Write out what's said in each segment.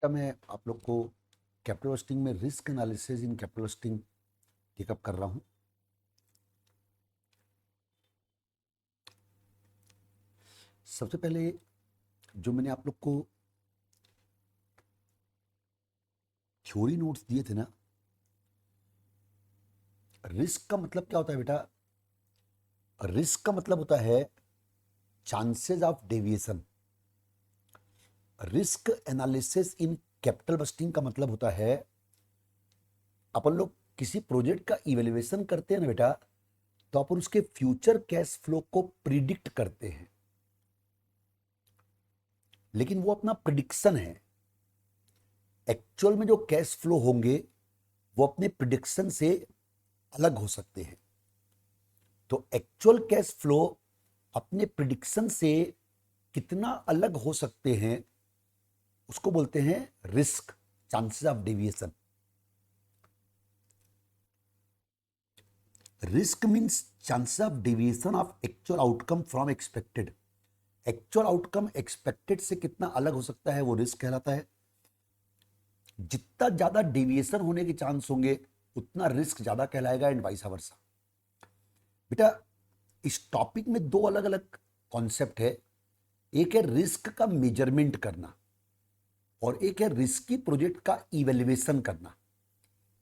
मैं आप लोग को कैपिटल बस्टिंग में risk analysis in capital budgeting take up कर रहा हूं। सबसे पहले जो मैंने आप लोग को थ्योरी नोट्स दिए थे ना, रिस्क का मतलब क्या होता है बेटा? रिस्क का मतलब होता है chances of deviation. Risk analysis in capital budgeting का मतलब होता है अपन लोग किसी प्रोजेक्ट का इवेल्युएशन करते हैं ना बेटा, तो अपन उसके फ्यूचर कैश फ्लो को प्रिडिक्ट करते हैं, लेकिन वो अपना प्रिडिक्शन है। एक्चुअल में जो कैश फ्लो होंगे वो अपने प्रिडिक्शन से अलग हो सकते हैं। तो एक्चुअल कैश फ्लो अपने प्रिडिक्शन से कितना अलग हो सकते हैं उसको बोलते हैं risk, chances of deviation. Risk means chances of deviation of actual outcome from expected. Actual outcome expected से कितना अलग हो सकता है वो रिस्क कहलाता है। जितना ज्यादा डेविएशन होने के चांस होंगे उतना रिस्क ज्यादा कहलाएगा, एंड वाइस वर्सा। बेटा इस टॉपिक में दो अलग अलग कॉन्सेप्ट है। एक है रिस्क का मेजरमेंट करना और एक है रिस्की प्रोजेक्ट का इवेल्युएशन करना।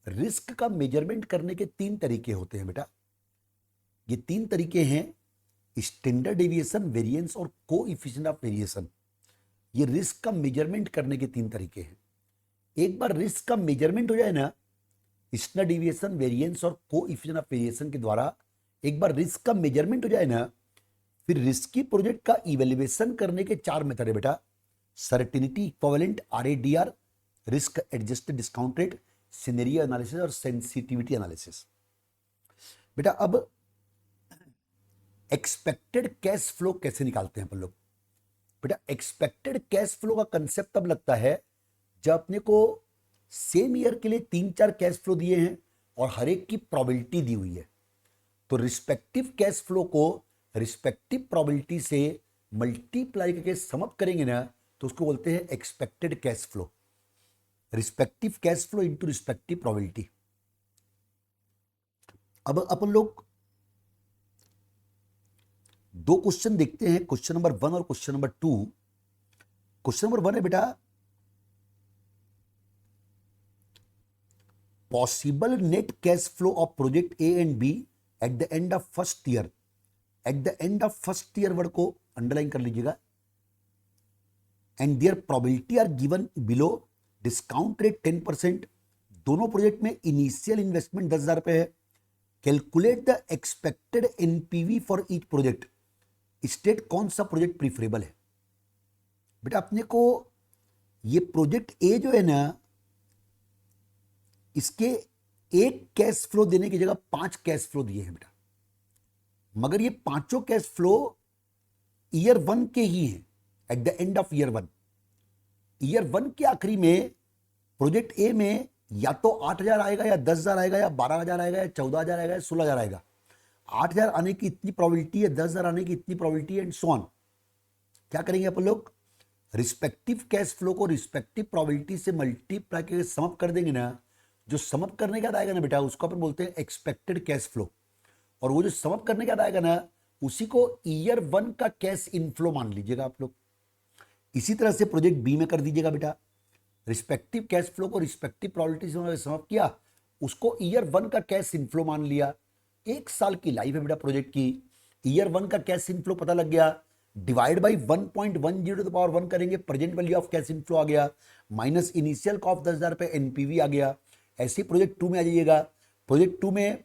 रिस्क का मेजरमेंट करने के तीन तरीके होते हैं बेटा। ये तीन तरीके हैं स्टैंडर्ड डेविएशन, वेरिएंस और कोएफिशिएंट ऑफ वेरिएशन। ये रिस्क का मेजरमेंट करने के तीन तरीके हैं। एक बार रिस्क का मेजरमेंट हो जाए ना, स्टैंडर्ड डेविएशन, वेरिएंस और कोएफिशिएंट ऑफ वेरिएशन के द्वारा एक बार रिस्क का मेजरमेंट हो जाए ना, फिर रिस्की प्रोजेक्ट का इवेल्युएशन करने के चार मेथड है बेटा। Certainty equivalent, आरएडीआर, risk adjusted discount rate, scenario analysis और सेंसिटिविटी एनालिसिस। बेटा अब एक्सपेक्टेड कैश फ्लो कैसे निकालते हैं अपन लोग? बेटा एक्सपेक्टेड कैश फ्लो का कंसेप्ट तब लगता है जब अपने को सेम ईयर के लिए तीन चार कैश फ्लो दिए हैं और हर एक की प्रोबेबिलिटी दी हुई है। तो रिस्पेक्टिव कैश फ्लो को रिस्पेक्टिव प्रोबेबिलिटी से मल्टीप्लाई करके सम अप करेंगे ना, तो उसको बोलते हैं expected cash flow. Respective cash flow into respective probability. अब अपन लोग दो क्वेश्चन देखते हैं, क्वेश्चन नंबर 1 और क्वेश्चन नंबर 2। क्वेश्चन नंबर 1 है बेटा, possible net cash flow of project A and B at the end of first year. At the end of first year word को underline कर लीजिएगा। And their probability are given below. Discount rate 10%। दोनों project में initial investment 10,000 रुपए है। Calculate the expected NPV for each project. State कौन सा project preferable है। बेटा अपने को ये प्रोजेक्ट ए जो है ना, इसके एक कैश फ्लो देने की जगह 5 कैश फ्लो दिए हैं बेटा, मगर ये पांचों कैश फ्लो ईयर 1 के ही हैं। Eight the end of year 1, year 1 के आखिरी में प्रोजेक्ट ए में या तो 8,000 आएगा या 10,000 आएगा या 12,000 आएगा या 14,000 आएगा या 16,000 आएगा। 8,000 आने की इतनी प्रोबेबिलिटी है, 10,000 आने की इतनी प्रोबेबिलिटी है, एंड सो ऑन। क्या करेंगे अपन लोग? रिस्पेक्टिव कैश फ्लो को रिस्पेक्टिव प्रोबेबिलिटी से मल्टीप्लाई करके समअप कर देंगे ना। जो समअप करने के बाद आएगा ना बेटा, उसको अपन बोलते हैं एक्सपेक्टेड कैश फ्लो। और वो जो समअप करने के बाद आएगा ना, उसी को ईयर 1 का कैश इनफ्लो मान लीजिएगा आप लोग। इसी तरह से प्रोजेक्ट बी में कर दीजिएगा बेटा। रिस्पेक्टिव कैश फ्लो को रिस्पेक्टिव प्रोबेबिलिटी से समअप किया, उसको ईयर 1 का कैश इनफ्लो मान लिया। 1 साल की लाइफ है बेटा प्रोजेक्ट की। ईयर 1 का कैश इनफ्लो पता लग गया, divide by 1.10 to the power 1 करेंगे, present value of cash inflow आ गया, माइनस इनिशियल कॉस्ट 10,000 रुपए, एनपीवी आ गया। ऐसे प्रोजेक्ट 2 में आ जाइएगा। प्रोजेक्ट 2 में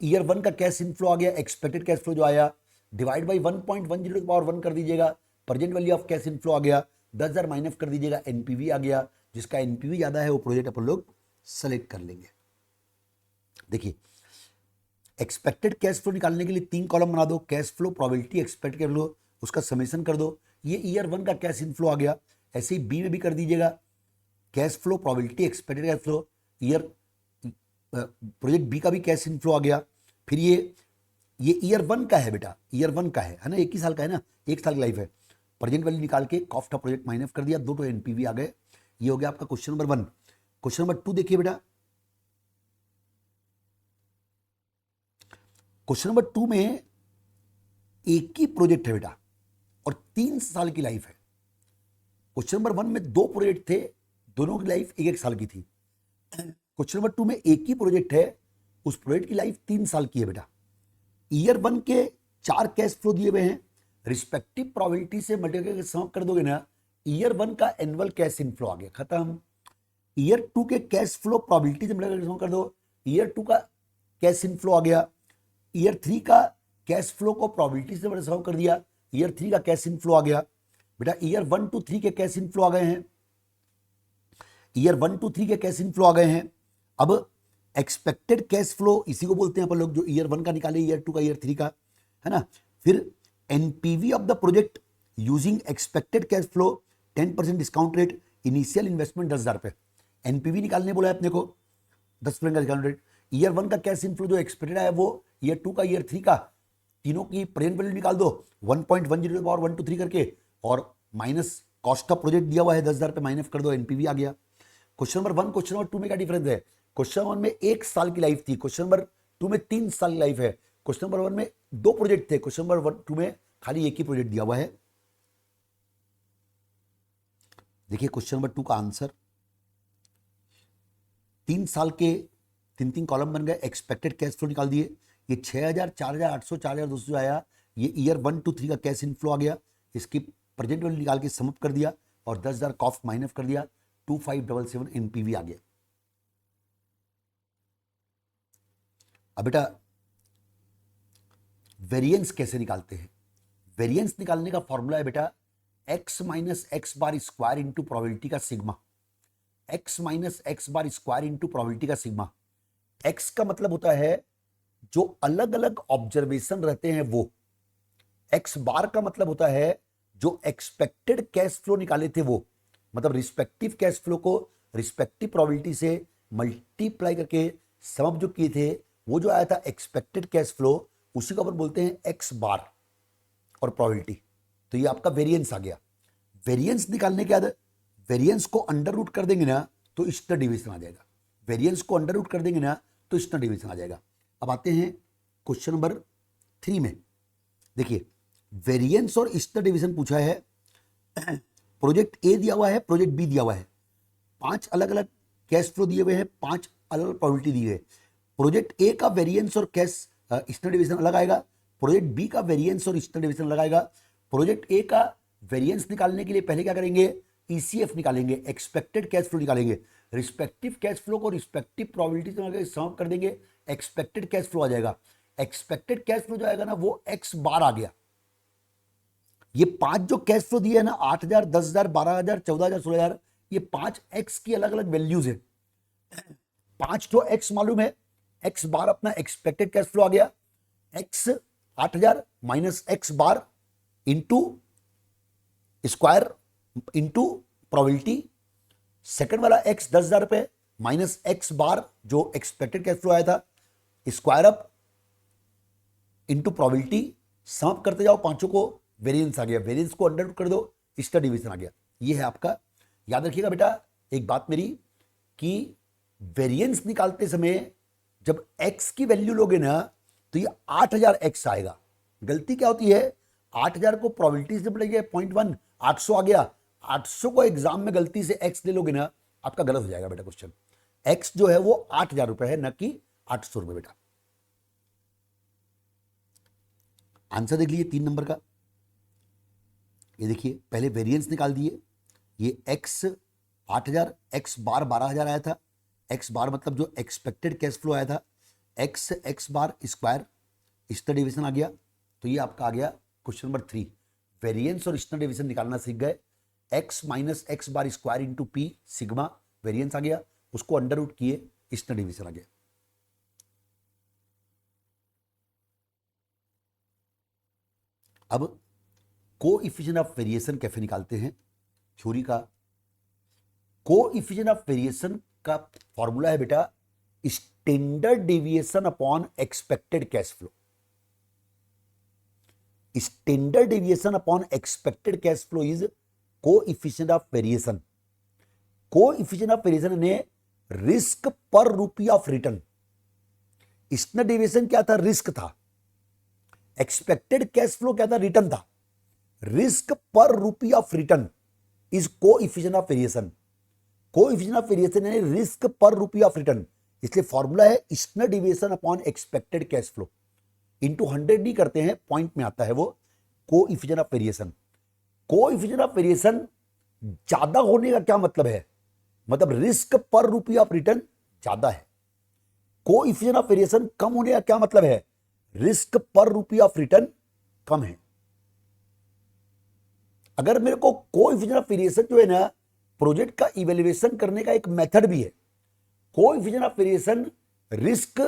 ईयर 1 का कैश इनफ्लो आ गया, एक्सपेक्टेड कैश फ्लो जो आया, divide by 1.10 to the power 1 कर दीजिएगा, present value of cash inflow आ गया, 10,000 माइनस कर दीजिएगा, एनपीवी आ गया। जिसका एनपीवी ज्यादा है वो प्रोजेक्ट अपन लोग सेलेक्ट कर लेंगे। देखिए एक्सपेक्टेड कैश फ्लो निकालने के लिए 3 कॉलम बना दो। कैश फ्लो, प्रोबेबिलिटी, एक्सपेक्ट कर लो, उसका समेशन कर दो। ये ईयर 1 का कैश इनफ्लो आ गया। ऐसे ही बी में भी कर दीजिएगा, cash flow, probability, expected cash flow. Year project B का भी कैश इनफ्लो आ गया। फिर ये ईयर 1 का है बेटा, ईयर 1 का है ना, 1 ही साल का है ना, 1 साल की लाइफ है। प्रेजेंट वैल्यू निकाल के कॉस्ट ऑफ प्रोजेक्ट माइनस कर दिया, 2 तो एनपीवी आ गए। ये हो गया आपका क्वेश्चन नंबर 1। क्वेश्चन नंबर 2 देखिए बेटा। क्वेश्चन नंबर 2 में एक ही प्रोजेक्ट है बेटा और 3 साल की लाइफ है। क्वेश्चन नंबर 1 में 2 प्रोजेक्ट थे, दोनों की लाइफ 1-1 साल की थी। क्वेश्चन नंबर 2 में एक ही प्रोजेक्ट है, उस प्रोजेक्ट की लाइफ 3 साल की है बेटा। ईयर 1 के 4 कैश फ्लो दिए हुए हैं, रिस्पेक्टिव प्रोबेबिलिटी से मल्टीप्लाई सम कर दोगे ना, ईयर 1 का एनुअल कैश इनफ्लो आ गया, खत्म। ईयर 2 के कैश फ्लो प्रोबेबिलिटी से मल्टीप्लाई सम कर दो, ईयर 2 का कैश इनफ्लो आ गया। ईयर 3 का कैश फ्लो को प्रोबेबिलिटी से मल्टीप्लाई सम कर दिया, ईयर 3 का कैश इनफ्लो आ गया। बेटा ईयर 1 to 3 के कैश इनफ्लो आ गए हैं, ईयर 1 to 3 के कैश इनफ्लो आ गए हैं। अब एक्सपेक्टेड कैश फ्लो इसी को बोलते हैं अपन लोग, जो ईयर 1 का निकाले, ईयर 2 का, ईयर 3 का, है ना। फिर NPV of the project using expected cash flow 10% discount rate, initial investment 10,000 रुपए। एनपीवी निकालने बोला है अपने को, 10% का डिस्काउंट रेट। ईयर 1 का कैश इनफ्लो जो एक्सपेक्टेड है वो, ईयर 2 का, ईयर 3 का, तीनों की प्रेजेंट वैल्यू निकाल दो 1.10 पावर 1 to 3 करके, और माइनस कॉस्ट ऑफ प्रोजेक्ट दिया हुआ है 10,000 रुपए, माइनस कर दो, एनपीवी आ गया। क्वेश्चन नंबर 1 क्वेश्चन नंबर 2 में क्या डिफरेंस है? क्वेश्चन 1 में 1 साल की लाइफ थी, क्वेश्चन नंबर 2 में 3 साल की लाइफ है। क्वेश्चन नंबर 1 में 2 प्रोजेक्ट थे, क्वेश्चन नंबर 2 में खाली एक ही प्रोजेक्ट दिया हुआ है। देखिए क्वेश्चन नंबर 2 का आंसर, 3 साल के 3-3 कॉलम बन गए, एक्सपेक्टेड कैश फ्लो निकाल दिए। ये 6,000, 4,800, 4,200 आया, ये ईयर 1 to 3 का कैश इनफ्लो आ गया, इसकी प्रेजेंट वैल्यू निकाल के समअप कर दिया और 10,000 कॉस्ट माइनस कर दिया, 2577 एनपीवी आ गया। अब बेटा वेरिएंस कैसे निकालते हैं? वेरिएंस निकालने का फॉर्मूला है बेटा x minus x bar square into probability का sigma, x minus x bar square into probability का सिग्मा। x का मतलब होता है जो अलग अलग ऑब्जर्वेशन रहते हैं वो, x बार का मतलब होता है जो एक्सपेक्टेड कैश फ्लो निकाले थे वो, मतलब रिस्पेक्टिव कैश फ्लो को रिस्पेक्टिव प्रोबेबिलिटी से मल्टीप्लाई करके सम जो किए थे, वो जो आया था एक्सपेक्टेड कैश फ्लो, उसी को अपन बोलते हैं एक्स बार और प्रोबेबिलिटी। तो ये आपका वेरिएंस आ गया। वेरिएंस निकालने के बाद वेरिएंस को अंडर रूट कर देंगे ना तो स्टैंडर्ड डिवीजन आ जाएगा, वेरिएंस को अंडर रूट कर देंगे ना तो स्टैंडर्ड डिवीजन आ जाएगा। अब आते हैं क्वेश्चन नंबर 3 में। देखिए वेरिएंस और स्टैंडर्ड डिवीजन पूछा है, प्रोजेक्ट ए दिया हुआ है, प्रोजेक्ट बी दिया हुआ है, 5 अलग अलग कैश फ्लो दिए हुए हैं, 5 अलग अलग प्रोबेबिलिटी दी है। प्रोजेक्ट ए का वेरिएंस और कैश स्टैंडर्ड डिवीजन अलग आएगा, प्रोजेक्ट बी का वेरिएंस और स्टैंडर्ड डिवीजन अलग आएगा। प्रोजेक्ट ए का वेरिएंस निकालने के लिए पहले क्या करेंगे, ईसीएफ निकालेंगे, एक्सपेक्टेड कैश फ्लो निकालेंगे, रिस्पेक्टिव कैश फ्लो को रिस्पेक्टिव प्रोबेबिलिटी से सम कर देंगे, एक्सपेक्टेड कैश फ्लो आ जाएगा। एक्सपेक्टेड कैश फ्लो जो आएगा ना वो एक्स बार आ गया। ये 5 जो कैश फ्लो दिए है ना, 8,000, 10,000, 12,000, 14,000, 16,000, ये 5 एक्स की अलग अलग वैल्यूज है। 5 जो एक्स मालूम है, एक्स बार अपना एक्सपेक्टेड कैश फ्लो आ गया, X 8,000 minus x bar into square into probability, second वाला एक्स 10,000 रुपए माइनस एक्स बार जो एक्सपेक्टेड कैश फ्लो आया था, स्क्वायर अप इंटू प्रोबेबिलिटी, सम करते जाओ पांचों को, वेरिएंस आ गया, वेरिएंस को अंडर कर दो, इसका डिवीजन आ गया। ये है आपका। याद रखिएगा बेटा एक बात मेरी, कि वेरिएंस निकालते समय जब x की वैल्यू लोगे ना तो ये 8,000 x आएगा। गलती क्या होती है, 8,000 को प्रोबेबिलिटी से बढ़ेगा 0.1, 800 आ गया, 800 को एग्जाम में गलती से x ले लोगे ना, आपका गलत हो जाएगा बेटा क्वेश्चन। x जो है वो 8,000 रुपए है, न कि 800 रुपए बेटा। आंसर देख लीजिए 3 नंबर का। ये देखिए पहले वेरिएंस निकाल दिए, ये x 8,000, x बार 12,000 आया था, x बार मतलब जो एक्सपेक्टेड कैश फ्लो आया था, x bar square, standard division आ गया। तो ये आपका आ गया क्वेश्चन नंबर 3। वेरिएंस और स्टैंडर्ड डिवीजन निकालना सीख गए, x minus x bar square into P sigma, variance आ गया, उसको अंडर रूट किए, स्टैंडर्ड डिवीजन आ गया। अब कोएफिशिएंट ऑफ वेरिएशन कैसे निकालते हैं, थ्योरी का। कोएफिशिएंट ऑफ वेरिएशन का फॉर्मूला है बेटा standard deviation upon expected cash flow. Standard deviation upon expected cash flow is coefficient of variation. Coefficient of variation ने रिस्क पर rupee of return, standard deviation क्या था? रिस्क था। Expected cash flow क्या था? रिटर्न था। रिस्क पर rupee of return is coefficient of variation. Coefficient of variation है रिस्क पर रूपी ऑफ रिटर्न, इसलिए फॉर्मूला है standard deviation upon expected cash flow into 100 नहीं करते हैं, पॉइंट में आता है वो coefficient of variation. Coefficient of variation ज्यादा होने का क्या मतलब है? मतलब रिस्क पर रूपी ऑफ रिटर्न ज्यादा है। कोएफिशिएंट ऑफ वेरिएशन कम होने का क्या मतलब है? रिस्क पर रूपी ऑफ रिटर्न कम है। अगर मेरे को कोएफिशिएंट ऑफ वेरिएशन जो है ना, प्रोजेक्ट का इवैल्यूएशन करने का एक मेथड भी है। Coefficient of variation risk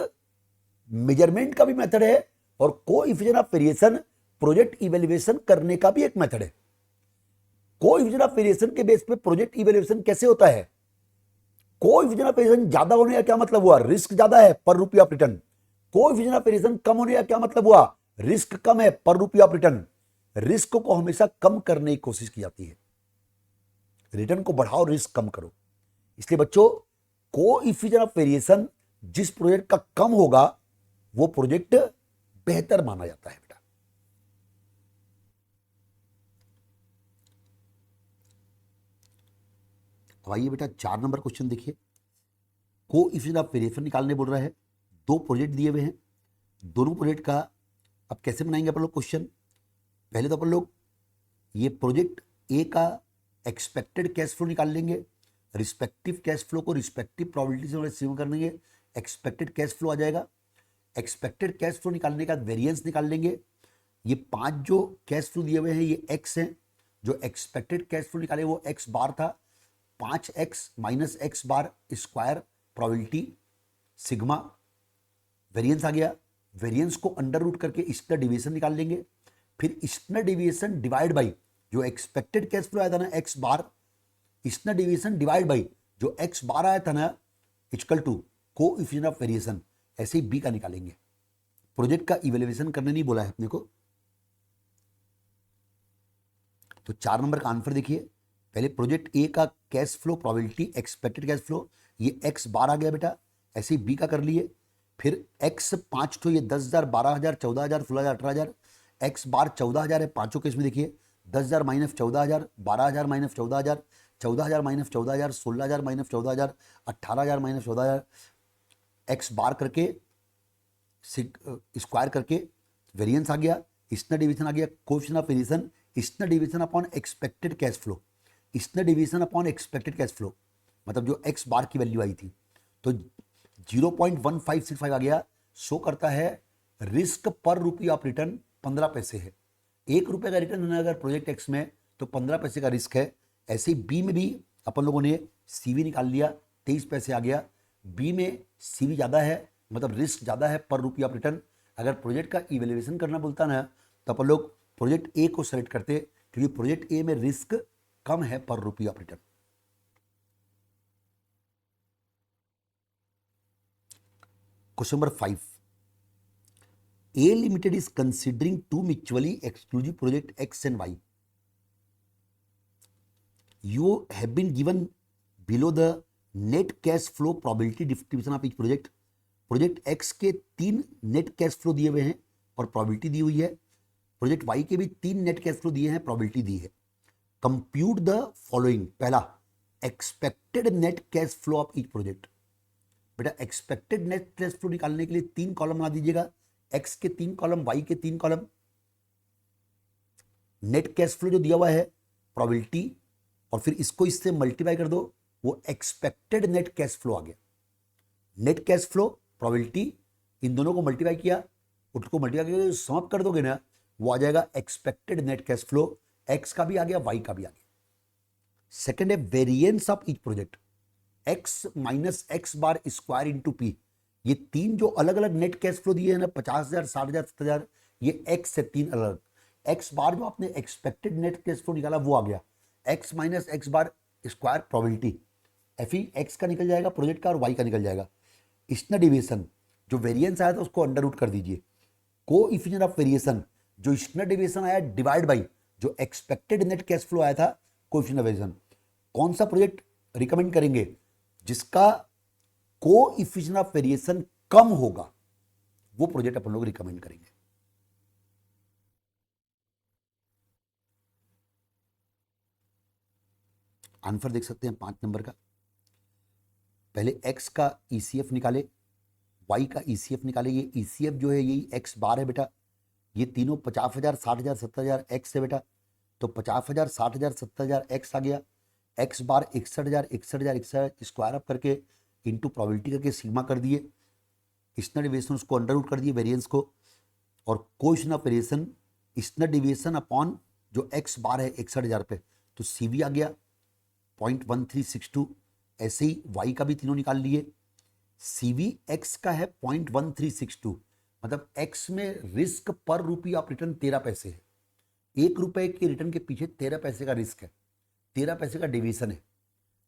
measurement का भी मेथड है और coefficient of variation project evaluation करने का भी एक मेथड है। कोएफिशिएंट ऑफ वेरिएशन के बेस पे प्रोजेक्ट इवैल्यूएशन कैसे होता है? कोएफिशिएंट ऑफ वेरिएशन ज्यादा होने का क्या मतलब हुआ? रिस्क ज्यादा है per rupee of return. Coefficient of variation कम होने का क्या मतलब हुआ? रिस्क कम है per rupee of return. Risk को हमेशा कम करने की कोशिश की जाती है, रिटर्न को बढ़ाओ, रिस्क कम करो। इसलिए बच्चों, कोएफिशिएंट ऑफ वेरिएशन जिस प्रोजेक्ट का कम होगा वो प्रोजेक्ट बेहतर माना जाता है बेटा। अब आइए बेटा 4 नंबर क्वेश्चन देखिए। कोएफिशिएंट ऑफ वेरिएशन निकालने बोल रहा है। 2 प्रोजेक्ट दिए हुए हैं, दोनों प्रोजेक्ट का अब कैसे बनाएंगे अपन लोग क्वेश्चन? पहले तो अपन लोग ये प्रोजेक्ट ए का एक्सपेक्टेड कैश फ्लो निकाल लेंगे, रिस्पेक्टिव कैश फ्लो को रिस्पेक्टिव प्रोबेबिलिटी से सेव कर लेंगे, एक्सपेक्टेड कैश फ्लो आ जाएगा। एक्सपेक्टेड कैश फ्लो निकालने का वेरिएंस निकाल लेंगे। ये 5 जो कैश फ्लो दिए हुए हैं ये एक्स हैं, जो एक्सपेक्टेड कैश फ्लो निकाले वो एक्स बार था। 5x minus x bar square probability sigma, variance आ गया। वेरिएंस को अंडर रूट करके स्टैंडर्ड डेविएशन निकाल लेंगे। फिर स्टैंडर्ड डेविएशन डिवाइड बाई जो एक्सपेक्टेड कैश फ्लो आया था ना x bar, standard deviation divide by जो एक्स बार आया था ना equal to coefficient of variation, ऐसे ही बी का निकालेंगे। प्रोजेक्ट का इवैल्यूएशन करने नहीं बोला है अपने को। तो 4 नंबर का आंसर देखिए। पहले प्रोजेक्ट ए का cash flow probability expected cash flow, ये एक्स बार आ गया बेटा, ऐसे ही बी का कर लिए। फिर एक्स 5 तो ये 10,000 12,000 14,000 16,000 18,000, एक्स बार 14,000 है पांचों केस में। देखिए 10,000 minus 14,000, 12,000 minus 14,000, 14,000 minus 14,000, 16,000 minus 14,000, 18,000 minus 14,000, X bar करके स्क्वायर करके वेरिएंस आ गया, स्टैंडर्ड डेविएशन आ गया। Coefficient of variation standard deviation upon expected cash flow, standard deviation upon expected cash flow, मतलब जो एक्स बार की वैल्यू आई थी तो 0.1565 आ गया। शो करता है रिस्क पर रूपी ऑफ रिटर्न 15 पैसे है। 1 रुपये का रिटर्न होना अगर प्रोजेक्ट एक्स में तो 15 पैसे का रिस्क है। ऐसे ही बी में भी अपन लोगों ने सीवी निकाल लिया, 23 पैसे आ गया। बी में सीवी ज़्यादा है, मतलब रिस्क ज़्यादा है पर रूपी ऑफ रिटर्न। अगर प्रोजेक्ट का इवैल्यूएशन करना बोलता ना तो अपन लोग प्रोजेक्ट ए को सेलेक्ट करते, क्योंकि प्रोजेक्ट ए में रिस्क कम है per rupee of return. Question number 5, A Limited is considering 2 mutually exclusive project X and Y. You have been given below the net cash flow probability distribution of each project. Project X के 3 net cash flow दिए हुए हैं और probability दी हुई है। Project Y के भी 3 net cash flow दिए हैं, प्रोबेबिलिटी दी है। Compute the following. पहला, expected net cash flow of each project. बेटा एक्सपेक्टेड नेट कैश फ्लो निकालने के लिए 3 कॉलम बना दीजिएगा, एक्स के 3 कॉलम, वाई के 3 कॉलम। नेट कैश फ्लो जो दिया हुआ है प्रोबेबिलिटी, और फिर इसको इससे मल्टीप्लाई कर दो, वो एक्सपेक्टेड नेट कैश फ्लो आ गया। नेट कैश फ्लो प्रोबेबिलिटी, इन दोनों को मल्टीप्लाई किया, उसको मल्टीप्लाई करके सम कर दोगे ना, वो आ जाएगा expected net cash flow. X का भी आ गया, वाई का भी आ गया। सेकेंड है variance of each project, x minus x bar square into P. ये 3 जो अलग अलग नेट कैश फ्लो दिए हैं ना, 50,000 60,000 70,000, ये एक्स से 3 अलग। एक्स बार जो आपने एक्सपेक्टेड नेट कैश फ्लो निकाला वो आ गया, X minus x bar square probability. F E X का निकल जाएगा प्रोजेक्ट का और वाई का निकल जाएगा। स्टैंडर्ड डेविएशन जो वेरिएंस आया था उसको अंडर रूट कर दीजिए। कोएफिशिएंट ऑफ वेरिएशन जो स्टैंडर्ड डेविएशन आया डिवाइड बाई जो एक्सपेक्टेड नेट कैश फ्लो आया था कोएफिशिएंट ऑफ वेरिएशन। कौन सा प्रोजेक्ट रिकमेंड करेंगे जिसका कोएफिशिएंट ऑफ वेरिएशन कम होगा, वो प्रोजेक्ट अपन लोग रिकमेंड करेंगे। आंसर देख सकते हैं 5 नंबर का। पहले x का ईसीएफ निकाले, y का ईसीएफ निकाले। ये ईसीएफ जो है यही x बार है बेटा। ये तीनों 50,000, 60,000, 70,000 x है बेटा। तो 50,000, 60,000, 70,000 x आ गया। x बार 61,000, 61,000, 61,000 स्क्वायर अप करके इंटू प्रोबेबिलिटी करके सिग्मा कर दिए। स्टैंडर्ड डिविएशन उसको अंडर रूट कर दिए वेरिएंस को, और coefficient of variation standard deviation upon जो x बार है 61,000 पे, तो CV आ गया 0.1362। ऐसे ही y का भी तीनों निकाल लिए। CV x का है 0.1362, मतलब x में रिस्क पर रुपी ऑफ रिटर्न 13 पैसे है। 1 रुपए के रिटर्न के पीछे 13 पैसे का रिस्क है, 13 पैसे का डिविएशन है।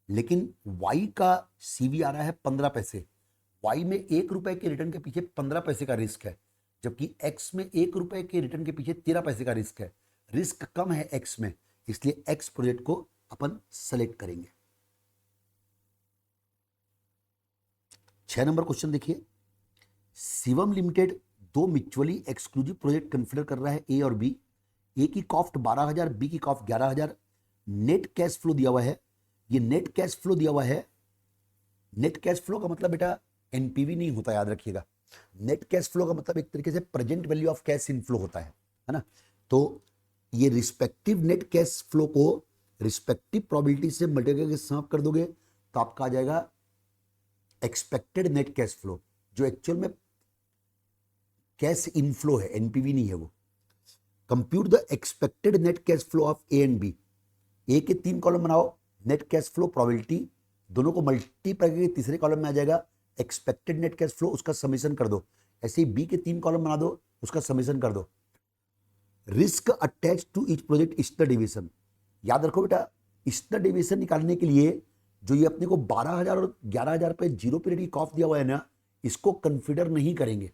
लेकिन y का CV आ रहा है 15 पैसे। y में 1 रुपए के रिटर्न के पीछे 15 पैसे का रिस्क है, जबकि x में 1 रुपए के रिटर्न के पीछे 13 पैसे का रिस्क है। रिस्क कम है x में, इसलिए x प्रोजेक्ट को अपन सेलेक्ट करेंगे। 6 नंबर क्वेश्चन देखिए। Shivam limited 2 mutually exclusive project consider कर रहा है, ए और बी। ए की कॉस्ट 12,000, बी की कॉस्ट 11,000। नेट कैश फ्लो दिया हुआ है। ये नेट कैश फ्लो दिया हुआ है। नेट कैश फ्लो का मतलब बेटा एनपीवी नहीं होता, याद रखिएगा। नेट कैश फ्लो का मतलब एक तरीके से present value of cash inflow होता है ना। तो ये रिस्पेक्टिव नेट कैश फ्लो को रिस्पेक्टिव प्रोबेबिलिटी से मल्टीप्लाई करके सम कर दोगे तो आपका आ जाएगा एक्सपेक्टेड नेट कैश फ्लो, जो एक्चुअल में कैश इनफ्लो है, एनपीवी नहीं है वो। Compute the expected net cash flow of A and B. A के 3 कॉलम बनाओ, नेट कैश फ्लो प्रोबेबिलिटी, दोनों को मल्टीप्लाई करके तीसरे कॉलम में आ जाएगा एक्सपेक्टेड नेट कैश फ्लो, उसका समेशन कर दो। ऐसे ही बी के 3 कॉलम बना दो, उसका समेशन कर दो। Risk attach to each project standard deviation. याद रखो बेटा, स्टैंडर्ड डिविएशन निकालने के लिए जो ये अपने को 12,000 और 11,000 पे जीरो पीरियड की कॉस्ट दिया हुआ है ना, इसको कंसिडर नहीं करेंगे।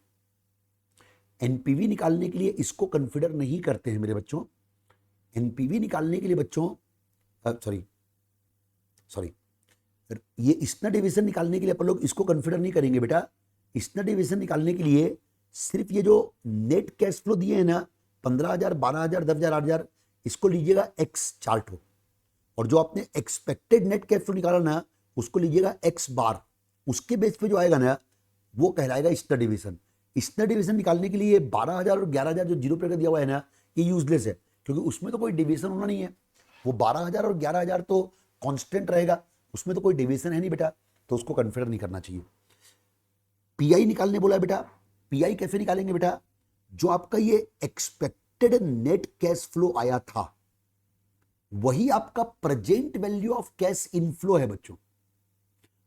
एनपीवी निकालने के लिए इसको कंसिडर नहीं करते हैं मेरे बच्चों। एनपीवी निकालने के लिए बच्चों सॉरी ये स्टैंडर्ड डिविएशन निकालने के लिए अपन लोग इसको कंसिडर नहीं करेंगे बेटा। स्टैंडर्ड डिविएशन निकालने के लिए सिर्फ ये जो नेट कैश फ्लो दिए हैं ना, 15,000, 12,000, 10,000, 8,000, इसको लीजिएगा एक्स चार्ट हो, और जो आपने एक्सपेक्टेड नेट कैश फ्लो निकाला ना, उसको लीजिएगा एक्स बार। उसके बेस पे जो आएगा ना, वो कहलाएगा स्टैंडर्ड डिविएशन। स्टैंडर्ड डिविएशन निकालने के लिए 12,000 और 11,000 जो जीरो पीरियड दिया हुआ है ना, ये यूजलेस है, क्योंकि उसमें तो कोई डिविएशन होना नहीं है। वो 12,000 और 11,000 तो कांस्टेंट रहेगा, उसमें तो कोई डिविएशन है नहीं बेटा, तो उसको कंसिडर नहीं करना चाहिए। पीआई निकालने बोला है बेटा। पीआई कैसे निकालेंगे बेटा? जो आपका ये एक्सपेक्टेड नेट कैश फ्लो आया था, वही आपका present value of cash inflow है बच्चों।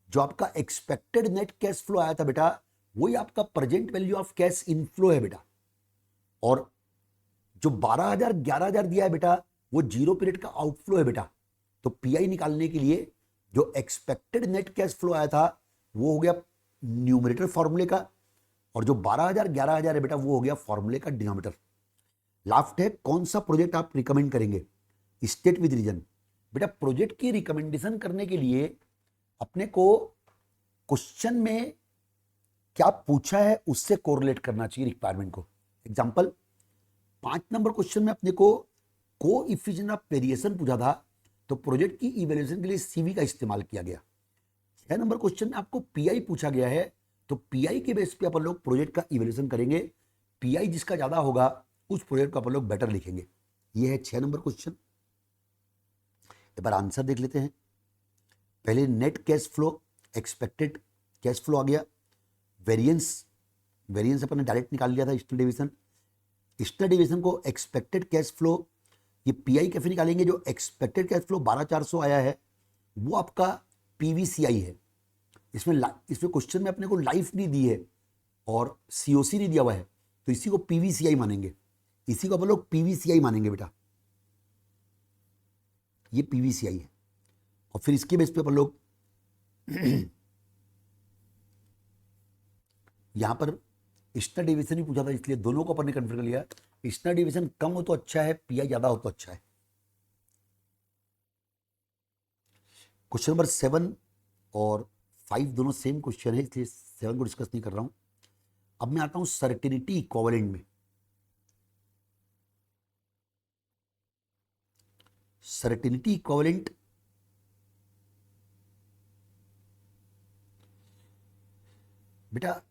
जो आपका एक्सपेक्टेड नेट कैश फ्लो आया था बेटा, वही आपका present value of cash inflow है बेटा। और जो 12,000, 11,000 दिया है बेटा, वो जीरो पीरियड का आउटफ्लो है बेटा। तो पीआई निकालने के लिए जो एक्सपेक्टेड नेट कैश फ्लो आया था, वो हो गया न्यूमरेटर फॉर्मूले का, और जो 12,000, 11,000 है बेटा, वो हो गया फॉर्मूले का डिनोमिनेटर। लास्ट है, कौन सा प्रोजेक्ट आप रिकमेंड करेंगे? State with reason. बेटा प्रोजेक्ट की रिकमेंडेशन करने के लिए अपने को क्वेश्चन में क्या पूछा है उससे कोरिलेट करना चाहिए रिक्वायरमेंट को। एग्जांपल, 5 नंबर क्वेश्चन में अपने को कोएफिशिएंट ऑफ वेरिएशन पूछा था, तो प्रोजेक्ट की इवैल्यूएशन के लिए सीवी का इस्तेमाल किया गया। 6 नंबर क्वेश्चन में आपको पीआई पूछा गया है, तो पीआई के बेस पे अपन लोग प्रोजेक्ट का इवैल्यूएशन करेंगे। पीआई जिसका ज्यादा होगा उस प्रोजेक्ट को अपन लोग बेटर लिखेंगे। ये है 6 नंबर क्वेश्चन। एक बार आंसर देख लेते हैं। पहले net cash flow, expected cash flow आ गया। वेरिएंस अपन ने डायरेक्ट निकाल लिया था स्टैंडर्ड डिविएशन। स्टैंडर्ड डिविएशन को एक्सपेक्टेड कैश फ्लो, ये पीआई कैसे निकालेंगे? जो एक्सपेक्टेड कैश फ्लो 12,400 आया है, वो आपका पीवीसीआई है। इसमें क्वेश्चन में अपने को लाइफ नहीं दी है और सीओसी नहीं दिया हुआ है, तो इसी को पीवीसीआई मानेंगे। इसी को अपन लोग पीवीसीआई मानेंगे बेटा, ये पीवीसीआई है। और फिर इसके बेस पे अपन लोग यहां पर स्टैंडर्ड डिविएशन ही पूछा था, इसलिए दोनों को अपन ने कंसिडर कर लिया। स्टैंडर्ड डिविएशन कम हो तो अच्छा है, पीआई ज्यादा हो तो अच्छा है। क्वेश्चन नंबर 7 और 5 दोनों सेम क्वेश्चन है, इसलिए 7 को डिस्कस नहीं कर रहा हूं। अब मैं आता हूं सर्टेनिटी इक्विवेलेंट में। सर्टेनिटी इक्विवेलेंट बेटा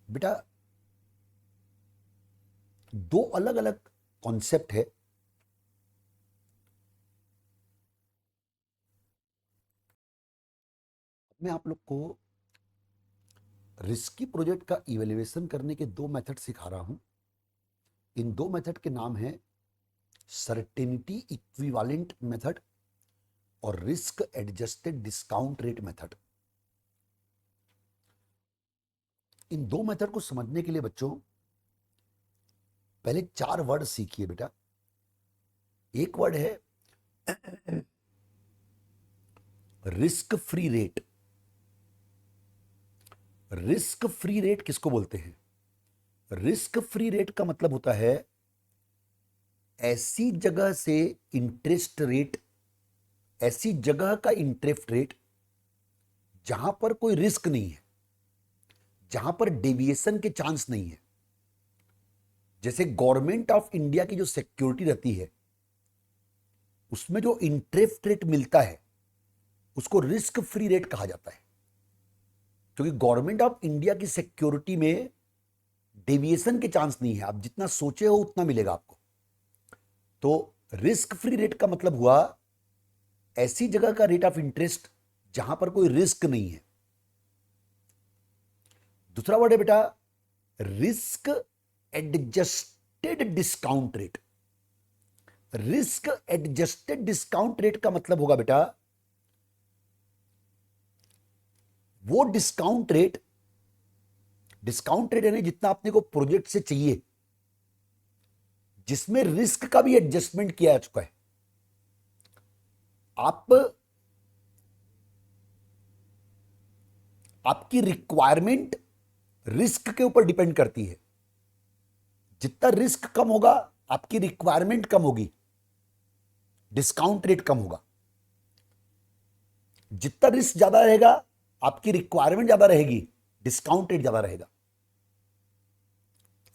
बेटा दो अलग अलग कॉन्सेप्ट है। मैं आप लोग को रिस्की प्रोजेक्ट का इवेल्युएशन करने के दो मेथड सिखा रहा हूं। इन दो मेथड के नाम है सर्टेनिटी इक्विवेलेंट मेथड और risk adjusted discount rate method. इन दो मेथड को समझने के लिए बच्चों पहले 4 वर्ड सीखिए बेटा। एक वर्ड है risk free rate. Risk free rate किसको बोलते हैं? रिस्क फ्री रेट का मतलब होता है ऐसी जगह से इंटरेस्ट रेट, ऐसी जगह का इंटरेस्ट रेट जहां पर कोई रिस्क नहीं है, जहां पर डेविएशन के चांस नहीं है। जैसे गवर्नमेंट ऑफ इंडिया की जो सिक्योरिटी रहती है उसमें जो इंटरेस्ट रेट मिलता है उसको रिस्क फ्री रेट कहा जाता है, क्योंकि गवर्नमेंट ऑफ इंडिया की सिक्योरिटी में डेविएशन के चांस नहीं है। आप जितना सोचे हो उतना मिलेगा आपको। तो रिस्क फ्री रेट का मतलब हुआ ऐसी जगह का रेट ऑफ इंटरेस्ट जहां पर कोई रिस्क नहीं है। दूसरा वर्ड है बेटा risk adjusted discount rate. Risk adjusted discount rate का मतलब होगा बेटा वो डिस्काउंट रेट यानी जितना अपने को प्रोजेक्ट से चाहिए, जिसमें रिस्क का भी एडजस्टमेंट किया जा चुका है। आपकी रिक्वायरमेंट रिस्क के ऊपर डिपेंड करती है। जितना रिस्क कम होगा आपकी रिक्वायरमेंट कम होगी, डिस्काउंट रेट कम होगा। जितना रिस्क ज्यादा रहेगा आपकी रिक्वायरमेंट ज्यादा रहेगी, डिस्काउंट रेट ज्यादा रहेगा।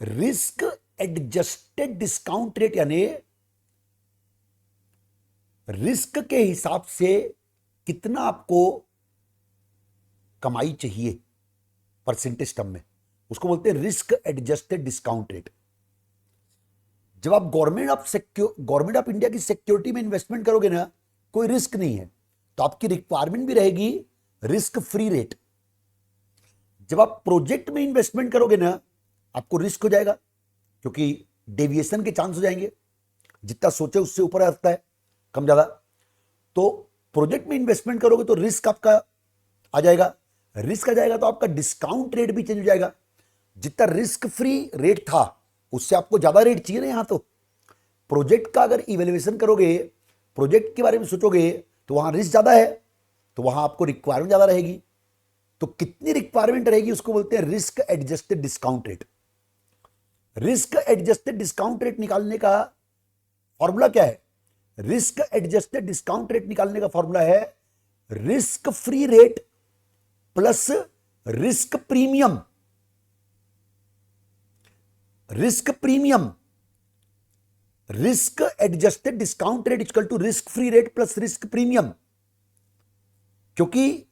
रिस्क एडजस्टेड डिस्काउंट रेट यानी रिस्क के हिसाब से कितना आपको कमाई चाहिए परसेंटेज टर्म में, उसको बोलते हैं रिस्क एडजस्टेड डिस्काउंट रेट। जब आप गवर्नमेंट ऑफ इंडिया की सिक्योरिटी में इन्वेस्टमेंट करोगे ना, कोई रिस्क नहीं है, तो आपकी रिक्वायरमेंट भी रहेगी रिस्क फ्री रेट। जब आप प्रोजेक्ट में इन्वेस्टमेंट करोगे ना, आपको रिस्क हो जाएगा, क्योंकि डेविएशन के चांस हो जाएंगे। जितना सोचे उससे ऊपर आता है, कम ज्यादा। तो प्रोजेक्ट में इन्वेस्टमेंट करोगे तो रिस्क आपका आ जाएगा। रिस्क आ जाएगा तो आपका डिस्काउंट रेट भी चेंज हो जाएगा। जितना रिस्क फ्री रेट था उससे आपको ज्यादा रेट चाहिए ना। यहां तो प्रोजेक्ट का अगर इवेल्युएशन करोगे, प्रोजेक्ट के बारे में सोचोगे, तो वहां रिस्क ज्यादा है, तो वहां आपको रिक्वायरमेंट ज्यादा रहेगी। तो कितनी रिक्वायरमेंट रहेगी उसको बोलते हैं risk adjusted discount rate. Risk adjusted discount rate निकालने का फॉर्मूला क्या है? रिस्क एडजस्टेड डिस्काउंट रेट निकालने का फॉर्मूला है risk free rate plus risk premium. Risk premium, risk adjusted discount rate equal to risk free rate plus risk premium. क्योंकि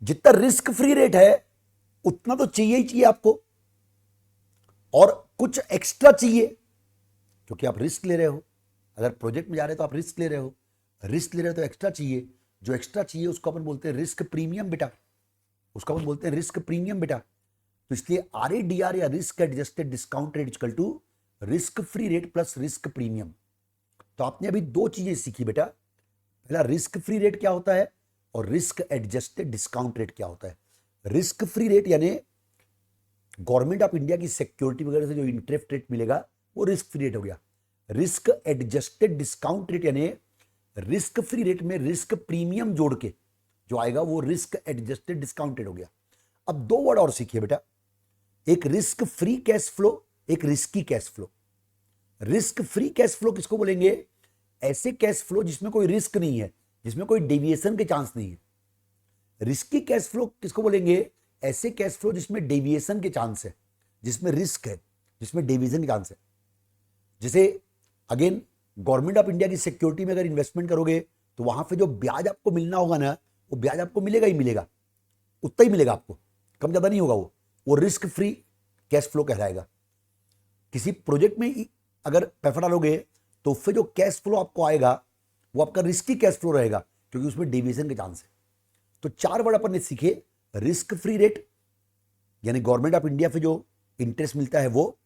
जितना risk free rate है उतना तो चाहिए ही चाहिए आपको, और कुछ एक्स्ट्रा चाहिए, क्योंकि आप रिस्क ले रहे हो। अगर प्रोजेक्ट में जा रहे हो तो आप रिस्क ले रहे हो, रिस्क ले रहे हो तो एक्स्ट्रा चाहिए। जो एक्स्ट्रा चाहिए उसको अपन बोलते हैं रिस्क प्रीमियम बेटा, उसको अपन बोलते हैं रिस्क प्रीमियम बेटा। तो इसलिए RADR या risk adjusted discount rate equal to risk free rate plus risk premium. तो आपने अभी दो चीजें सीखी बेटा, पहला रिस्क फ्री रेट क्या होता है और रिस्क एडजस्टेड डिस्काउंट रेट क्या होता है। रिस्क फ्री रेट यानी गवर्नमेंट ऑफ इंडिया की सिक्योरिटी वगैरह से जो इंटरेस्ट रेट मिलेगा वो रिस्क फ्री रेट हो गया। रिस्क एडजस्टेड डिस्काउंट रेट यानी रिस्क फ्री रेट में रिस्क प्रीमियम जोड़ के जो आएगा वो रिस्क एडजस्टेड डिस्काउंट रेट हो गया। अब दो वर्ड और सीखिए बेटा, एक रिस्क फ्री कैश फ्लो, एक risky cash flow. Risk free cash flow किसको बोलेंगे? ऐसे कैश फ्लो जिसमें कोई रिस्क नहीं है, जिसमें कोई डेविएशन के चांस नहीं है। रिस्की कैश फ्लो किसको बोलेंगे? ऐसे कैश फ्लो जिसमें डेविएशन के चांस है, जिसमें रिस्क है, जिसमें डेविएशन के चांस है। जैसे अगेन गवर्नमेंट ऑफ इंडिया की सिक्योरिटी में अगर इन्वेस्टमेंट करोगे तो वहां पे जो ब्याज आपको मिलना होगा ना, वो ब्याज आपको मिलेगा ही मिलेगा, उतना ही मिलेगा आपको, कम ज्यादा नहीं होगा। वो रिस्क फ्री कैश फ्लो कहलाएगा। किसी प्रोजेक्ट में अगर पैसा डालोगे तो फिर जो कैश फ्लो आपको आएगा वो आपका रिस्की कैश फ्लो रहेगा, क्योंकि उसमें डेविएशन के चांस है। तो 4 वर्ड अपन ने सीखे। रिस्क फ्री रेट यानी गवर्नमेंट ऑफ इंडिया पे जो इंटरेस्ट मिलता है वो,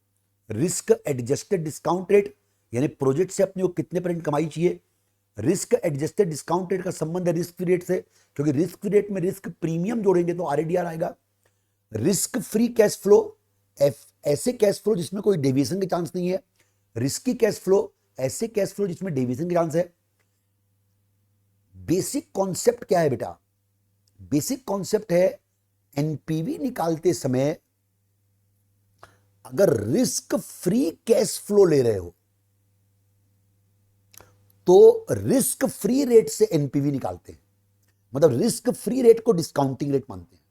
रिस्क एडजस्टेड डिस्काउंट रेट यानी प्रोजेक्ट से अपने को कितने % कमाई चाहिए। रिस्क एडजस्टेड डिस्काउंट रेट का संबंध है रिस्क फ्री रेट से, क्योंकि रिस्क फ्री रेट में रिस्क प्रीमियम जोड़ेंगे तो आरएडीआर आएगा। रिस्क फ्री कैश फ्लो ऐसे कैश फ्लो जिसमें कोई डेविएशन के चांस नहीं है। रिस्की कैश फ्लो ऐसे कैश फ्लो जिसमें डेविएशन के चांस है। बेसिक कॉन्सेप्ट क्या है बेटा? बेसिक कॉन्सेप्ट है एनपीवी निकालते समय अगर रिस्क फ्री कैश फ्लो ले रहे हो तो रिस्क फ्री रेट से एनपीवी निकालते हैं, मतलब रिस्क फ्री रेट को डिस्काउंटिंग रेट मानते हैं।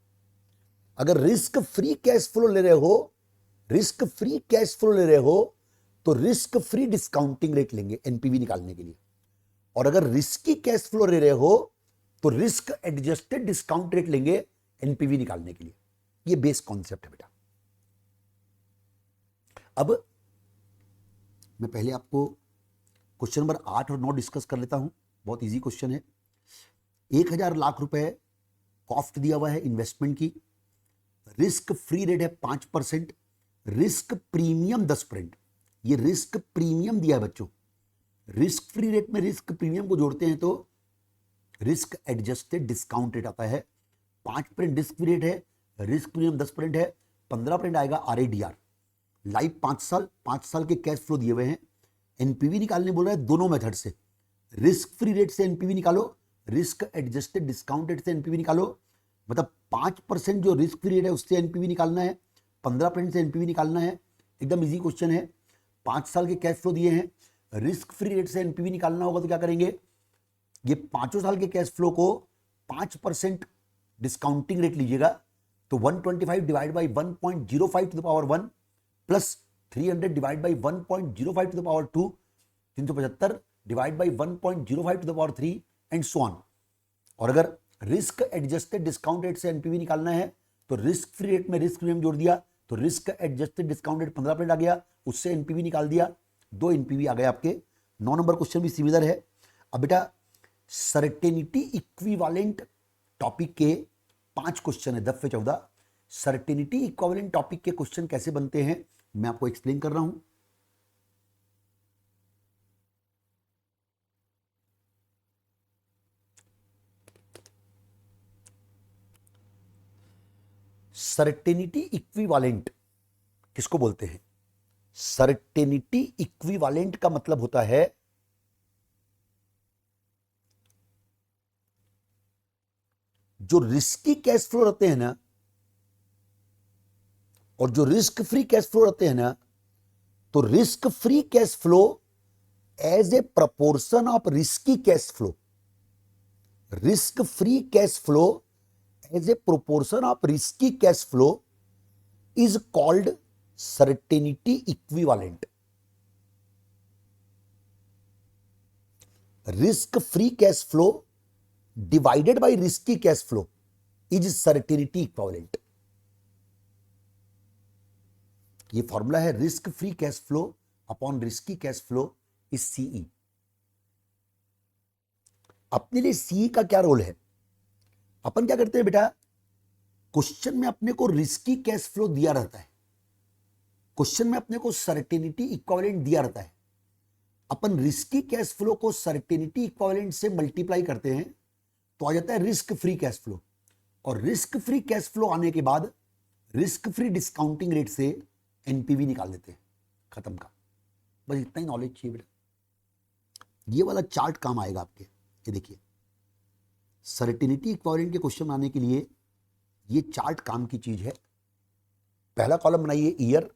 अगर रिस्क फ्री कैश फ्लो ले रहे हो, रिस्क फ्री कैश फ्लो ले रहे हो तो रिस्क फ्री डिस्काउंटिंग रेट लेंगे एनपीवी निकालने के लिए। और अगर रिस्की कैश फ्लो ले रहे हो तो रिस्क एडजस्टेड डिस्काउंट रेट लेंगे एनपीवी निकालने के लिए। ये बेस कॉन्सेप्ट है बेटा। अब मैं पहले आपको क्वेश्चन नंबर 8 और 9 डिस्कस कर लेता हूं। बहुत इजी क्वेश्चन है। 1000 लाख रुपए कॉस्ट दिया हुआ है इन्वेस्टमेंट की, रिस्क फ्री रेट है 5%, रिस्क प्रीमियम 10%। ये रिस्क प्रीमियम दिया है बच्चों। रिस्क फ्री रेट में रिस्क प्रीमियम को जोड़ते हैं तो रिस्क एडजस्टेड डिस्काउंट रेट आता है। 5% रिस्क फ्री रेट है, रिस्क प्रीमियम 10% है, 15% आएगा आरएडीआर। लाइफ 5 साल के कैश फ्लो दिए हुए हैं। एनपीवी निकालने बोल रहा है दोनों मेथड से। रिस्क फ्री रेट से एनपीवी निकालो, रिस्क एडजस्टेड डिस्काउंट रेट से एनपीवी निकालो। मतलब 5% जो रिस्क फ्री रेट है उससे एनपीवी निकालना है, 15% से एनपीवी निकालना है। एकदम इजी क्वेश्चन है। 5 साल के कैश फ्लो दिए हैं, रिस्क फ्री रेट से एनपीवी निकालना होगा तो क्या करेंगे? ये 5 साल के कैश फ्लो को 5% डिस्काउंटिंग रेट लीजिएगा तो 125 divide by 1.05 to the power 1 plus 300 divide by 1.05 to the power 2, 375 divide by 1.05 to the power 3 and so on. और अगर रिस्क एडजस्टेड डिस्काउंट रेट से एनपीवी निकालना है तो रिस्क फ्री रेट में रिस्क प्रीमियम जोड़ दिया तो रिस्क एडजस्टेड डिस्काउंट रेट 15% आ गया, उससे एनपीवी निकाल दिया। 2 एनपीवी आ गए आपके। 9 नंबर क्वेश्चन भी सिमिलर है। अब बेटा सर्टेनिटी इक्विवेलेंट टॉपिक के 5 क्वेश्चन है, 10 से 14। सर्टेनिटी इक्विवेलेंट टॉपिक के क्वेश्चन कैसे बनते हैं मैं आपको एक्सप्लेन कर रहा हूं। सर्टेनिटी इक्विवेलेंट किसको बोलते हैं? सर्टेनिटी इक्विवेलेंट का मतलब होता है जो रिस्की कैश फ्लो रहते हैं ना और जो रिस्क फ्री कैश फ्लो रहते हैं ना, तो risk free cash flow as a proportion of risky cash flow, risk free cash flow as a proportion of risky cash flow is called certainty equivalent. Risk free cash flow divided by risky cash flow is certainty equivalent. ये formula है risk free cash flow upon risky cash flow is CE. अपने लिए CE का क्या role है? अपन क्या करते हैं बेटा, क्वेश्चन में अपने को रिस्की कैश फ्लो दिया रहता है, क्वेश्चन में अपने को सर्टेनिटी इक्विवेलेंट दिया रहता है। अपन रिस्की कैश फ्लो को सर्टेनिटी इक्विवेलेंट से मल्टीप्लाई करते हैं तो आ जाता है रिस्क फ्री कैश फ्लो। और रिस्क फ्री कैश फ्लो आने के बाद रिस्क फ्री डिस्काउंटिंग रेट से एनपीवी निकाल देते हैं। खत्म का, बस इतना ही नॉलेज चाहिए बेटा। ये वाला चार्ट काम आएगा आपके। ये देखिए सर्टेनिटी इक्विवेलेंट के क्वेश्चन आने के लिए ये चार्ट काम की चीज है। पहला कॉलम बनाइए year,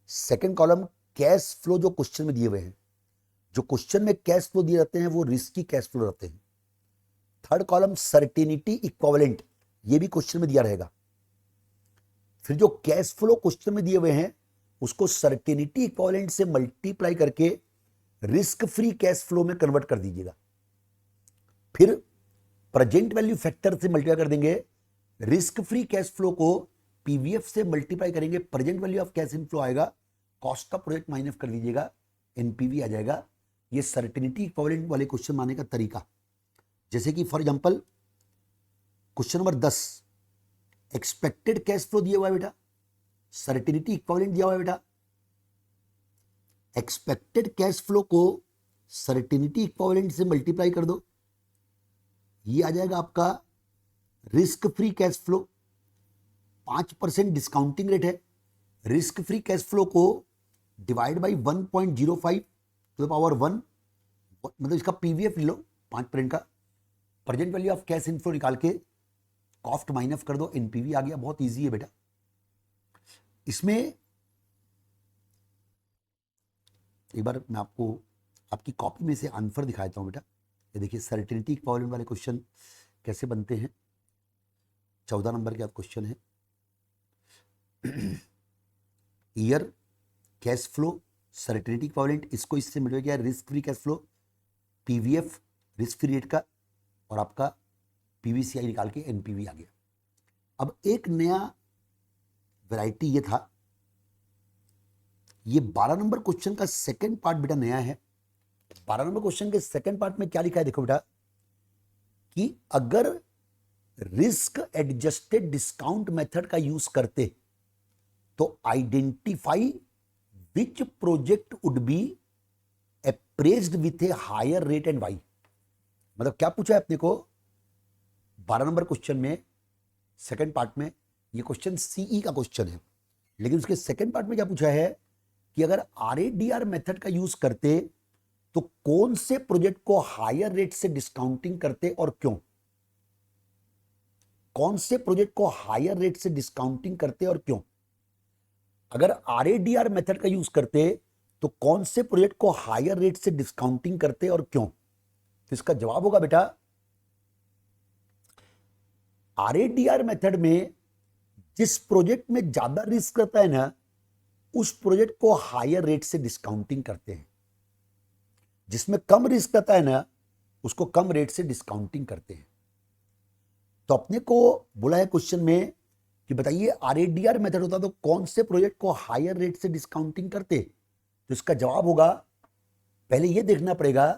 second column cash flow जो क्वेश्चन में दिए हुए हैं, जो क्वेश्चन में कैश फ्लो दिए रहते हैं वो रिस्की कैश फ्लो रहते हैं। थर्ड कॉलम सर्टेनिटी इक्विवेलेंट, ये भी क्वेश्चन में दिया रहेगा। फिर जो कैश फ्लो क्वेश्चन में दिए हुए हैं उसको सर्टेनिटी इक्विवेलेंट से मल्टीप्लाई करके रिस्क फ्री कैश फ्लो में कन्वर्ट कर दीजिएगा। फिर प्रेजेंट वैल्यू फैक्टर से मल्टीप्लाई कर देंगे, रिस्क फ्री कैश फ्लो को पीवीएफ से मल्टीप्लाई करेंगे, present value of cash inflow आएगा, कॉस्ट ऑफ प्रोजेक्ट माइनस कर दीजिएगा, एनपीवी आ जाएगा। ये सर्टेनिटी इक्विवेलेंट वाले क्वेश्चन मानने का तरीका। जैसे कि for example question number 10, expected cash flow दिया हुआ है बेटा, सर्टेनिटी इक्विवेलेंट दिया हुआ है बेटा। एक्सपेक्टेड कैश फ्लो को सर्टेनिटी इक्विवेलेंट से मल्टीप्लाई कर दो, ये आ जाएगा आपका risk free cash flow. 5% discounting rate है, रिस्क फ्री कैश फ्लो को divide by 1.05 to the power 1, मतलब इसका पीवीएफ ले लो 5% का, present value of cash inflow निकाल के कॉस्ट माइनस कर दो, एनपीवी आ गया। बहुत इजी है बेटा। इसमें एक बार मैं आपको आपकी कॉपी में से आंसर दिखाता हूं बेटा। ये देखिए सर्टेनिटी इक्विवेलेंट वाले क्वेश्चन कैसे बनते हैं। 14 नंबर का क्वेश्चन है, year cash flow certainty equivalent, इसको इससे मिल गया risk free cash flow, PVF risk free rate का, और आपका पीवीसीआई निकाल के एनपीवी आ गया। अब एक नया वैरायटी ये था, ये 12 नंबर क्वेश्चन का सेकंड पार्ट बेटा नया है। 12 नंबर क्वेश्चन के सेकंड पार्ट में क्या लिखा है देखो बेटा, कि अगर रिस्क एडजस्टेड डिस्काउंट मेथड का यूज करते तो identify which project would be appraised with a higher rate and why. मतलब क्या पूछा है अपने को 12 नंबर क्वेश्चन में सेकंड पार्ट में, ये क्वेश्चन सीई का क्वेश्चन है, लेकिन उसके सेकंड पार्ट में क्या पूछा है कि अगर आरएडीआर मेथड का यूज करते तो कौन से प्रोजेक्ट को हायर रेट से डिस्काउंटिंग करते और क्यों। कौन से प्रोजेक्ट को हायर रेट से डिस्काउंटिंग करते और क्यों। अगर आरएडीआर मेथड का यूज करते तो कौन से प्रोजेक्ट को हायर रेट से डिस्काउंटिंग करते और क्यों। तो इसका जवाब होगा बेटा, आरएडीआर मेथड में जिस प्रोजेक्ट में ज्यादा रिस्क रहता है ना, उस प्रोजेक्ट को हायर रेट से डिस्काउंटिंग करते हैं। जिसमें कम रिस्क रहता है ना, उसको कम रेट से डिस्काउंटिंग करते हैं। तो अपने को बोला है क्वेश्चन में कि बताइए आरएडीआर मेथड होता तो कौन से प्रोजेक्ट को हायर रेट से डिस्काउंटिंग करते। तो इसका जवाब होगा, पहले यह देखना पड़ेगा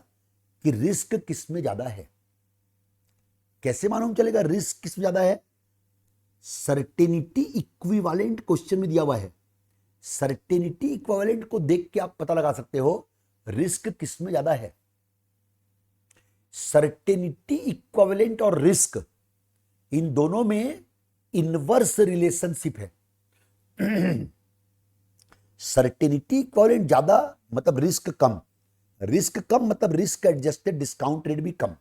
कि रिस्क किस में ज्यादा है। कैसे मालूम चलेगा रिस्क किस में ज्यादा है। सर्टेनिटी इक्विवेलेंट क्वेश्चन में दिया हुआ है, सर्टेनिटी इक्विवेलेंट को देख के आप पता लगा सकते हो रिस्क किस में ज्यादा है। सर्टेनिटी इक्विवेलेंट और रिस्क, इन दोनों में इनवर्स रिलेशनशिप है। सर्टेनिटी इक्विवेलेंट ज्यादा मतलब रिस्क कम, रिस्क कम मतलब रिस्क एडजस्टेड डिस्काउंट रेट भी कम।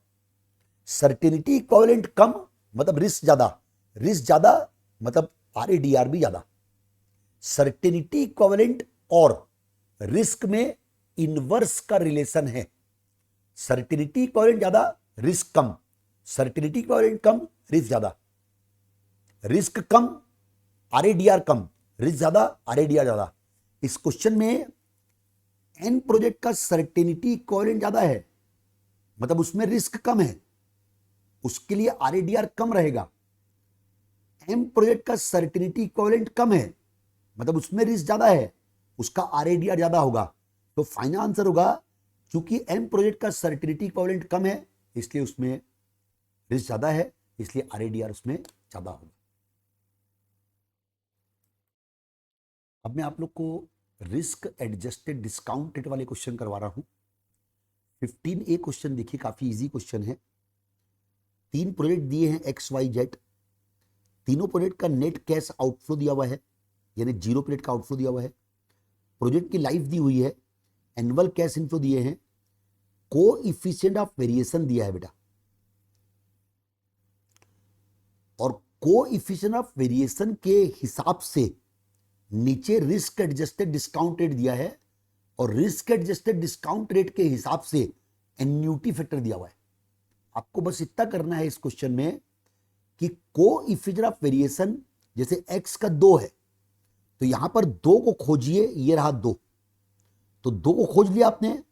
सर्टेनिटी इक्विवेलेंट कम मतलब रिस्क ज्यादा, रिस्क ज्यादा मतलब आरएडीआर भी ज्यादा। सर्टेनिटी इक्विवेलेंट और रिस्क में इनवर्स का रिलेशन है। सर्टेनिटी इक्विवेलेंट ज्यादा, रिस्क कम, सर्टेनिटी इक्विवेलेंट कम, रिस्क ज्यादा। रिस्क कम, आरएडीआर कम, रिस्क ज्यादा, आरएडीआर ज्यादा। इस क्वेश्चन में एन प्रोजेक्ट का सर्टेनिटी इक्विवेलेंट ज्यादा है, मतलब उसमें रिस्क कम है, उसके लिए आरएडीआर कम रहेगा। एम प्रोजेक्ट का सर्टेनिटी इक्विवेलेंट कम है, मतलब उसमें रिस्क ज्यादा है, उसका आरएडीआर ज्यादा होगा। तो फाइनल आंसर होगा, क्योंकि एम प्रोजेक्ट का सर्टेनिटी इक्विवेलेंट कम है इसलिए उसमें रिस्क ज्यादा है, इसलिए आरएडीआर उसमें ज्यादा होगा। अब मैं आप लोग को रिस्क एडजस्टेड डिस्काउंट रेट वाले क्वेश्चन करवा रहा हूं। 15A क्वेश्चन देखिए, काफी इजी क्वेश्चन है। 3 प्रोजेक्ट दिए हैं एक्स वाई जेड, तीनों प्रोजेक्ट का नेट कैश आउटफ्लो दिया हुआ है, यानी 0 प्रोजेक्ट का आउटफ्लो दिया हुआ है। प्रोजेक्ट की लाइफ दी हुई है, एनुअल कैश इनफ्लो दिए हैं, कोएफिशिएंट ऑफ वेरिएशन दिया है बेटा, और कोएफिशिएंट ऑफ वेरिएशन के हिसाब से नीचे रिस्क एडजस्टेड डिस्काउंट रेट दिया है और रिस्क एडजस्टेड डिस्काउंट रेट के हिसाब से एन्यूटी फैक्टर दिया हुआ है। आपको बस इतना करना है इस क्वेश्चन में कि कोएफिशिएंट ऑफ वेरिएशन जैसे x का 2 है तो यहां पर 2 को खोजिए, ये रहा 2, तो 2 को खोज लिया आपने,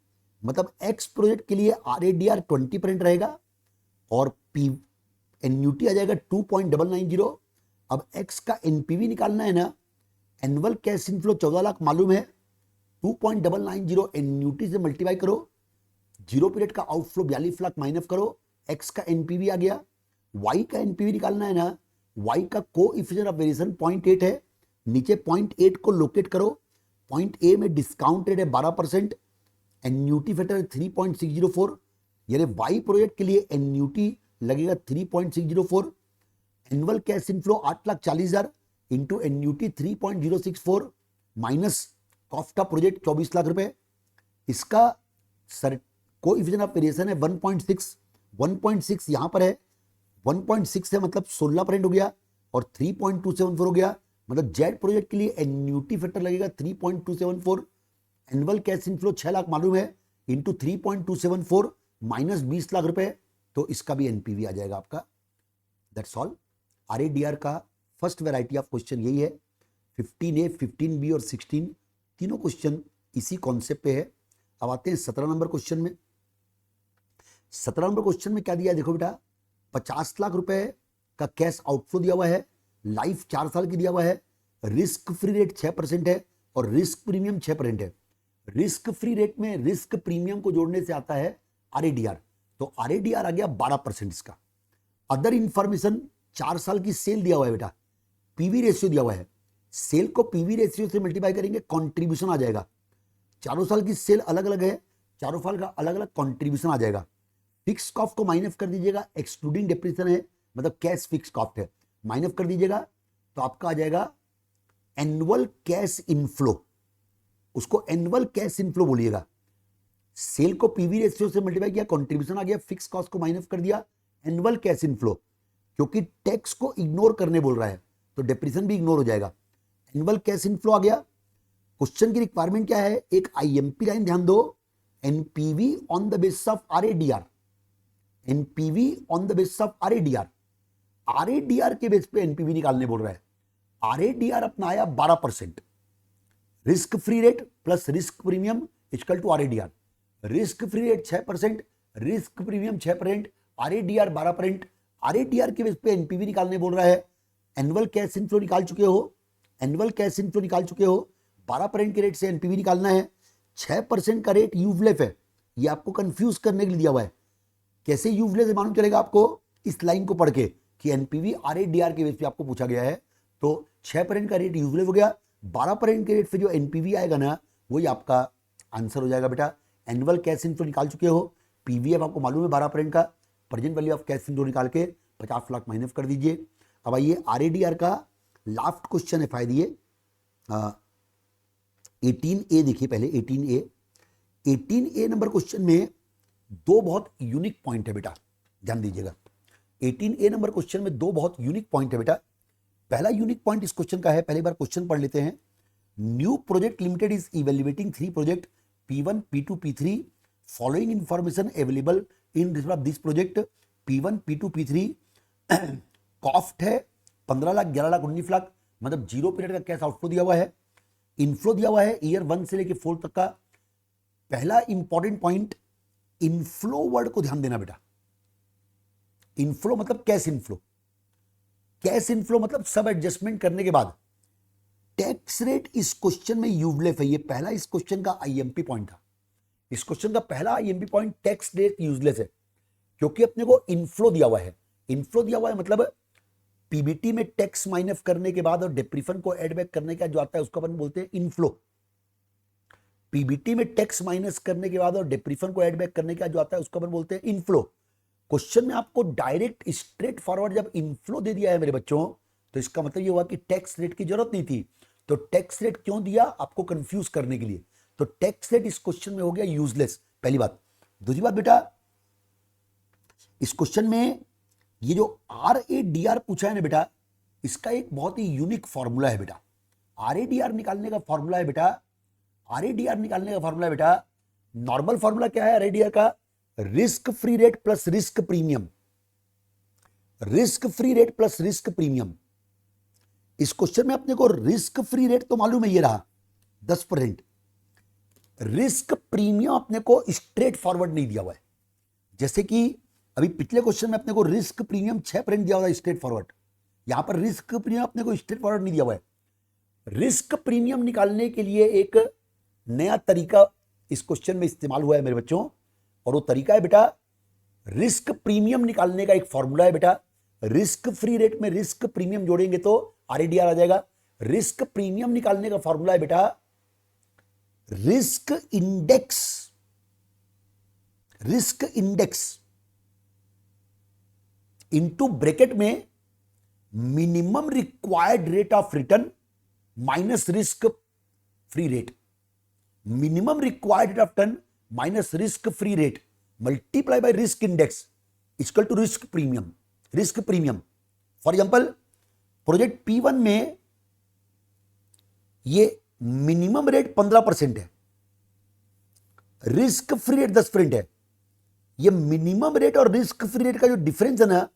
मतलब x प्रोजेक्ट के लिए RADR 20% रहेगा और एन्यूटी आ जाएगा 2.990। अब x का NPV निकालना है ना, एनुअल कैश इनफ्लो 14 लाख मालूम है, 2.990 एन्यूटी से मल्टीप्लाई करो, जीरो पीरियड का आउटफ्लो 42 लाख माइनस करो, x का NPV आ गया। y का NPV निकालना है ना, y का कोएफिशिएंट ऑफ वेरिएशन 0.8 है, नीचे 0.8 को लोकेट करो, पॉइंट ए में डिस्काउंट रेट है 12%, एन्यूटी फैक्टर 3.604, यानी वाई प्रोजेक्ट के लिए एन्यूटी लगेगा 3.604, annual cash inflow 8,40,000 into annuity 3.064 minus cost of project 24 lakh रुपए। इसका कोएफिशिएंट ऑफ वेरिएशन है 1.6, 1.6 यहां पर है, 1.6 है मतलब 16% हो गया और 3.274 हो गया, मतलब जेड प्रोजेक्ट के लिए एन्यूटी फैक्टर लगेगा 3.274, एनुअल कैश इनफ्लो 6 लाख मालूम है इंटू 3.274 माइनस 20 लाख रुपए, तो इसका भी एनपीवी आ जाएगा आपका। That's all. आरएडीआर का फर्स्ट वैरायटी ऑफ क्वेश्चन यही है। 15A, 15B और 16 तीनों क्वेश्चन इसी कॉन्सेप्ट पे है। अब आते हैं 17 नंबर क्वेश्चन में। 17 नंबर क्वेश्चन में क्या दिया है देखो बेटा, 50 लाख रुपए का कैश आउटफ्लो दिया हुआ है, लाइफ 4 साल की दिया हुआ है, रिस्क फ्री रेट 6% है और रिस्क प्रीमियम 6% है। रिस्क फ्री रेट में रिस्क प्रीमियम को जोड़ने से आता है आरएडीआर, तो आरएडीआर आ गया 12% इसका। अदर इंफॉर्मेशन 4 साल की सेल दिया हुआ है बेटा, पीवी रेशियो दिया हुआ है, सेल को पीवी रेशियो से मल्टीप्लाई करेंगे कंट्रीब्यूशन आ जाएगा। चारों साल की सेल अलग अलग है, चारों साल का अलग अलग कंट्रीब्यूशन आ जाएगा। फिक्स कॉस्ट को माइनस कर दीजिएगा, एक्सक्लूडिंग डेप्रिसिएशन है मतलब कैश फिक्स कॉस्ट है, माइनस कर दीजिएगा तो आपका आ जाएगा एनुअल कैश इनफ्लो, उसको एनुअल कैश इनफ्लो बोलिएगा। सेल को पीवी रेशियो से मल्टीप्लाई किया, कंट्रीब्यूशन आ गया, फिक्स कॉस्ट को माइनस कर दिया, एनुअल कैश इनफ्लो, क्योंकि टैक्स को इग्नोर करने बोल रहा है तो डेप्रिसिएशन भी इग्नोर हो जाएगा। एनुअल कैश इनफ्लो आ गया। क्वेश्चन की रिक्वायरमेंट क्या है, एक आईएमपी लाइन ध्यान दो, NPV on the basis of आरएडीआर, NPV on the basis of आरएडीआर, आरएडीआर के बेस पे एनपीवी निकालने बोल रहा है। आरएडीआर अपना आया 12%, risk free rate plus risk premium equal to RADR, risk free rate 6%, risk premium 6%, RADR 12%, RADR के बेस पे एनपीवी निकालने बोल रहा है। एनुअल कैश इनफ्लो निकाल चुके हो, एनुअल कैश इनफ्लो निकाल चुके हो, 12% के रेट से एनपीवी निकालना है। 6% का रेट यूवलेफ है, ये आपको कंफ्यूज करने के लिए दिया हुआ है। कैसे यूवलेफ मालूम चलेगा आपको, इस लाइन को पढ़ के कि एनपीवी आरएडीआर के बेस पे आपको पूछा गया है, तो 6% का रेट यूवलेफ हो गया, 12% के रेट पे जो एनपीवी आएगा ना वही आपका आंसर हो जाएगा बेटा। एनुअल कैश इनफ्लो निकाल चुके हो, पीवीएफ आपको मालूम है 12% का, present value of cash inflow निकाल के 50 लाख माइनस कर दीजिए। अब आइए आरएडीआर का लास्ट क्वेश्चन है, फायदे 18A देखिए पहले 18A। 18A नंबर क्वेश्चन में दो बहुत यूनिक पॉइंट है बेटा, ध्यान दीजिएगा। 18A नंबर क्वेश्चन में दो बहुत यूनिक पॉइंट है बेटा। पहला यूनिक पॉइंट इस क्वेश्चन का है, पहले बार क्वेश्चन पढ़ लेते हैं। New project limited is evaluating 3 project P1, P2, P3, following information available in respect of this project P1, P2, P3। Cost है 15 लाख, 11 लाख, 19 लाख, मतलब जीरो पीरियड का कैश आउटफ्लो दिया हुआ है, इनफ्लो दिया हुआ है ईयर 1 से लेके 4 तक का। पहला इंपॉर्टेंट पॉइंट, इनफ्लो वर्ड को ध्यान देना बेटा। इनफ्लो मतलब कैश इनफ्लो, कैश इनफ्लो मतलब सब एडजस्टमेंट करने के बाद। टैक्स रेट इस क्वेश्चन में यूजलेस है, ये पहला इस क्वेश्चन का आईएमपी पॉइंट था। इस क्वेश्चन का पहला IMP point, tax rate useless है, क्योंकि अपने को इनफ्लो दिया हुआ है। इनफ्लो दिया हुआ है मतलब पीबीटी में टैक्स माइनस करने के बाद और डेप्रिफन को एड बैक करने का जो आता है उसको अपन बोलते हैं इनफ्लो। पीबीटी में टैक्स माइनस करने के बाद और डेप्रिफन को एड बैक करने का जो आता है उसको अपन बोलते हैं इनफ्लो। क्वेश्चन में आपको डायरेक्ट स्ट्रेट फॉरवर्ड जब इनफ्लो दे दिया है मेरे बच्चों, तो इसका मतलब ये हुआ कि टैक्स रेट की जरूरत नहीं थी। तो टैक्स रेट क्यों दिया, आपको कंफ्यूज करने के लिए। तो टैक्स रेट इस क्वेश्चन में हो गया यूजलेस, पहली बात। दूसरी बात बेटा, इस क्वेश्चन में ये जो आरएडीआर पूछा है ना बेटा, इसका एक बहुत ही यूनिक फॉर्मूला है बेटा। आरएडीआर निकालने का फॉर्मूला है बेटा, आरएडीआर निकालने का फॉर्मूला बेटा, नॉर्मल फॉर्मूला क्या है आरएडीआर का? Risk free rate plus risk premium, risk free rate plus risk premium. इस क्वेश्चन में अपने को रिस्क फ्री रेट तो मालूम है, ये रहा 10%। रिस्क प्रीमियम अपने को स्ट्रेट फॉरवर्ड नहीं दिया हुआ है, जैसे कि अभी पिछले क्वेश्चन में अपने को रिस्क प्रीमियम 6% दिया हुआ है स्ट्रेट फॉरवर्ड, यहां पर रिस्क प्रीमियम अपने को स्ट्रेट फॉरवर्ड नहीं दिया हुआ है। रिस्क प्रीमियम निकालने के लिए एक नया तरीका इस क्वेश्चन में इस्तेमाल हुआ है मेरे बच्चों, और वो तरीका है बेटा, रिस्क प्रीमियम निकालने का एक फॉर्मूला है बेटा, रिस्क फ्री रेट में रिस्क प्रीमियम जोड़ेंगे तो आरएडीआर आ जाएगा। रिस्क प्रीमियम निकालने का फॉर्मूला है बेटा, रिस्क इंडेक्स इनटू ब्रैकेट में minimum required rate of return minus risk free rate, minimum required rate of return minus risk free rate multiply by risk index equal to risk premium. For example project P1 में ये minimum rate 15% है, risk free rate 10% है। ये minimum rate और risk free rate का जो difference है ना,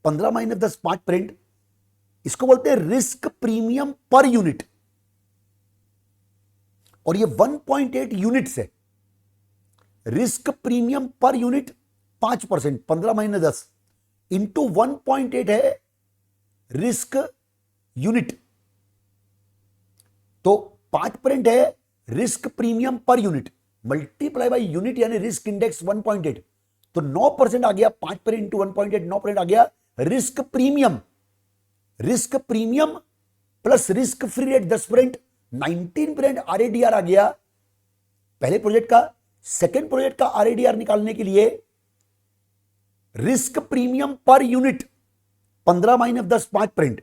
15 माइनस 10 5%, इसको बोलते हैं रिस्क प्रीमियम पर यूनिट, और ये 1.8 यूनिट्स है। Risk premium per unit 5%, 15 minus 10 into 1.8 है रिस्क यूनिट, तो 5% है risk premium per unit multiply by unit यानी रिस्क इंडेक्स 1.8, तो 9% आ गया। 5% इंटू 1.8 9% आ गया risk premium plus risk free rate 10%, 19% RADR आ गया पहले प्रोजेक्ट का। सेकेंड प्रोजेक्ट का आरएडीआर निकालने के लिए risk premium per unit 15 minus 10 5%,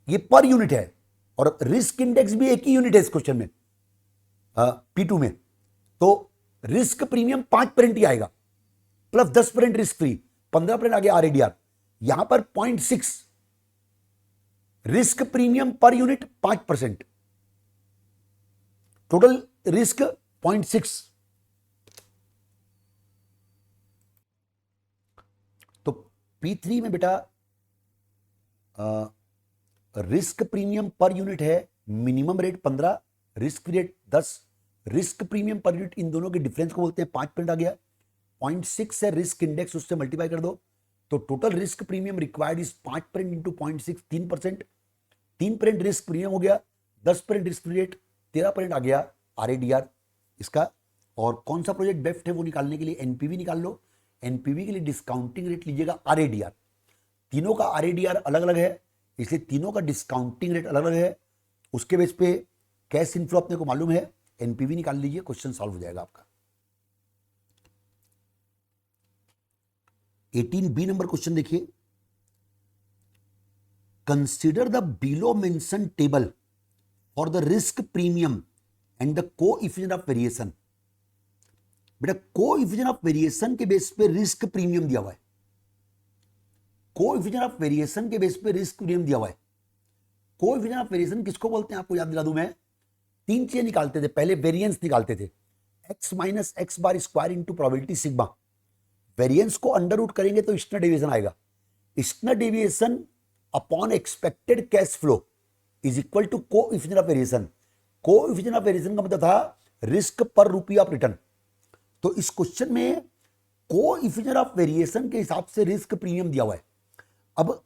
ये पर यूनिट है, और रिस्क इंडेक्स भी एक ही यूनिट है इस क्वेश्चन में P2 में, तो रिस्क प्रीमियम 5% ही आएगा प्लस 10% रिस्क फ्री, 15% आ गया आरएडीआर। यहां पर 0.6 risk premium per unit 5%, total risk 0.6। तो P3 में बेटा रिस्क प्रीमियम पर यूनिट है, minimum rate 15, risk rate 10, risk premium per unit in दोनों के डिफरेंस को बोलते हैं 5% आ गया। 0.6 है रिस्क इंडेक्स, उससे मल्टीप्लाई कर दो, तो total risk premium required is 5% into 0.6 3%, 3% risk premium हो गया, 10% रिस्क रेट, 13% आ गया आरएडीआर इसका। और कौन सा प्रोजेक्ट बेस्ट है वो निकालने के लिए एनपीवी निकाल लो। एनपीवी के लिए डिस्काउंटिंग रेट लीजिएगा आरएडीआर, तीनों का आरएडीआर अलग अलग है इसलिए तीनों का डिस्काउंटिंग रेट अलग अलग है। उसके बेस पे कैश इनफ्लो अपने को मालूम है, एनपीवी निकाल लीजिए, क्वेश्चन सॉल्व हो जाएगा आपका। 18B नंबर क्वेश्चन देखिए, consider the below mention table for the risk premium and the coefficient of variation. बेटा कोएफिशिएंट ऑफ वेरिएशन के बेस पे रिस्क प्रीमियम दिया हुआ है, कोएफिशिएंट ऑफ वेरिएशन के बेस पे रिस्क प्रीमियम दिया हुआ है। कोएफिशिएंट ऑफ वेरिएशन किसको बोलते हैं आपको याद दिला दूं मैं, तीन चीजें निकालते थे पहले, वेरिएंस निकालते थे, x minus x bar square into probability sigma. Variance को अंडर रूट करेंगे तो स्टैंडर्ड डेविएशन आएगा, standard deviation upon expected cash flow is equal to coefficient of variation. Coefficient of variation का मतलब था रिस्क पर रुपी ऑफ रिटर्न। तो इस क्वेश्चन में कोएफिशिएंट ऑफ वेरिएशन के हिसाब से रिस्क प्रीमियम दिया हुआ है। अब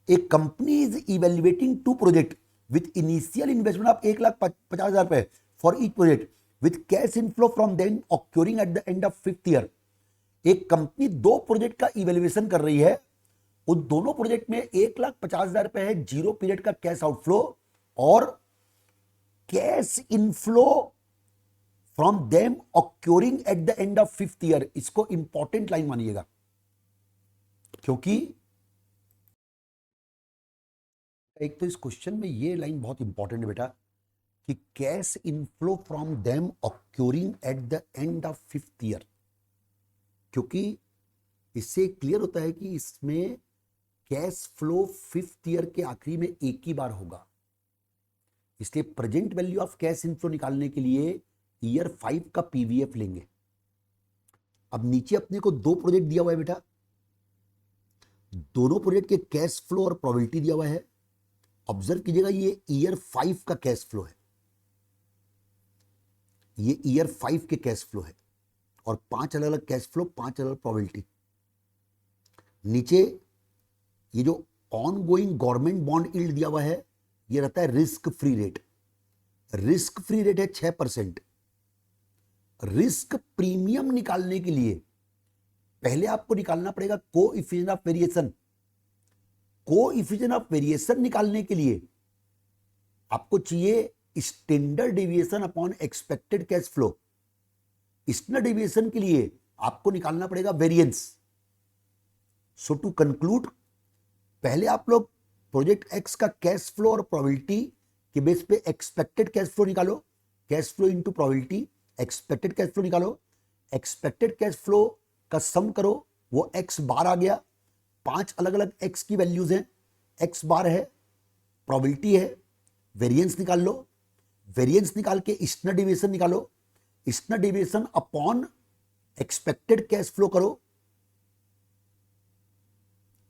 एक company is evaluating two project with initial investment of 1,50,000 रुपए for each project with cash inflow from them occurring at the end of 5th year. एक कंपनी दो प्रोजेक्ट का इवेल्युएशन कर रही है, उन दोनों प्रोजेक्ट में 1,50,000 रुपए है, 0 पीरियड का कैश आउटफ्लो और cash inflow from them occurring at the end of 5th year. इसको इंपॉर्टेंट लाइन मानिएगा, क्योंकि एक तो इस क्वेश्चन में ये लाइन बहुत इंपॉर्टेंट है बेटा कि cash inflow from them occurring at the end of 5th year, क्योंकि इससे क्लियर होता है कि इसमें कैश फ्लो 5th ईयर के आखिरी में एक ही बार होगा। इसलिए present value of cash inflow निकालने के लिए ईयर 5 का पीवीएफ लेंगे। अब नीचे अपने को दो प्रोजेक्ट दिया हुआ है बेटा, दोनों प्रोजेक्ट के कैश फ्लो और प्रोबेबिलिटी दिया हुआ है। ऑब्जर्व कीजिएगा, ये ईयर 5 का कैश फ्लो है, ये ईयर 5 के कैश फ्लो है, और 5 अलग अलग कैश फ्लो, 5 अलग अलग प्रोबेबिलिटी। नीचे ये जो on going government bond yield दिया हुआ है, ये रहता है risk free rate. Risk free rate है 6%। रिस्क प्रीमियम निकालने के लिए पहले आपको निकालना पड़ेगा coefficient of variation. Coefficient of variation निकालने के लिए आपको चाहिए standard deviation upon expected cash flow. Standard deviation के लिए आपको निकालना पड़ेगा वेरिएंस। सो टू कंक्लूड, पहले आप लोग प्रोजेक्ट एक्स का कैश फ्लो और प्रोबेबिलिटी के बेस पे एक्सपेक्टेड कैश फ्लो निकालो। Cash flow into probability, expected cash flow निकालो। एक्सपेक्टेड कैश फ्लो का सम करो, वो एक्स बार आ गया। 5 अलग अलग एक्स की वैल्यूज हैं, एक्स बार है, प्रोबेबिलिटी है, वेरिएंस निकाल लो। वेरिएंस निकाल के स्टैंडर्ड डेविएशन निकालो। Standard deviation upon expected cash flow करो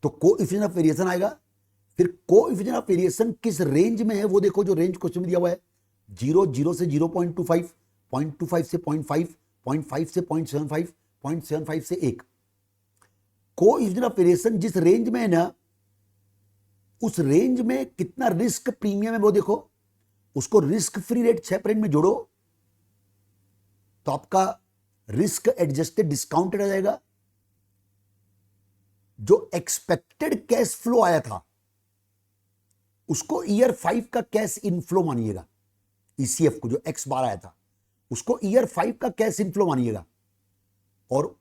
तो कोएफिशिएंट ऑफ वेरिएशन आएगा। फिर कोएफिशिएंट ऑफ वेरिएशन किस रेंज में है वो देखो, जो रेंज क्वेश्चन में दिया हुआ है, 0 से 0.25, 0.25 से 0.5, 0.5 से 0.75, 0.75 से 1। कोएफिशिएंट ऑफ वेरिएशन जिस रेंज में है ना, उस रेंज में कितना रिस्क प्रीमियम है वो देखो, उसको रिस्क फ्री रेट 6% में जोड़ो तो आपका रिस्क एडजस्टेड डिस्काउंटेड आ जाएगा। जो एक्सपेक्टेड कैश फ्लो आया था उसको ईयर 5 का कैश इनफ्लो मानिएगा। ईसीएफ को जो एक्स बार आया था उसको ईयर 5 का कैश इनफ्लो मानिएगा, और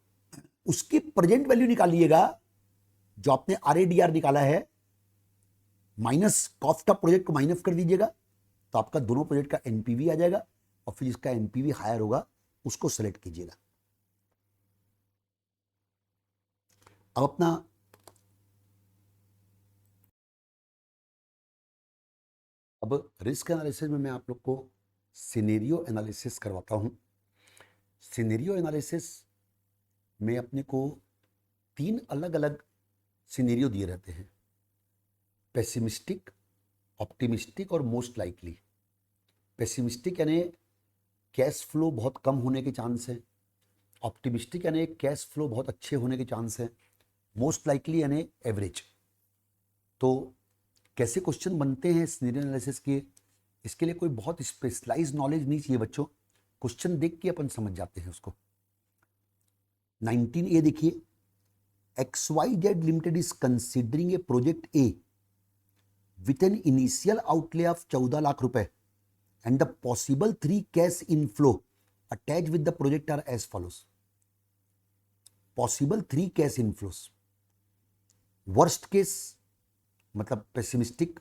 उसकी प्रेजेंट वैल्यू निकालिएगा जो आपने आरएडीआर निकाला है, माइनस कॉस्ट ऑफ प्रोजेक्ट को माइनस कर दीजिएगा तो आपका दोनों प्रोजेक्ट का एनपीवी आ जाएगा, और फिर जिसका एनपीवी हायर होगा उसको सेलेक्ट कीजिएगा। अब अपना रिस्क एनालिसिस में मैं आप लोग को सिनेरियो एनालिसिस करवाता हूं। सिनेरियो एनालिसिस में अपने को 3 अलग अलग सिनेरियो दिए रहते हैं, पेसिमिस्टिक, ऑप्टिमिस्टिक और मोस्ट लाइकली। पेसिमिस्टिक यानी कैश फ्लो बहुत कम होने के चांस है, ऑप्टिमिस्टिक यानी कैश फ्लो बहुत अच्छे होने के चांस है, मोस्ट लाइकली यानी एवरेज। तो कैसे क्वेश्चन बनते हैं सिनेरियो एनालिसिस के, इसके लिए कोई बहुत स्पेशलाइज्ड नॉलेज नहीं चाहिए बच्चों, क्वेश्चन देख के अपन समझ जाते हैं उसको। 19A देखिए, XYZ limited is considering A project A with an initial outlay of 14 lakh रुपए and the possible 3 cash inflow attached with the project are as follows. Possible 3 cash inflows. Worst case मतलब pessimistic,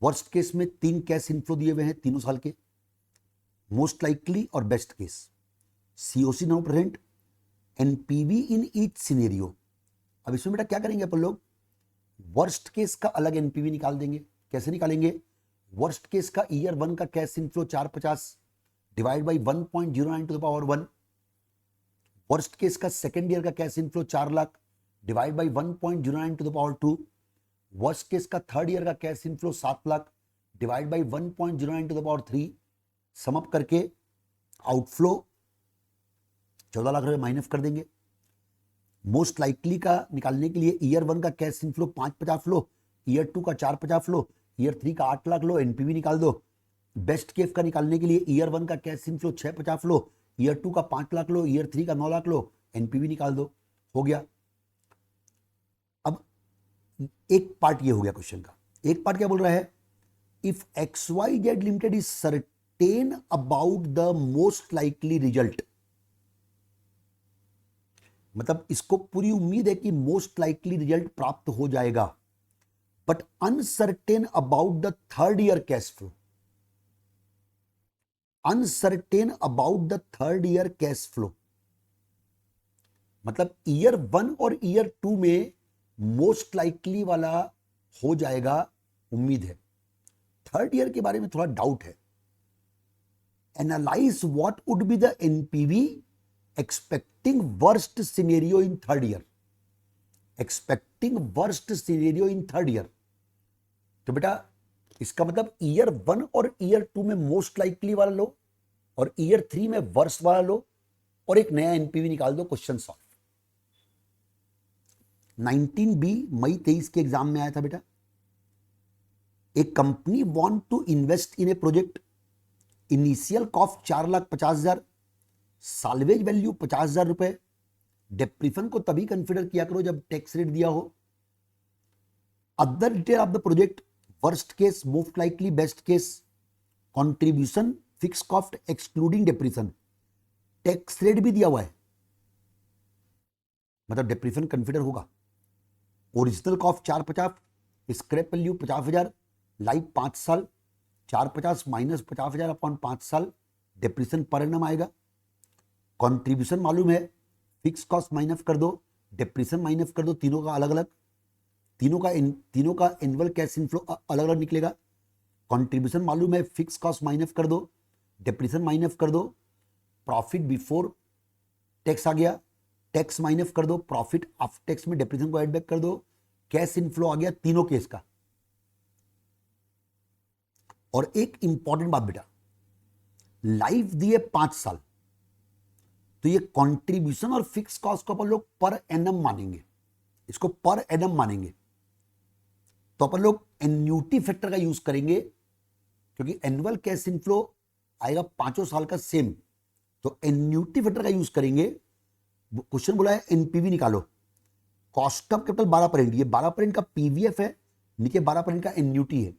worst case में 3 cash inflow दिए हुए हैं 3 साल के, most likely और best case, COC now present, NPV in each scenario. अब इसमें बेटा क्या करेंगे अपन लोग, वर्स्ट केस का अलग एनपीवी निकाल देंगे। कैसे निकालेंगे, वर्स्ट केस का ईयर 1 का cash inflow 450 divide by 1.09 to the power 1। Worst case का सेकेंड ईयर का cash inflow 4 lakh divide by 1.09 to the power 2। Worst case का थर्ड ईयर का cash inflow 7 lakh divide by 1.09 to the power 3। Sum up करके outflow 14 lakh रुपए minus कर देंगे। Most likely का निकालने के लिए ईयर 1 का कैश इनफ्लो 550 लो, ईयर 2 का 450 लो, ईयर 3 का 8 लाख लो, एनपीवी निकाल दो। बेस्ट केस का निकालने के लिए ईयर 1 का कैश इनफ्लो 650 लो, ईयर 2 का 5 लाख लो, ईयर 3 का 9 लाख लो, एनपीवी निकाल दो, हो गया। अब एक पार्ट ये हो गया क्वेश्चन का। एक पार्ट क्या बोल रहा है, if XYZ limited is certain about the most likely result, मतलब इसको पूरी उम्मीद है कि मोस्ट लाइकली रिजल्ट प्राप्त हो जाएगा, but uncertain about the third year cash flow. Uncertain about the third year cash flow मतलब ईयर 1 और ईयर 2 में मोस्ट लाइकली वाला हो जाएगा, उम्मीद है। थर्ड ईयर के बारे में थोड़ा डाउट है। Analyse what would be the NPV expecting worst scenario in third year. Expecting worst scenario in third year, तो बेटा इसका मतलब ईयर 1 और ईयर 2 में मोस्ट लाइकली वाला लो और ईयर 3 में वर्स्ट वाला लो और एक नया एनपीवी निकाल दो, क्वेश्चन सॉल्व। 19B मई 23 के एग्जाम में आया था बेटा। एक company want to invest in a project, initial cost 4,50,000, salvage value 50,000 रुपए। डेप्रीफन को तभी कंसिडर किया करो जब टैक्स रेट दिया हो। Other detail of the project, worst case, most likely, best case, contribution, fix cost excluding depreciation, tax rate भी दिया हुआ है, मतलब डेप्रीशन कंसिडर होगा। Original cost 450, scrap value 50,000, life 5 साल, 450 माइनस 50,000 अपॉन 5 साल, डेप्रीशन पर एनम आएगा। कंट्रीब्यूशन मालूम है, फिक्स कॉस्ट माइनस कर दो, डेप्रीशन माइनस कर दो, तीनों का अलग अलग, तीनों का एनुअल कैश इनफ्लो अलग अलग निकलेगा। कंट्रीब्यूशन मालूम है, फिक्स कॉस्ट माइनस कर दो, डेप्रीशन माइनस कर दो, प्रॉफिट बिफोर टैक्स आ गया, टैक्स माइनस कर दो, प्रॉफिट आफ्टर टैक्स में डेप्रीशन को ऐड बैक कर दो, कैश इनफ्लो आ गया तीनों केस का। और एक इंपॉर्टेंट बात बेटा, लाइफ दिए 5 साल, तो ये कंट्रीब्यूशन और फिक्स कॉस्ट को अपन लोग पर एनम मानेंगे, इसको पर एनम मानेंगे। तो अपन लोग एन्यूटी फैक्टर का यूज करेंगे क्योंकि एनुअल कैश इनफ्लो आएगा 5 साल का सेम, तो एन्यूटी फैक्टर का यूज करेंगे। क्वेश्चन बोला है एनपीवी निकालो, कॉस्ट ऑफ कैपिटल 12%, ये 12% का पीवीएफ है, नीचे 12% का एन्यूटी है।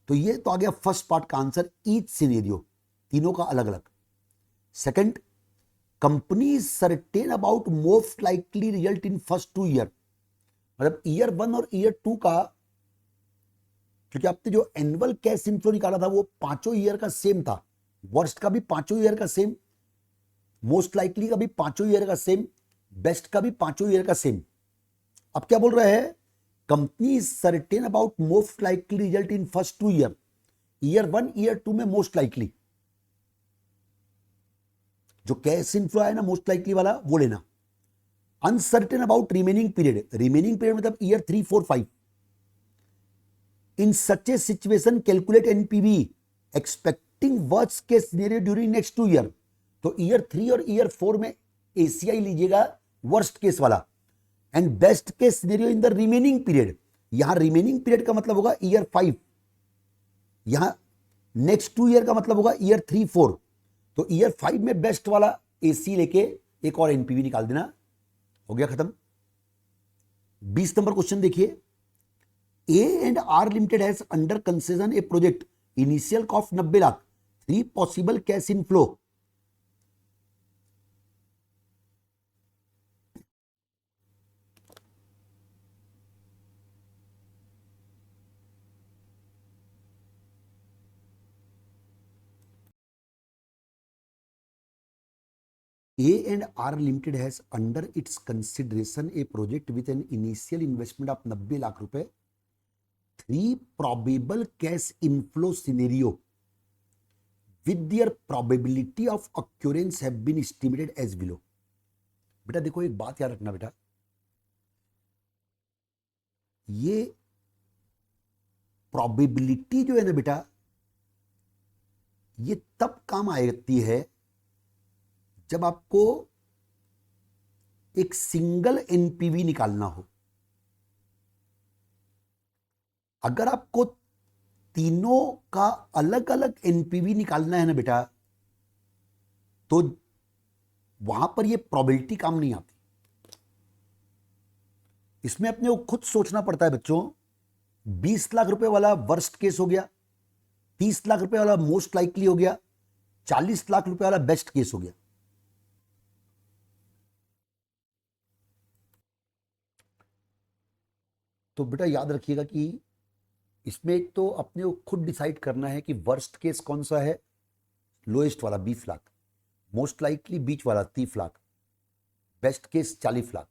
तो ये तो आ गया फर्स्ट पार्ट का आंसर, ईच सिनेरियो, तीनों का अलग अलग। Second, company is certain about most likely result in first 2 year, मतलब ईयर 1 और ईयर 2 का, क्योंकि आपने जो एनुअल कैश इनफ्लो निकाला था वो 5 ईयर का सेम था, वर्स्ट का भी 5 ईयर का सेम, मोस्ट लाइकली का भी 5 ईयर का सेम, बेस्ट का भी 5 ईयर का सेम। अब क्या बोल रहा है, company is certain about most likely result in first 2 year, year 1 year 2 में मोस्ट लाइकली, जो कैश इनफ्लो है ना मोस्ट लाइकली वाला वो लेना। Uncertain about remaining period, remaining period मतलब year 3, 4, 5। In such a situation calculate NPV expecting worst case scenario during next 2 year, तो year 3 और ईयर 4 में एसीआई लीजिएगा वर्स्ट केस वाला, and best case scenario in the remaining period. यहां remaining period का मतलब होगा ईयर 5, यहां नेक्स्ट 2 ईयर का मतलब होगा ईयर 3, 4। तो ईयर 5 में बेस्ट वाला एसी लेके एक और एनपीवी निकाल देना, हो गया खत्म। 20 नंबर क्वेश्चन देखिए, A and R limited has under concession a project, initial cost 90 lakh, 3 possible cash inflow. A and R Limited has under its consideration a project with an initial investment of 90 lakh रुपए, 3 probable cash inflow scenario with their probability of occurrence have been estimated as below। बेटा देखो एक बात याद रखना बेटा, ये probability जो है ना बेटा, ये तब काम आती है जब आपको एक सिंगल एनपीवी निकालना हो। अगर आपको तीनों का अलग अलग एनपीवी निकालना है ना बेटा, तो वहां पर ये प्रोबेबिलिटी काम नहीं आती, इसमें अपने को खुद सोचना पड़ता है बच्चों। 20 लाख रुपए वाला वर्स्ट केस हो गया, 30 लाख रुपए वाला मोस्ट लाइकली हो गया, 40 लाख रुपए वाला बेस्ट केस हो गया। तो बेटा याद रखिएगा कि इसमें एक तो अपने को खुद डिसाइड करना है कि वर्स्ट केस कौन सा है, लोएस्ट वाला 20 लाख, मोस्ट लाइकली बीच वाला 30 लाख, बेस्ट केस 40 लाख।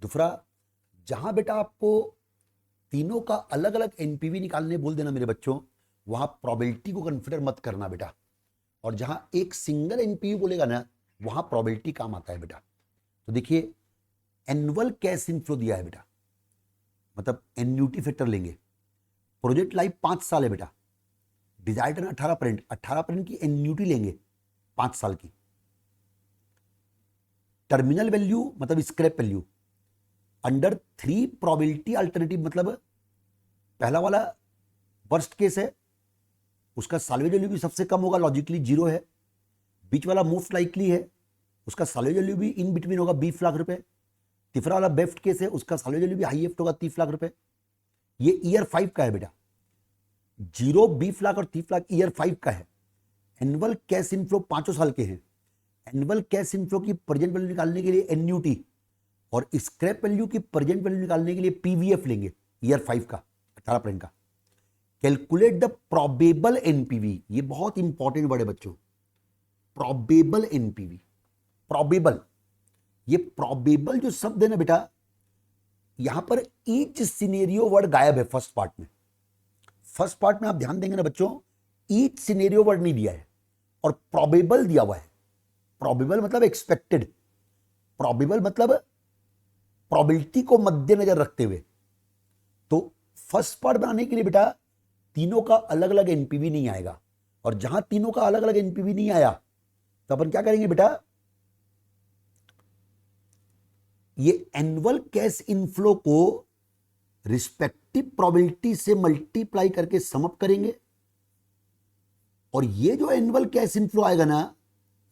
दूसरा, जहां बेटा आपको तीनों का अलग अलग एनपीवी निकालने बोल देना मेरे बच्चों, वहां प्रोबेबिलिटी को कंसिडर मत करना बेटा, और जहां एक सिंगल एनपीवी बोलेगा ना वहां प्रोबेबिलिटी काम आता है बेटा। तो देखिए एनुअल कैश इनफ्लो दिया है बेटा, मतलब एन्यूटी फैक्टर लेंगे, प्रोजेक्ट लाइफ 5 साल है बेटा, डिजायर्ड रिटर्न 18%, 18% की एन्यूटी लेंगे 5 साल की, टर्मिनल वैल्यू मतलब scrap value under 3 probability alternative, मतलब पहला वाला वर्स्ट केस है, उसका साल्वेज वैल्यू भी सबसे कम होगा, लॉजिकली 0 है। बीच वाला मोस्ट लाइकली है, उसका साल्वेज वैल्यू भी इन बिटवीन होगा 20 लाख रुपए। तीसरा वाला बेस्ट केस है, उसका साल्वेज वैल्यू भी हाईएस्ट होगा 30 लाख रुपए। ये ईयर 5 का है बेटा, 0, 20 लाख और 30 लाख ईयर 5 का है। एनुअल कैश इनफ्लो 5 साल के हैं। एनुअल कैश इनफ्लो की प्रेजेंट वैल्यू निकालने के लिए एन्यूटी और स्क्रैप वैल्यू की प्रेजेंट वैल्यू निकालने के लिए पीवीएफ लेंगे ईयर 5 का 18% का। कैलकुलेट द प्रोबेबल एनपीवी, ये बहुत इंपॉर्टेंट वर्ड है बच्चों, प्रोबेबल एनपीवी। प्रोबेबल, ये प्रोबेबल जो शब्द है ना बेटा, यहां पर ईच सिनेरियो वर्ड गायब है फर्स्ट पार्ट में। फर्स्ट पार्ट में आप ध्यान देंगे ना बच्चों, ईच सिनेरियो वर्ड नहीं दिया है और प्रोबेबल दिया हुआ है। प्रोबेबल मतलब एक्सपेक्टेड, प्रोबेबल मतलब प्रोबेबिलिटी को मद्देनजर रखते हुए। तो फर्स्ट पार्ट बनाने के लिए बेटा तीनों का अलग अलग एनपीवी नहीं आएगा, और जहां तीनों का अलग अलग एनपीवी नहीं आया तो अपन क्या करेंगे बेटा, ये एनुअल कैश इनफ्लो को रिस्पेक्टिव प्रोबेबिलिटी से मल्टीप्लाई करके सम अप करेंगे, और ये जो एनुअल कैश इनफ्लो आएगा ना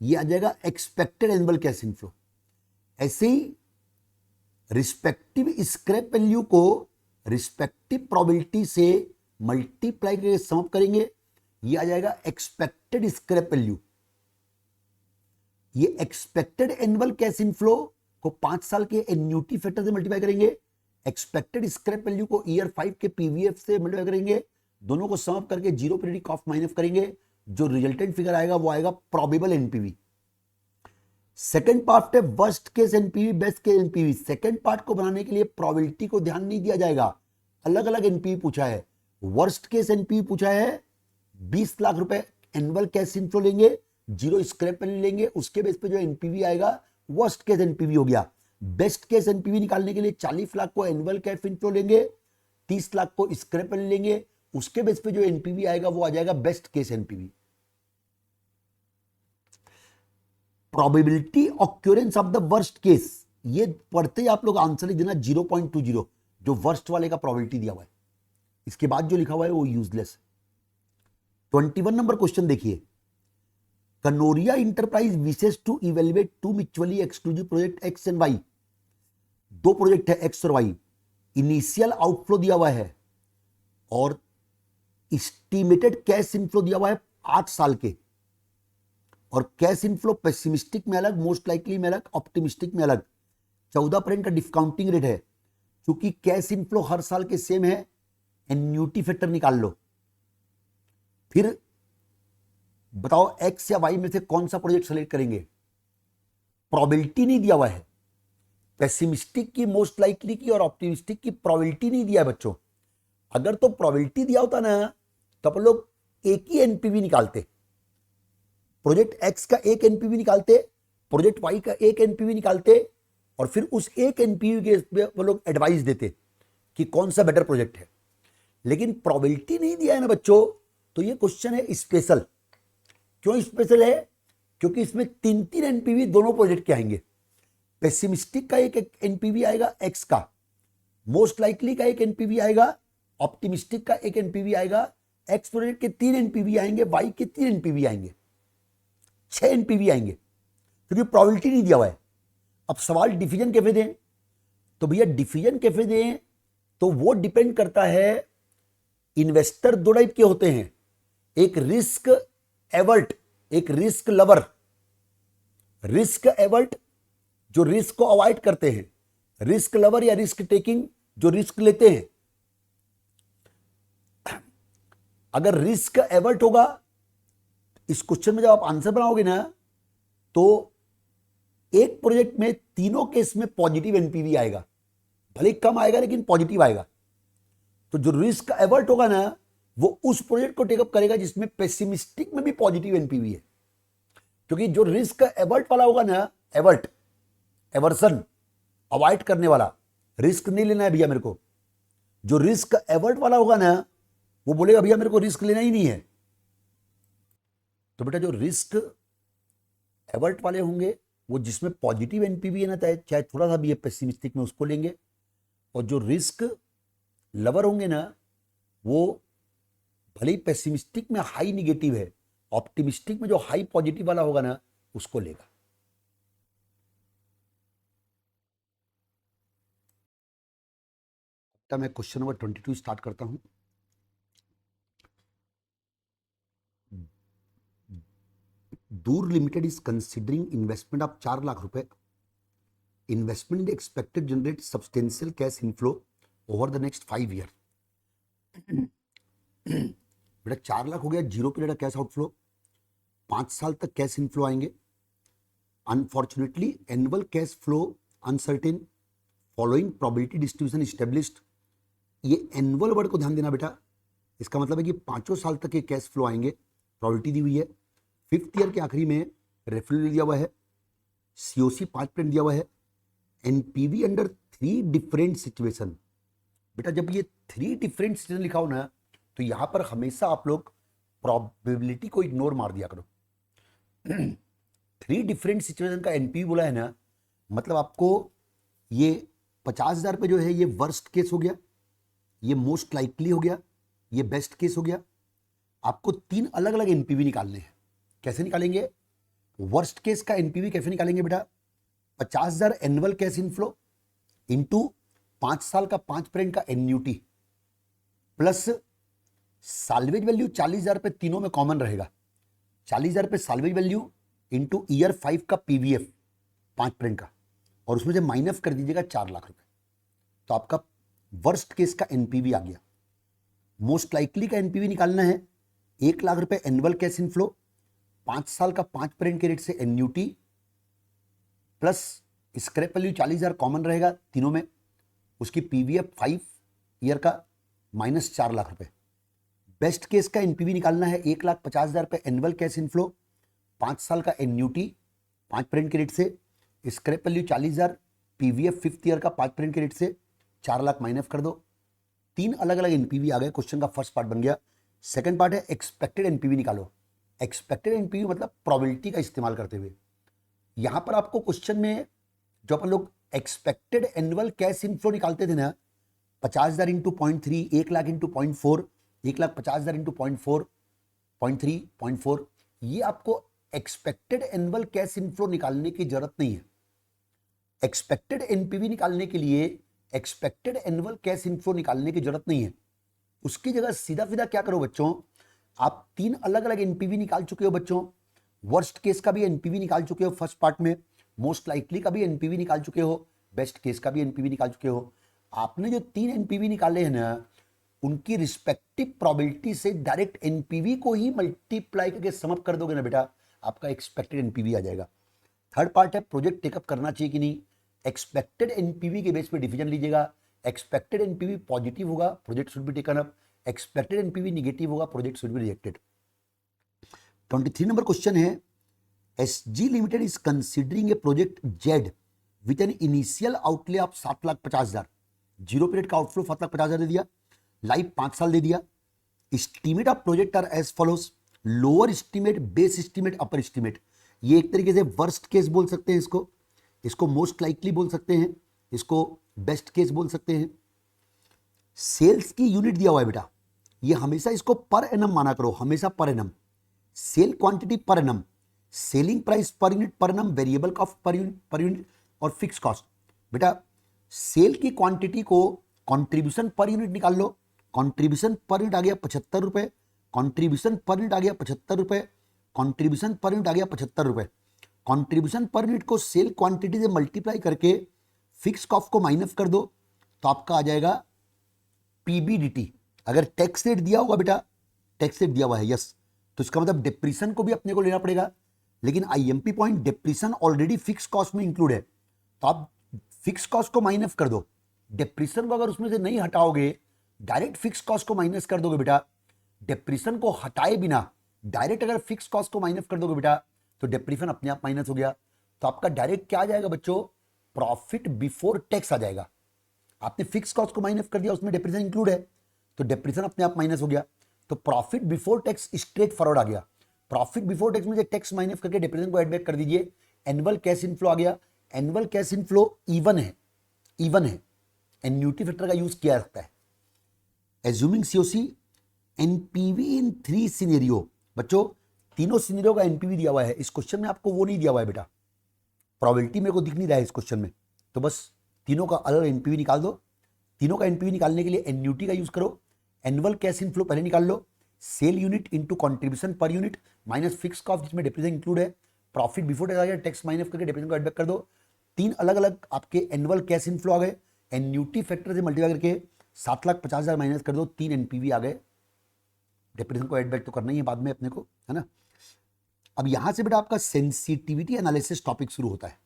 ये आ जाएगा एक्सपेक्टेड एनुअल कैश इनफ्लो। ऐसे ही रिस्पेक्टिव स्क्रैप वैल्यू को रिस्पेक्टिव प्रोबेबिलिटी से मल्टीप्लाई करके सम अप करेंगे, ये आ जाएगा एक्सपेक्टेड स्क्रैप वैल्यू। ये एक्सपेक्टेड एनुअल कैश इनफ्लो को 5 साल के एन्यूटी फैक्टर से मल्टीप्लाई करेंगे, एक्सपेक्टेड स्क्रैप वैल्यू को ईयर 5 के पीवीएफ से मल्टीप्लाई करेंगे, दोनों को सम अप करके जीरो पीरियडिक कॉस्ट माइनस करेंगे, जो रिजल्टेंट फिगर आएगा वो आएगा प्रोबेबल एनपीवी। सेकंड पार्ट है worst case NPV, best case NPV. Second part को बनाने के लिए प्रोबेबिलिटी को ध्यान नहीं दिया जाएगा, अलग अलग एनपीवी पूछा है। वर्स्ट केस एनपीवी पूछा है 20 लाख रुपए एनुअल कैश इनफ्लो लेंगे, 0 स्क्रैप वैल्यू लेंगे, उसके बेस पे जो एनपीवी आएगा वर्स्ट केस एनपीवी हो गया। बेस्ट केस एनपीवी निकालने के लिए 40 लाख को एनुअल कैश इनफ्लो लेंगे, 30 लाख को स्क्रैप वैल्यू लेंगे, उसके बेस पे जो एनपीवी आएगा वो आ जाएगा best case NPV. Probability occurrence of the worst case, ये पढ़ते ही आप लोग आंसर लिख देना 0.20, जो वर्स्ट वाले का प्रोबेबिलिटी दिया हुआ है। इसके बाद जो लिखा हुआ है वो यूजलेस है। 21 नंबर क्वेश्चन देखिए, Kanoria enterprise wishes to evaluate 2 mutually exclusive project X and Y. 2 project है एक्स और वाई, इनिशियल आउटफ्लो दिया हुआ है और एस्टिमेटेड कैश इनफ्लो दिया हुआ है 8 साल के, और कैश इनफ्लो पेसिमिस्टिक में अलग, मोस्ट लाइकली में अलग, ऑप्टिमिस्टिक में अलग। 14% का डिस्काउंटिंग रेट है। क्योंकि कैश इनफ्लो हर साल के सेम है, एन्यूटी फैक्टर निकाल लो। फिर बताओ एक्स या वाई में से कौन सा प्रोजेक्ट सेलेक्ट करेंगे। प्रोबेबिलिटी नहीं दिया हुआ है, पेसिमिस्टिक की, मोस्ट लाइकली की और ऑप्टिमिस्टिक की प्रोबेबिलिटी नहीं दिया है बच्चों। अगर तो प्रोबेबिलिटी दिया होता ना तो अपन लोग एक ही एनपीवी निकालते, प्रोजेक्ट एक्स का एक एनपीवी निकालते, प्रोजेक्ट वाई का एक एनपीवी निकालते, और फिर उस एक एनपीवी के वो लोग एडवाइस देते कि कौन सा बेटर प्रोजेक्ट है। लेकिन प्रोबेबिलिटी नहीं दिया है ना बच्चों, तो ये क्वेश्चन है स्पेशल। क्यों स्पेशल है? क्योंकि इसमें 3 एनपीवी दोनों प्रोजेक्ट के आएंगे। पेसिमिस्टिक का एक एनपीवी आएगा एक्स का, मोस्ट लाइकली का एक एनपीवी आएगा, ऑप्टिमिस्टिक का एक एनपीवी आएगा, एक्स प्रोजेक्ट के 3 एनपीवी आएंगे, वाई के 3 एनपीवी आएंगे, 6 एनपीवी आएंगे, क्योंकि प्रोबेबिलिटी नहीं दिया हुआ है। अब सवाल डिफिजन कैसे दें, तो भैया डिफिजन कैसे दें तो वो डिपेंड करता है। इन्वेस्टर 2 टाइप के होते हैं, एक रिस्क एवर्ट, एक रिस्क लवर। रिस्क एवर्ट जो रिस्क को अवॉइड करते हैं, रिस्क लवर या रिस्क टेकिंग जो रिस्क लेते हैं। अगर रिस्क एवर्ट होगा, इस क्वेश्चन में जब आप आंसर बनाओगे ना तो एक प्रोजेक्ट में तीनों केस में पॉजिटिव एनपीवी आएगा, भले कम आएगा लेकिन पॉजिटिव आएगा। तो जो रिस्क एवर्ट होगा ना वो उस प्रोजेक्ट को टेकअप करेगा जिसमें पेसिमिस्टिक में भी पॉजिटिव एनपीवी है, क्योंकि जो रिस्क एवर्ट वाला होगा ना, एवर्ट एवर्सन अवॉइड करने वाला, रिस्क नहीं लेना है भैया मेरे को, जो रिस्क एवर्ट वाला होगा ना वो बोलेगा भैया मेरे को रिस्क लेना ही नहीं है। तो बेटा जो रिस्क एवर्ट वाले होंगे वो जिसमें पॉजिटिव एनपीवी है ना, चाहे थोड़ा सा भी है पेसिमिस्टिक में, उसको लेंगे। और जो रिस्क लवर होंगे ना वो भले ही पेसिमिस्टिक में हाई निगेटिव है, ऑप्टिमिस्टिक में जो हाई पॉजिटिव वाला होगा ना उसको लेगा। तब मैं क्वेश्चन नंबर 22 स्टार्ट करता हूं। दूर limited is considering investment of 4 lakh रुपए। Investment expected generate substantial cash inflow over the next 5 year. बेटा 4 लाख हो गया, 0 पीरियड कैश आउटफ्लो, 5 साल तक कैश इनफ्लो आएंगे। Unfortunately annual cash flow uncertain following probability distribution established. ये एनुअल वर्ड को ध्यान देना बेटा, इसका मतलब है कि 5 साल तक ये कैश फ्लो आएंगे, प्रोबेबिलिटी दी हुई है। 5th ईयर के आखिरी में रेफरल दिया हुआ है, सीओसी 5% दिया हुआ है, एनपीवी अंडर 3 डिफरेंट सिचुएशन। बेटा जब ये 3 डिफरेंट सिचुएशन लिखा हो ना तो यहां पर हमेशा आप लोग प्रोबेबिलिटी को इग्नोर मार दिया करो। 3 डिफरेंट सिचुएशन का एनपीवी बोला है ना, मतलब आपको ये 50,000 पे जो है ये वर्स्ट केस हो गया, ये मोस्ट लाइकली हो गया, ये बेस्ट केस हो गया। आपको 3 अलग अलग एनपीवी निकालने हैं। कैसे निकालेंगे? वर्स्ट केस का एनपीवी कैसे निकालेंगे बेटा? 50,000 एनुअल कैश इनफ्लो इंटू 5 साल का 5% का एन्यूटी प्लस साल्वेज वैल्यू 40,000 पे, तीनों में कॉमन रहेगा। 40,000 पे साल्वेज वैल्यू इंटू ईयर 5 का पीवीएफ 5% का, और उसमें से माइनस कर दीजिएगा 4 लाख रुपए। तो आपका वर्स्ट केस का एनपीवी आ गया। मोस्ट लाइकली का एनपीवी निकालना है 1 लाख रुपए एनुअल कैश इनफ्लो, 5 साल का 5% के रेट से annuity plus scrap value 40,000 common रहेगा तीनों में, उसकी पीवीएफ 5 ईयर का माइनस 4 लाख रुपए। बेस्ट केस का एनपीवी निकालना है 1,50,000 पे एनुअल कैश इनफ्लो, 5 साल का एन्यूटी 5% के रेट से, scrap value 40,000, PVF 5th year का 5% के रेट से 4 लाख माइनस कर दो। 3 अलग अलग एनपीवी आ गए। क्वेश्चन का फर्स्ट पार्ट बन गया। सेकंड पार्ट है एक्सपेक्टेड एनपीवी निकालो। एक्सपेक्टेड एनपीवी मतलब प्रोबेबिलिटी का इस्तेमाल करते हुए। यहां पर आपको क्वेश्चन में जो अपन लोग एक्सपेक्टेड एनुअल कैश इनफ्लो निकालते थे ना, 50,000 इंटू 0.3, 1 लाख इंटू 0.4, 1,50,000 इंटू 0.4, 0.3, 0.4, ये आपको एक्सपेक्टेड एनुअल कैश इनफ्लो निकालने की जरूरत नहीं है। एक्सपेक्टेड एनपीवी निकालने के लिए एक्सपेक्टेड एनुअल कैश इनफ्लो निकालने की जरूरत नहीं है। उसकी जगह सीधा सीधा क्या करो बच्चों, आप 3 अलग अलग एनपीवी निकाल चुके हो बच्चों। वर्स्ट केस का भी एनपीवी निकाल चुके हो फर्स्ट पार्ट में, मोस्ट लाइकली का भी एनपीवी निकाल चुके हो, बेस्ट केस का भी एनपीवी निकाल चुके हो। आपने जो 3 एनपीवी निकाले हैं ना, उनकी रिस्पेक्टिव प्रोबेबिलिटी से डायरेक्ट एनपीवी को ही मल्टीप्लाई करके समअप कर दोगे ना बेटा, आपका एक्सपेक्टेड एनपीवी आ जाएगा। थर्ड पार्ट है प्रोजेक्ट टेकअप करना चाहिए कि नहीं। एक्सपेक्टेड एनपीवी के बेस पे डिसीजन लीजिएगा। एक्सपेक्टेड एनपीवी पॉजिटिव होगा, project should be taken up. Expected NPV negative होगा, project should be rejected. 23 number question है, SG limited is considering a project Z with an initial outlay of 7,50,000। 0 period का outflow 7,50,000 दे दिया, life 5 साल दे दिया। Estimate of project are as follows, lower estimate, base estimate, upper estimate. ये एक तरीके से वर्स्ट केस बोल सकते हैं इसको मोस्ट लाइकली बोल सकते हैं, इसको बेस्ट केस बोल सकते हैं। सेल्स की यूनिट दिया हुआ है बेटा, ये हमेशा इसको पर एनम माना करो, हमेशा per annum. Sale quantity per annum, selling price per annum, variable cost per unit और फिक्स कॉस्ट। बेटा सेल की क्वांटिटी को कंट्रीब्यूशन पर यूनिट निकाल लो। कंट्रीब्यूशन पर यूनिट आ गया 75 रुपए, कंट्रीब्यूशन पर यूनिट आ गया 75 रुपए, कंट्रीब्यूशन पर यूनिट आ गया 75 रुपए। कंट्रीब्यूशन पर यूनिट को सेल क्वांटिटी से मल्टीप्लाई करके फिक्स कॉस्ट को माइनस कर दो तो आपका आ जाएगा पीबीडीटी। अगर टैक्स रेट दिया होगा बेटा, टैक्स रेट दिया हुआ है यस, तो इसका मतलब डिप्रीशन को भी अपने को लेना पड़ेगा। लेकिन IMP point depreciation already fix cost में इंक्लूड है, तो आप फिक्स कॉस्ट को माइनस कर दो। डिप्रीशन को अगर उसमें से नहीं हटाओगे डायरेक्ट फिक्स कॉस्ट को माइनस कर दोगे बेटा, डेप्रिसिएशन को हटाए बिना डायरेक्ट अगर फिक्स कॉस्ट को माइनस कर दोगे बेटा तो डेप्रिसिएशन अपने आप माइनस हो गया, तो आपका डायरेक्ट क्या आ जाएगा बच्चों, प्रॉफिट बिफोर टैक्स आ जाएगा। आपने फिक्स कॉस्ट को माइनस कर दिया, उसमें डेप्रिसिएशन इंक्लूड है, तो डेप्रिसिएशन अपने आप माइनस हो गया, तो profit before tax straight forward आ गया। प्रॉफिट बिफोर टैक्स में टैक्स माइनस करके डेप्रिसिएशन को एड बैक कर दीजिए, एनुअल कैश इनफ्लो आ गया। एनुअल कैश इनफ्लो इवन है, एन्यूटी फैक्टर का यूज किया जाता है। Assuming COC NPV in 3 scenario, बच्चों तीनों सिनेरियो का एनपीवी दिया हुआ है, इस क्वेश्चन में आपको वो नहीं दिया हुआ है बेटा, प्रोबेबिलिटी मेरे को दिख नहीं रहा है इस क्वेश्चन में, तो बस तीनों का अलग एनपीवी निकाल दो। तीनों का एनपीवी निकालने के लिए एन्यूटी का यूज करो, एनुअल कैश इनफ्लो पहले निकाल लो, sale unit into contribution per unit minus fix cost जिसमें डेप्रिसिएशन इंक्लूड है, प्रॉफिट बिफोर टैक्स आ गया, टैक्स माइनस करके डेप्रिसिएशन को एड बैक कर दो। 3 अलग अलग आपके एनुअल कैश इनफ्लो आ गए, एन्यूटी फैक्टर से मल्टीप्लाई करके 7,50,000 माइनस कर दो, 3 एनपीवी आ गए। डेप्रिसिएशन को एड बैक तो करना ही है बाद में अपने को, है ना। अब यहां से बेटा आपका सेंसिटिविटी एनालिसिस टॉपिक शुरू होता है।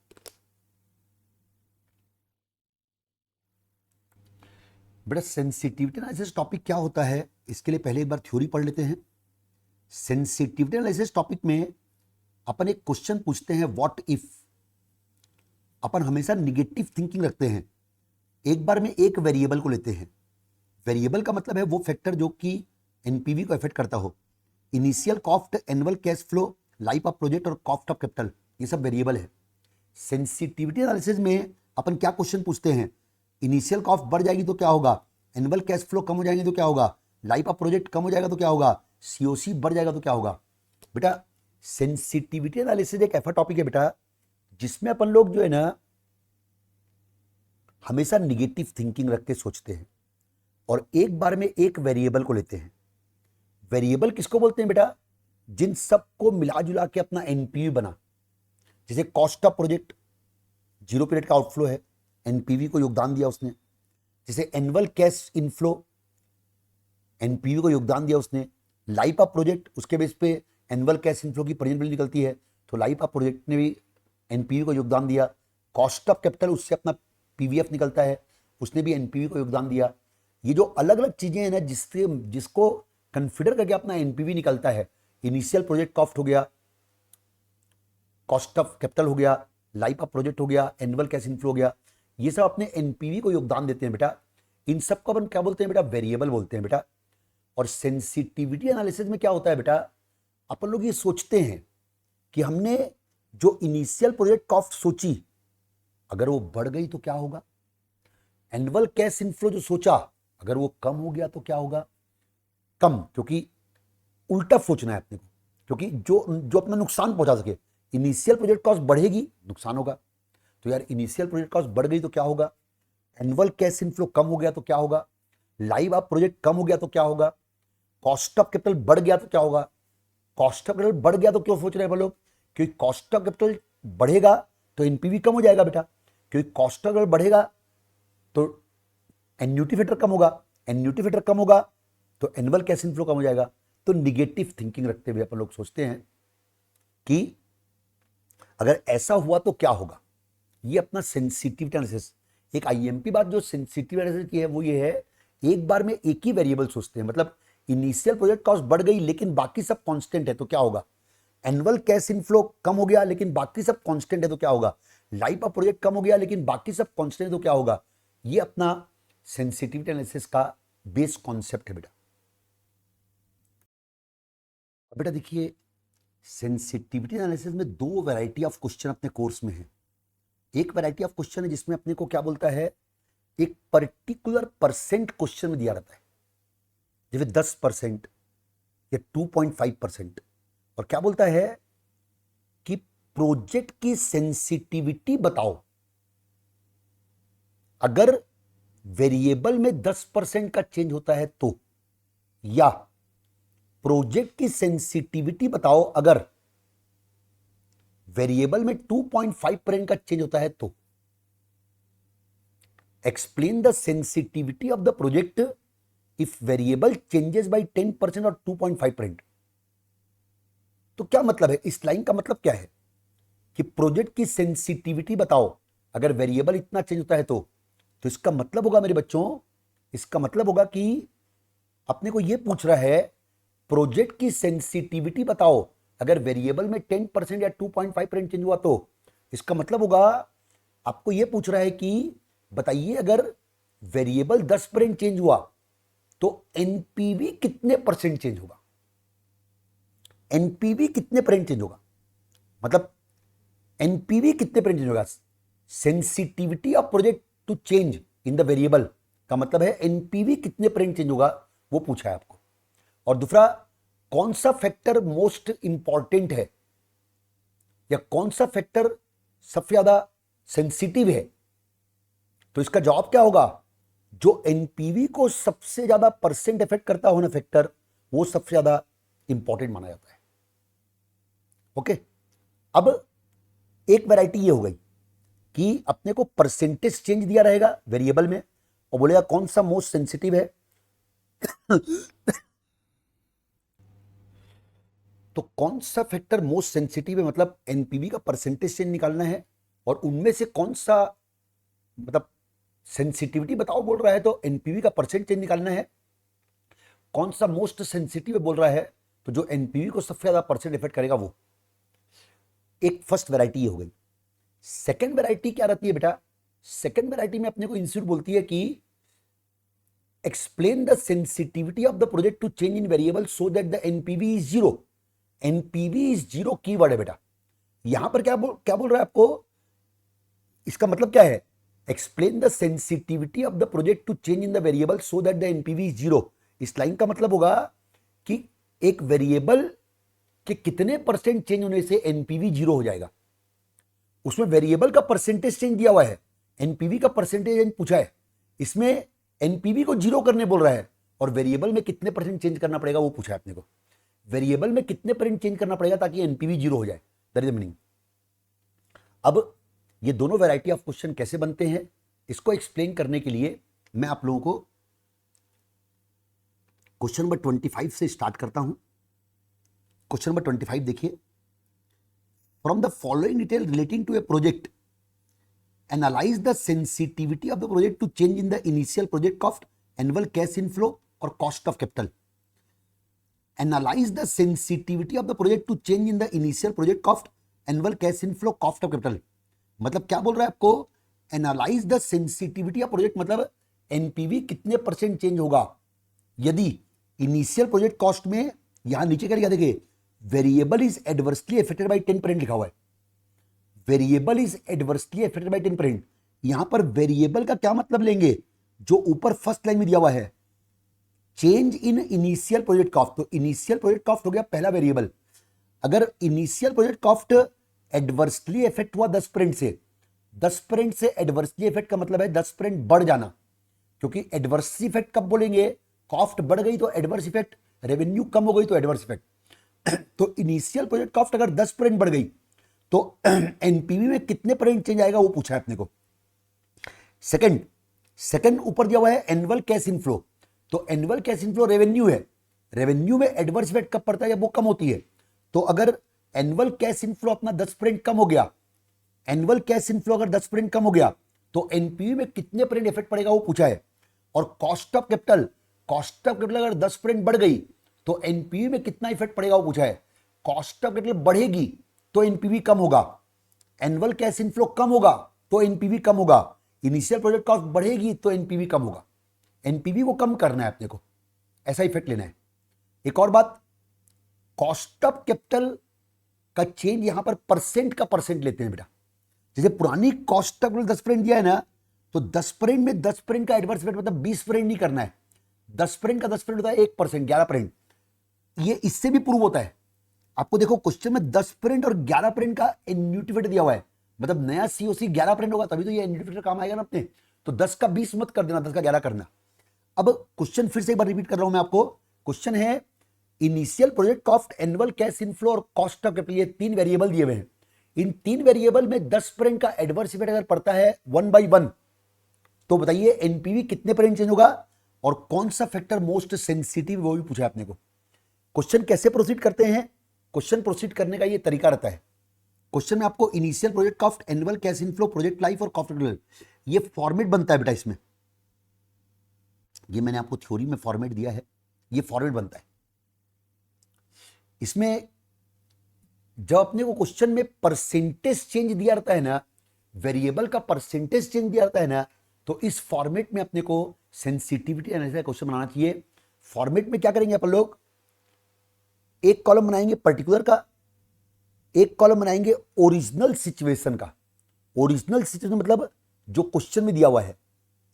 बेटा सेंसिटिविटी एनालिसिस टॉपिक क्या होता है, इसके लिए पहले एक बार थ्योरी पढ़ लेते हैं। सेंसिटिविटी एनालिसिस टॉपिक में अपन एक क्वेश्चन पूछते हैं, व्हाट इफ। अपन हमेशा निगेटिव थिंकिंग रखते हैं, एक बार में एक वेरिएबल को लेते हैं। वेरिएबल का मतलब है वो फैक्टर जो कि एनपीवी को अफेक्ट करता हो। Initial cost, annual cash flow, life of project और कॉस्ट ऑफ कैपिटल, ये सब वेरिएबल है। सेंसिटिविटी एनालिसिस में अपन क्या क्वेश्चन पूछते हैं, इनिशियल कॉस्ट बढ़ जाएगी तो क्या होगा, एनुअल कैश फ्लो कम हो जाएंगे तो क्या होगा, लाइफ ऑफ प्रोजेक्ट कम हो जाएगा तो क्या होगा, सीओसी बढ़ जाएगा तो क्या होगा। बेटा सेंसिटिविटी एनालिसिस एक ऐसा टॉपिक है बेटा जिसमें अपन लोग जो है ना हमेशा निगेटिव थिंकिंग रख के सोचते हैं और एक बार में एक वेरिएबल को लेते हैं। वेरिएबल किसको बोलते हैं बेटा, जिन सबको मिला जुला के अपना एनपीवी बना। जैसे कॉस्ट ऑफ प्रोजेक्ट 0 पीरियड का आउटफ्लो है, एनपीवी को योगदान दिया उसने। जैसे एनुअल कैश इनफ्लो, एनपीवी को योगदान दिया उसने। लाइफ ऑफ प्रोजेक्ट, उसके बेस पे एनुअल कैश इनफ्लो की प्रेजेंट वैल्यू निकलती है, तो लाइफ ऑफ प्रोजेक्ट ने भी एनपीवी को योगदान दिया। कॉस्ट ऑफ कैपिटल, उससे अपना पीवीएफ निकलता है, उसने भी एनपीवी को योगदान दिया। ये जो अलग अलग चीजें हैं ना जिसको कंसिडर करके अपना एनपीवी निकलता है, इनिशियल प्रोजेक्ट कॉस्ट हो गया, कॉस्ट ऑफ कैपिटल हो गया, लाइफ ऑफ प्रोजेक्ट हो गया, एनुअल कैश इनफ्लो हो गया, ये सब अपने एनपीवी को योगदान देते हैं बेटा। इन सब को अपन क्या बोलते हैं बेटा, वेरिएबल बोलते हैं बेटा। और सेंसिटिविटी एनालिसिस में क्या होता है बेटा, अपन लोग ये सोचते हैं कि हमने जो इनिशियल प्रोजेक्ट कॉस्ट सोची अगर वो बढ़ गई तो क्या होगा, एनुअल कैश इनफ्लो जो सोचा अगर वो कम हो गया तो क्या होगा। कम क्योंकि उल्टा सोचना है अपने को, क्योंकि जो अपना नुकसान पहुंचा सके। इनिशियल प्रोजेक्ट कॉस्ट बढ़ेगी नुकसान होगा, तो यार इनिशियल प्रोजेक्ट कॉस्ट बढ़ गई तो क्या होगा, एनुअल कैश इनफ्लो कम हो गया तो क्या होगा, लाइफ ऑफ प्रोजेक्ट कम हो गया तो क्या होगा, कॉस्ट ऑफ कैपिटल बढ़ गया तो क्या होगा। कॉस्ट ऑफ कैपिटल बढ़ गया तो क्यों सोच रहे हैं लोग, क्योंकि कॉस्ट ऑफ कैपिटल बढ़ेगा तो एनपीवी कम हो जाएगा बेटा, क्योंकि कॉस्ट ऑफ कैपिटल बढ़ेगा तो एन्यूटी फैक्टर कम होगा, एन्यूटी फैक्टर कम होगा तो एनुअल कैश इनफ्लो कम हो जाएगा। तो निगेटिव थिंकिंग रखते हुए अपन लोग सोचते हैं कि अगर ऐसा हुआ तो क्या होगा। ये अपना सेंसिटिविटी एनालिसिस। एक आईएमपी बात जो सेंसिटिव एनालिसिस की है वो ये है, एक बार में एक ही वेरिएबल सोचते हैं। मतलब इनिशियल प्रोजेक्ट कॉस्ट बढ़ गई लेकिन बाकी सब कांस्टेंट है तो क्या होगा, एनुअल कैश इनफ्लो कम हो गया लेकिन बाकी सब कांस्टेंट है तो क्या होगा, लाइफ ऑफ प्रोजेक्ट कम हो गया लेकिन बाकी सब कांस्टेंट है तो क्या होगा। ये अपना सेंसिटिविटी एनालिसिस का बेस कॉन्सेप्ट है बेटा। बेटा देखिए सेंसिटिविटी एनालिसिस में 2 वैरायटी ऑफ क्वेश्चन अपने कोर्स में है। एक वैरायटी ऑफ क्वेश्चन है जिसमें अपने को क्या बोलता है, एक पर्टिकुलर परसेंट क्वेश्चन में दिया रहता है, जैसे 10% या 2.5%, और क्या बोलता है कि प्रोजेक्ट की सेंसिटिविटी बताओ अगर वेरिएबल में 10% का चेंज होता है तो, या प्रोजेक्ट की सेंसिटिविटी बताओ अगर वेरिएबल में 2.5% का चेंज होता है तो। Explain the sensitivity of the project if variable changes by 10% और 2.5%। तो क्या मतलब है, इस लाइन का मतलब क्या है कि प्रोजेक्ट की सेंसिटिविटी बताओ अगर वेरिएबल इतना चेंज होता है तो इसका मतलब होगा मेरे बच्चों इसका मतलब होगा कि अपने को यह पूछ रहा है प्रोजेक्ट की सेंसिटिविटी बताओ, अगर वेरिएबल में 10% या 2.5% चेंज हुआ तो इसका मतलब होगा आपको यह पूछ रहा है कि बताइए अगर वेरिएबल 10% चेंज हुआ तो एनपीवी कितने परसेंट चेंज होगा, एनपीवी कितने परसेंट चेंज होगा, मतलब एनपीवी कितने परसेंट चेंज होगा। Sensitivity of project to change in the variable का मतलब है एनपीवी कितने परसेंट चेंज होगा वो पूछा है आपको। और दूसरा कौन सा फैक्टर मोस्ट इंपॉर्टेंट है या कौन सा फैक्टर सबसे ज्यादा सेंसिटिव है, तो इसका जवाब क्या होगा, जो एनपीवी को सबसे ज्यादा परसेंट इफेक्ट करता हो ना फैक्टर, वो सबसे ज्यादा इंपॉर्टेंट माना जाता है। ओके, अब एक वैरायटी ये हो गई कि अपने को परसेंटेज चेंज दिया रहेगा वेरिएबल में और बोलेगा कौन सा मोस्ट सेंसिटिव है तो कौन सा फैक्टर मोस्ट सेंसिटिव है, मतलब एनपीवी का परसेंटेज चेंज निकालना है और उनमें से कौन सा, मतलब सेंसिटिविटी बताओ बोल रहा है तो एनपीवी का परसेंट चेंज निकालना है, कौन सा मोस्ट सेंसिटिव बोल रहा है तो जो एनपीवी को सबसे ज्यादा परसेंट इफेक्ट करेगा वो। एक फर्स्ट वैरायटी हो गई। सेकंड वैरायटी क्या रहती है बेटा, सेकंड वैरायटी में अपने को इंस्टीट्यूट बोलती है कि explain the sensitivity of the project to change in variable so that the NPV is zero. NPV is zero keyword है बेटा। यहां पर क्या बोल रहा है आपको, इसका मतलब क्या है, explain the sensitivity of the project to change in the variable so that the NPV is zero. इस लाइन का मतलब होगा कि एक वेरिएबल के कितने परसेंट चेंज होने से एनपीवी जीरो हो जाएगा। उसमें वेरिएबल का परसेंटेज चेंज दिया हुआ है, एनपीवी का परसेंटेज पूछा है, इसमें एनपीवी को जीरो करने बोल रहा है और वेरिएबल में कितने परसेंट चेंज करना पड़ेगा वो पूछा है अपने को। वेरिएबल में कितने परसेंट चेंज करना पड़ेगा ताकि एनपीवी जीरो हो जाए, दैट इज द मीनिंग। अब ये दोनों वैरायटी ऑफ क्वेश्चन कैसे बनते हैं इसको एक्सप्लेन करने के लिए मैं आप लोगों को क्वेश्चन नंबर 25 से स्टार्ट करता हूं। क्वेश्चन नंबर 25 देखिए, from the following detail relating to a project analyse the sensitivity of the project to change in the initial project cost, annual cash inflow और cost of capital. Analyse the sensitivity of the project to change in the initial project cost, annual cash inflow, cost of capital. मतलब क्या बोल रहा है आपको, analyse the sensitivity of project मतलब NPV कितने percent change होगा यदि इनिशियल प्रोजेक्ट कॉस्ट में, यहां नीचे क्या लिखा देखिए, variable is adversely affected by 10% लिखा हुआ है, variable is adversely affected by 10%। यहां पर वेरिएबल का क्या मतलब लेंगे, जो ऊपर फर्स्ट लाइन में दिया हुआ है change in initial project cost, तो इनिशियल प्रोजेक्ट कॉस्ट हो गया पहला वेरिएबल। अगर initial project cost adversely effect हुआ 10% से, 10% से एडवर्सली इफेक्ट का मतलब है 10% बढ़ जाना, क्योंकि एडवर्स इफेक्ट कब बोलेंगे, कॉस्ट बढ़ गई तो एडवर्स इफेक्ट, रेवेन्यू कम हो गई तो एडवर्स इफेक्ट। तो इनिशियल प्रोजेक्ट कॉस्ट अगर 10% बढ़ गई तो एनपीवी में कितने परसेंट चेंज आएगा वो पूछा है अपने को। सेकंड ऊपर दिया हुआ है एनुअल कैश इनफ्लो, तो एनुअल कैश इनफ्लो रेवेन्यू है, रेवेन्यू में एडवर्स इफेक्ट कब पड़ता है जब वो कम होती है। तो अगर एनुअल कैश इनफ्लो अपना 10% कम हो गया, एनुअल कैश इनफ्लो अगर 10% कम हो गया तो एनपीवी में कितने परसेंट इफेक्ट पड़ेगा वो पूछा है। और cost of capital, cost of capital अगर 10% बढ़ गई तो एनपीवी में कितना इफेक्ट पड़ेगा वो पूछा है। कॉस्ट ऑफ कैपिटल बढ़ेगी तो एनपीवी कम होगा, एनुअल कैश इनफ्लो कम होगा तो एनपीवी कम होगा, इनिशियल प्रोजेक्ट कॉस्ट बढ़ेगी तो एनपीवी कम होगा। एनपीवी को कम करना है अपने को, ऐसा इफेक्ट लेना है। एक और बात, कॉस्ट ऑफ कैपिटल का चेंज यहां पर परसेंट का परसेंट लेते हैं बेटा। जैसे पुरानी कॉस्ट ऑफ कैपिटल 10% दिया है ना, तो 10% में 10% का एडवर्स इफेक्ट मतलब 20% नहीं करना है, 10% का 10% होता है 1%, 11%। ये इससे भी प्रूव होता है। आपको देखो क्वेश्चन में 10% और 11% का एन्यूटिवेट दिया हुआ है, मतलब नया सीओसी 11% होगा तभी तो ये एन्यूटिवेट काम आएगा ना अपने। तो 10 का 20 मत कर देना, 10 का 11 करना। अब क्वेश्चन फिर से एक बार रिपीट कर रहा हूं मैं आपको। क्वेश्चन है initial project cost, annual cash inflow और कॉस्ट ऑफ कैपिटल, ये 3 वेरिएबल दिए हुए हैं। इन 3 वेरिएबल में 10% का एडवर्स इफेक्ट अगर पड़ता है 1 by 1 तो बताइए एनपीवी कितने परसेंट चेंज होगा और कौन सा फैक्टर मोस्ट सेंसिटिव वो भी पूछा आपने को। क्वेश्चन कैसे प्रोसीड करते हैं, क्वेश्चन प्रोसीड करने का ये तरीका रहता है। क्वेश्चन में आपको initial project cost, annual cash inflow, project life और कॉस्ट ऑफ कैपिटल, ये फॉर्मेट बनता है बेटा। इसमें ये मैंने आपको थ्योरी में फॉर्मेट दिया है, ये फॉर्मेट बनता है। इसमें जब अपने को क्वेश्चन में परसेंटेज चेंज दिया रहता है ना, वेरिएबल का परसेंटेज चेंज दिया रहता है ना, तो इस फॉर्मेट में अपने को सेंसिटिविटी एनालिसिस क्वेश्चन बनाना चाहिए। फॉर्मेट में क्या करेंगे अपन लोग, एक कॉलम बनाएंगे पर्टिकुलर का, एक कॉलम बनाएंगे ओरिजिनल सिचुएशन का। ओरिजिनल सिचुएशन मतलब जो क्वेश्चन में दिया हुआ है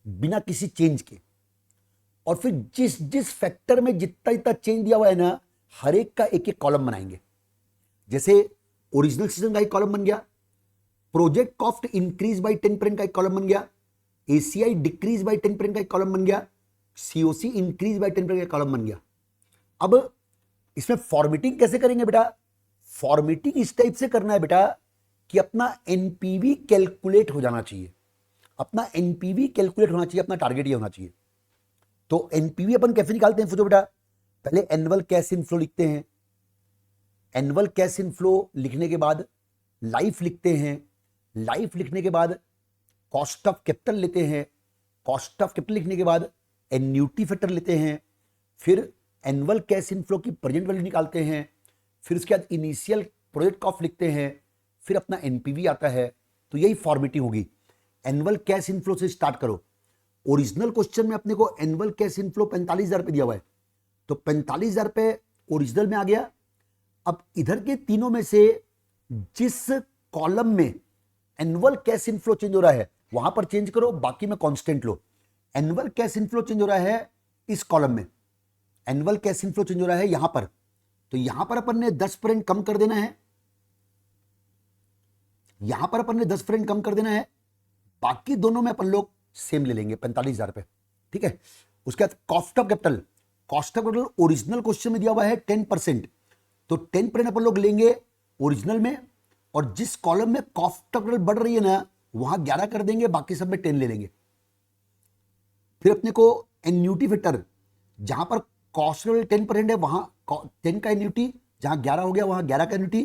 बिना किसी चेंज के, और फिर जिस जिस फैक्टर में जितना जितना चेंज दिया हुआ है ना, हर एक का एक एक कॉलम बनाएंगे। जैसे ओरिजिनल सिचुएशन का एक कॉलम बन गया, प्रोजेक्ट कॉस्ट इंक्रीज बाय 10% का एक कॉलम बन गया, एसीआई डिक्रीज बाय 10% का एक कॉलम बन गया, सीओसी इंक्रीज बाय 10% का एक कॉलम बन गया। अब इसमें फॉर्मेटिंग कैसे करेंगे बेटा, फॉर्मेटिंग इस टाइप से करना है बेटा कि अपना एनपीवी कैलकुलेट हो जाना चाहिए, अपना एनपीवी कैलकुलेट होना चाहिए, अपना टारगेट ये होना चाहिए। तो एनपीवी अपन कैसे निकालते हैं, सोचो बेटा, पहले एनुअल कैश इनफ्लो लिखते हैं, एनुअल कैश इनफ्लो लिखने के बाद लाइफ लिखते हैं, लाइफ लिखने के बाद कॉस्ट ऑफ कैपिटल लेते हैं, कॉस्ट ऑफ कैपिटल लिखने के बाद एन्यूटी फैक्टर लेते हैं, फिर एनुअल कैश इनफ्लो की प्रेजेंट वैल्यू निकालते हैं, फिर उसके बाद इनिशियल प्रोजेक्ट कॉस्ट लिखते हैं, फिर अपना एनपीवी आता है। तो यही फॉर्मेटिंग होगी। एनुअल कैश इनफ्लो से स्टार्ट करो। ओरिजिनल क्वेश्चन में अपने को एनुअल कैश इनफ्लो 45,000 रुपये दिया हुआ है, तो 45,000 रुपये ओरिजिनल में आ गया। अब इधर के तीनों में से जिस कॉलम में एनुअल कैश इनफ्लो चेंज हो रहा है वहां पर चेंज करो, बाकी में कांस्टेंट लो। एनुअल कैश इनफ्लो चेंज हो रहा है इस कॉलम में, एनुअल कैश इनफ्लो चेंज हो रहा है यहां पर, तो यहां पर अपन ने 10% कम कर देना है, यहां पर अपन ने 10% कम कर देना है, बाकी दोनों में अपन लोग सेम ले लेंगे 45,000 रुपए, ठीक है। उसके बाद cost of capital, cost of capital original question में दिया हुआ है 10%, तो 10% अपन लोग लेंगे ओरिजिनल में, और जिस कॉलम में कॉस्ट ऑफ कैपिटल बढ़ रही है ना वहां 11 कर देंगे, बाकी सब में 10 ले लेंगे। फिर अपने को एन्यूटी फैक्टर, जहां पर कॉस्ट 10% है वहां 10 का एन्यूटी, जहां 11 हो गया वहां 11 का annuity,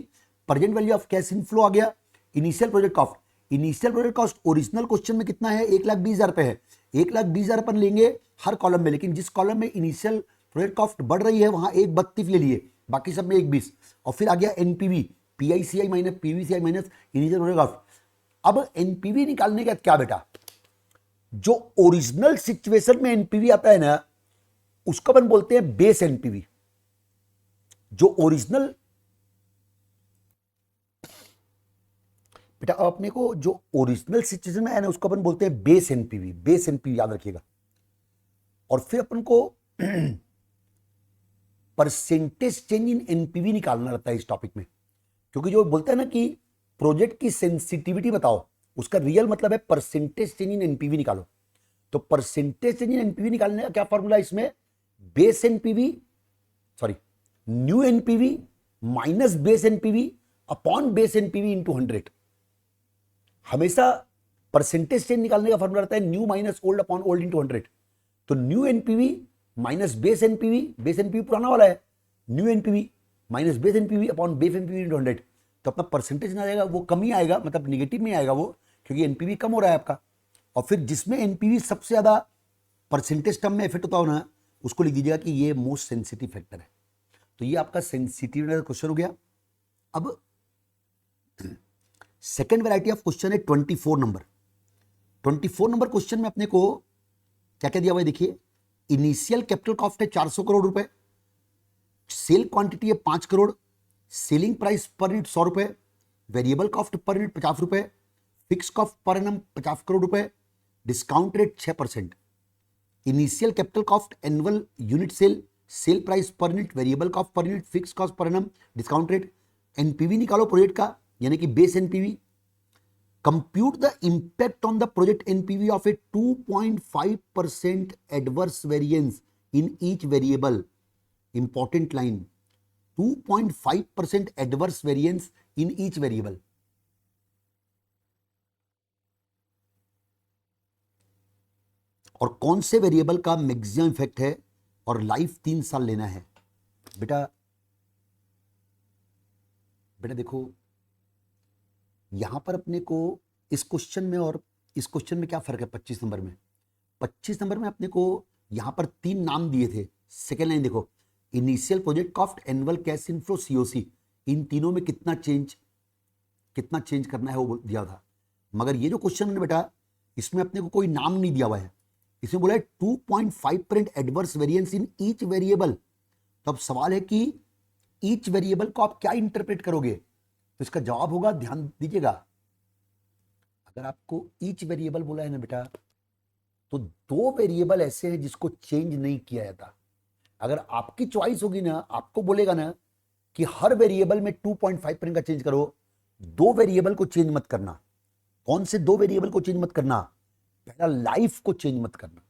present value of cash inflow आ गया, initial project cost, initial project cost original question में कितना है 1,20,000 रुपए है, 1,20,000 अपन लेंगे हर कॉलम में, लेकिन जिस कॉलम में इनिशियल प्रोजेक्ट कॉस्ट बढ़ रही है वहां 1,32 ले लिए, बाकी सब में 1,20, और फिर आ गया NPV, PICI minus PVCI minus initial project cost. अब एनपीवी निकालने का क्या बेटा, जो ओरिजिनल सिचुएशन में एनपीवी आता है ना उसको अपन बोलते हैं बेस एनपीवी। जो ओरिजिनल बेटा अपने को जो ओरिजिनल सिचुएशन में है ना उसको अपन बोलते हैं बेस एनपीवी, बेस एनपीवी याद रखिएगा। और फिर अपन को परसेंटेज चेंज इन एनपीवी निकालना रहता है इस टॉपिक में, क्योंकि जो बोलते हैं ना कि प्रोजेक्ट की सेंसिटिविटी बताओ, उसका रियल मतलब है परसेंटेज चेंज इन एनपीवी निकालो। तो परसेंटेज चेंज इन एनपीवी निकालने का क्या फॉर्मूला है इसमें, base NPV, sorry new NPV minus base NPV upon base NPV into 100। हमेशा परसेंटेज चेंज निकालने का फॉर्मूला रहता है new minus old upon old into 100। तो new NPV minus base NPV, base NPV पुराना वाला है, new NPV minus base NPV upon base NPV into 100, तो अपना परसेंटेज ना जाएगा वो कम ही आएगा, मतलब निगेटिव में आएगा वो, क्योंकि एनपीवी कम हो रहा है आपका। और फिर जिसमें एनपीवी सबसे ज्यादा परसेंटेज टर्म में इफेक्ट होता हो ना उसको लिख दीजिएगा कि ये मोस्ट सेंसिटिव फैक्टर है। तो ये आपका सेंसिटिव क्वेश्चन हो गया। अब सेकेंड वैरायटी ऑफ क्वेश्चन है 24 नंबर। 24 नंबर क्वेश्चन में अपने को क्या क्या दिया हुआ है देखिए, इनिशियल कैपिटल कॉस्ट है 400 करोड़ रुपए, सेल क्वांटिटी है 5 crore, selling price per unit 100 रुपए, वेरिएबल कॉस्ट पर यूनिट 50 रुपए, fix cost per annum 50 crore रुपए, discount rate 6%, initial capital cost annual unit sale, sale price per unit, variable cost per unit, fix cost per annum, discount rate. NPV निकालो project का, यानी कि base NPV. Compute the impact on the project NPV of a 2.5% adverse variance in each variable. Important line, 2.5% adverse variance in each variable. और कौन से variable का maximum effect है, और लाइफ 3 साल लेना है। बेटा देखो यहां पर अपने को इस क्वेश्चन में और इस क्वेश्चन में क्या फर्क है 25 नंबर में। 25 नंबर में अपने को यहां पर 3 नाम दिए थे। सेकेंड लाइन देखो, initial project cost, annual cash inflow, COC, इन तीनों में कितना चेंज करना है वो दिया था। मगर ये जो क्वेश्चन है बेटा, इसमें अपने को कोई नाम नहीं दिया हुआ है। इसमें बोला है 2.5% adverse variance in each variable. तो अब सवाल है कि ईच वेरिएबल को आप क्या इंटरप्रेट करोगे? तो इसका जवाब होगा, ध्यान दीजिएगा, अगर आपको ईच वेरिएबल बोला है ना बेटा, तो 2 वेरिएबल ऐसे हैं जिसको चेंज नहीं किया जाता। अगर आपकी चॉइस होगी ना, आपको बोलेगा ना कि हर वेरिएबल में 2.5% का चेंज करो, 2 वेरिएबल को चेंज मत करना। कौन से 2 वेरिएबल को चेंज मत करना? पहला लाइफ को चेंज मत करना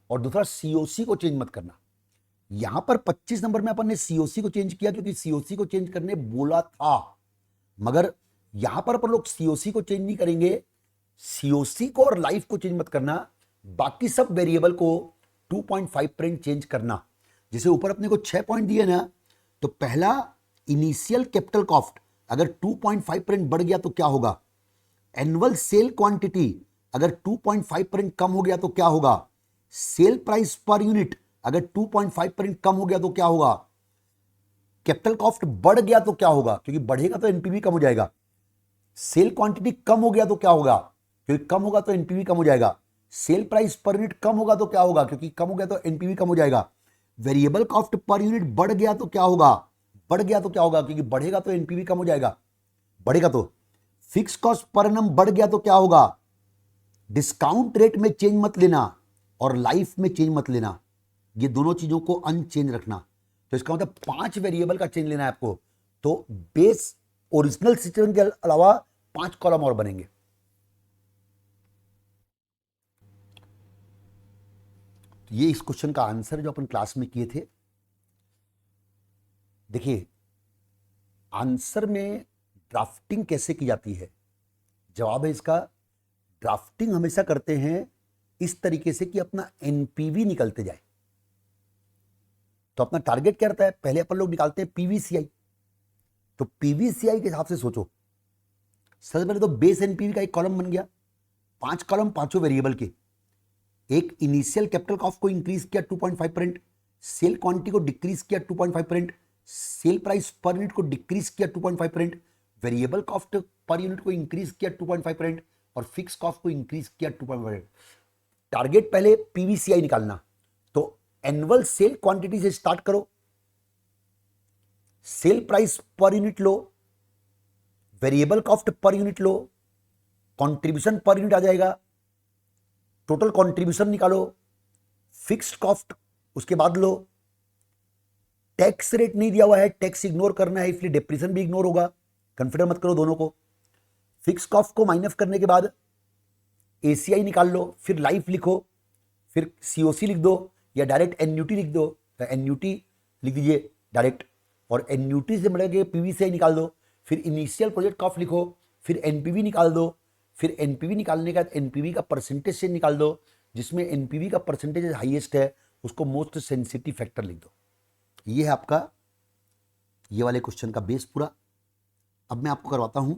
और दूसरा सीओसी को चेंज मत करना। यहां पर 25 नंबर में अपन ने सीओसी को चेंज किया क्योंकि सीओसी को चेंज करने बोला था, मगर यहां पर अपन लोग सीओसी को चेंज नहीं करेंगे। सीओसी को और लाइफ को चेंज मत करना, बाकी सब वेरिएबल को 2.5% चेंज करना। जैसे ऊपर अपने को 6 पॉइंट दिए ना, तो पहला इनिशियल कैपिटल कॉस्ट अगर 2.5% बढ़ गया तो क्या होगा? एनुअल सेल क्वांटिटी अगर 2.5% कम हो गया तो क्या होगा? सेल प्राइस पर यूनिट अगर 2.5% कम हो गया तो क्या होगा? कैपिटल कॉस्ट बढ़ गया तो क्या होगा? क्योंकि बढ़ेगा तो एनपीवी कम हो जाएगा। सेल क्वांटिटी कम हो गया तो क्या होगा? क्योंकि कम होगा तो एनपीवी कम हो जाएगा। सेल प्राइस पर यूनिट कम होगा तो क्या होगा? क्योंकि कम हो गया तो एनपीवी कम हो जाएगा। वेरिएबल कॉस्ट पर यूनिट बढ़ गया तो क्या होगा? बढ़ गया तो क्या होगा? क्योंकि बढ़ेगा तो एनपीवी कम हो जाएगा। बढ़ेगा तो फिक्स कॉस्ट पर एनम बढ़ गया तो क्या होगा? डिस्काउंट रेट में चेंज मत लेना और लाइफ में चेंज मत लेना, ये दोनों चीजों को अनचेंज रखना। तो इसका मतलब 5 वेरिएबल का चेंज लेना है आपको। तो बेस ओरिजिनल सिस्टम के अलावा 5 कॉलम और बनेंगे। ये इस क्वेश्चन का आंसर जो अपन क्लास में किए थे। देखिए, आंसर में ड्राफ्टिंग कैसे की जाती है? जवाब है इसका, ड्राफ्टिंग हमेशा करते हैं इस तरीके से कि अपना एनपीवी निकलते जाए। तो अपना टारगेट क्या रहता है? पहले अपन लोग निकालते हैं पीवीसीआई। तो पीवीसीआई के हिसाब से सोचो, सबसे पहले तो बेस एनपीवी का एक कॉलम बन गया, 5 कॉलम, पांचों वेरिएबल के। एक इनिशियल कैपिटल कॉस्ट को इंक्रीज किया 2.5%, सेल क्वांटिटी को डिक्रीज किया 2.5%, सेल प्राइस पर यूनिट को डिक्रीज किया 2.5%, वेरिएबल कॉस्ट पर यूनिट को इंक्रीज किया 2.5% और फिक्स कॉस्ट को इंक्रीज किया 2.5%। टारगेट पहले पीवीसीआई निकालना। तो एनुअल सेल क्वांटिटी से स्टार्ट करो, सेल प्राइस पर यूनिट लो, वेरिएबल कॉस्ट पर यूनिट लो, कंट्रीब्यूशन पर यूनिट आ जाएगा, टोटल कंट्रीब्यूशन निकालो, फिक्स्ड कॉस्ट उसके बाद लो। टैक्स रेट नहीं दिया हुआ है, टैक्स इग्नोर करना है, इसलिए डेप्रिसिएशन भी इग्नोर होगा, कंसिडर मत करो दोनों को। फिक्स कॉस्ट को माइनस करने के बाद एसीआई निकाल लो, फिर लाइफ लिखो, फिर सीओसी लिख दो या डायरेक्ट एनयूटी लिख दो। तो एनयूटी लिख दीजिए डायरेक्ट, और एनयूटी से बढ़के पीवीसीआई निकाल दो, फिर इनिशियल प्रोजेक्ट कॉस्ट लिखो, फिर एनपीवी निकाल दो, फिर एनपीवी निकालने के बाद एनपीवी का परसेंटेज से निकाल दो, जिसमें एनपीवी का परसेंटेज हाईएस्ट है उसको मोस्ट सेंसिटिव फैक्टर लिख दो। ये है आपका ये वाले क्वेश्चन का बेस पूरा। अब मैं आपको करवाता हूं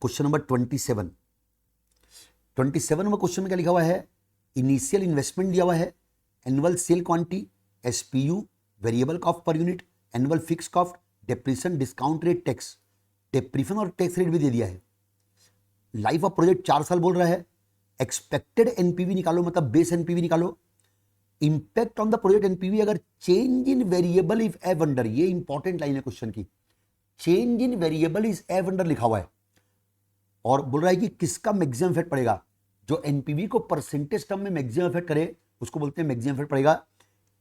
क्वेश्चन नंबर 27। 27 क्वेश्चन में क्या लिखा हुआ है? इनिशियल इन्वेस्टमेंट दिया हुआ है, annual sale quantity, SPU, variable cost per unit, annual fix cost, depreciation, discount rate, tax. Depreciation और टैक्स रेट भी दे दिया है। लाइफ ऑफ प्रोजेक्ट 4 साल बोल रहा है। एक्सपेक्टेड एनपीवी निकालो, मतलब बेस एनपीवी निकालो। Impact on the project NPV अगर चेंज इन वेरिएबल इफ एव अंडर, ये इंपॉर्टेंट लाइन है क्वेश्चन की, चेंज इन वेरिएबल इज एव अंडर लिखा हुआ है और बोल रहा है कि किसका मैक्सिमम इफेक्ट पड़ेगा। जो एनपीवी को परसेंटेज टर्म में मैक्सिमम इफेक्ट करे उसको बोलते हैं मैक्सिमम इफेक्ट पड़ेगा।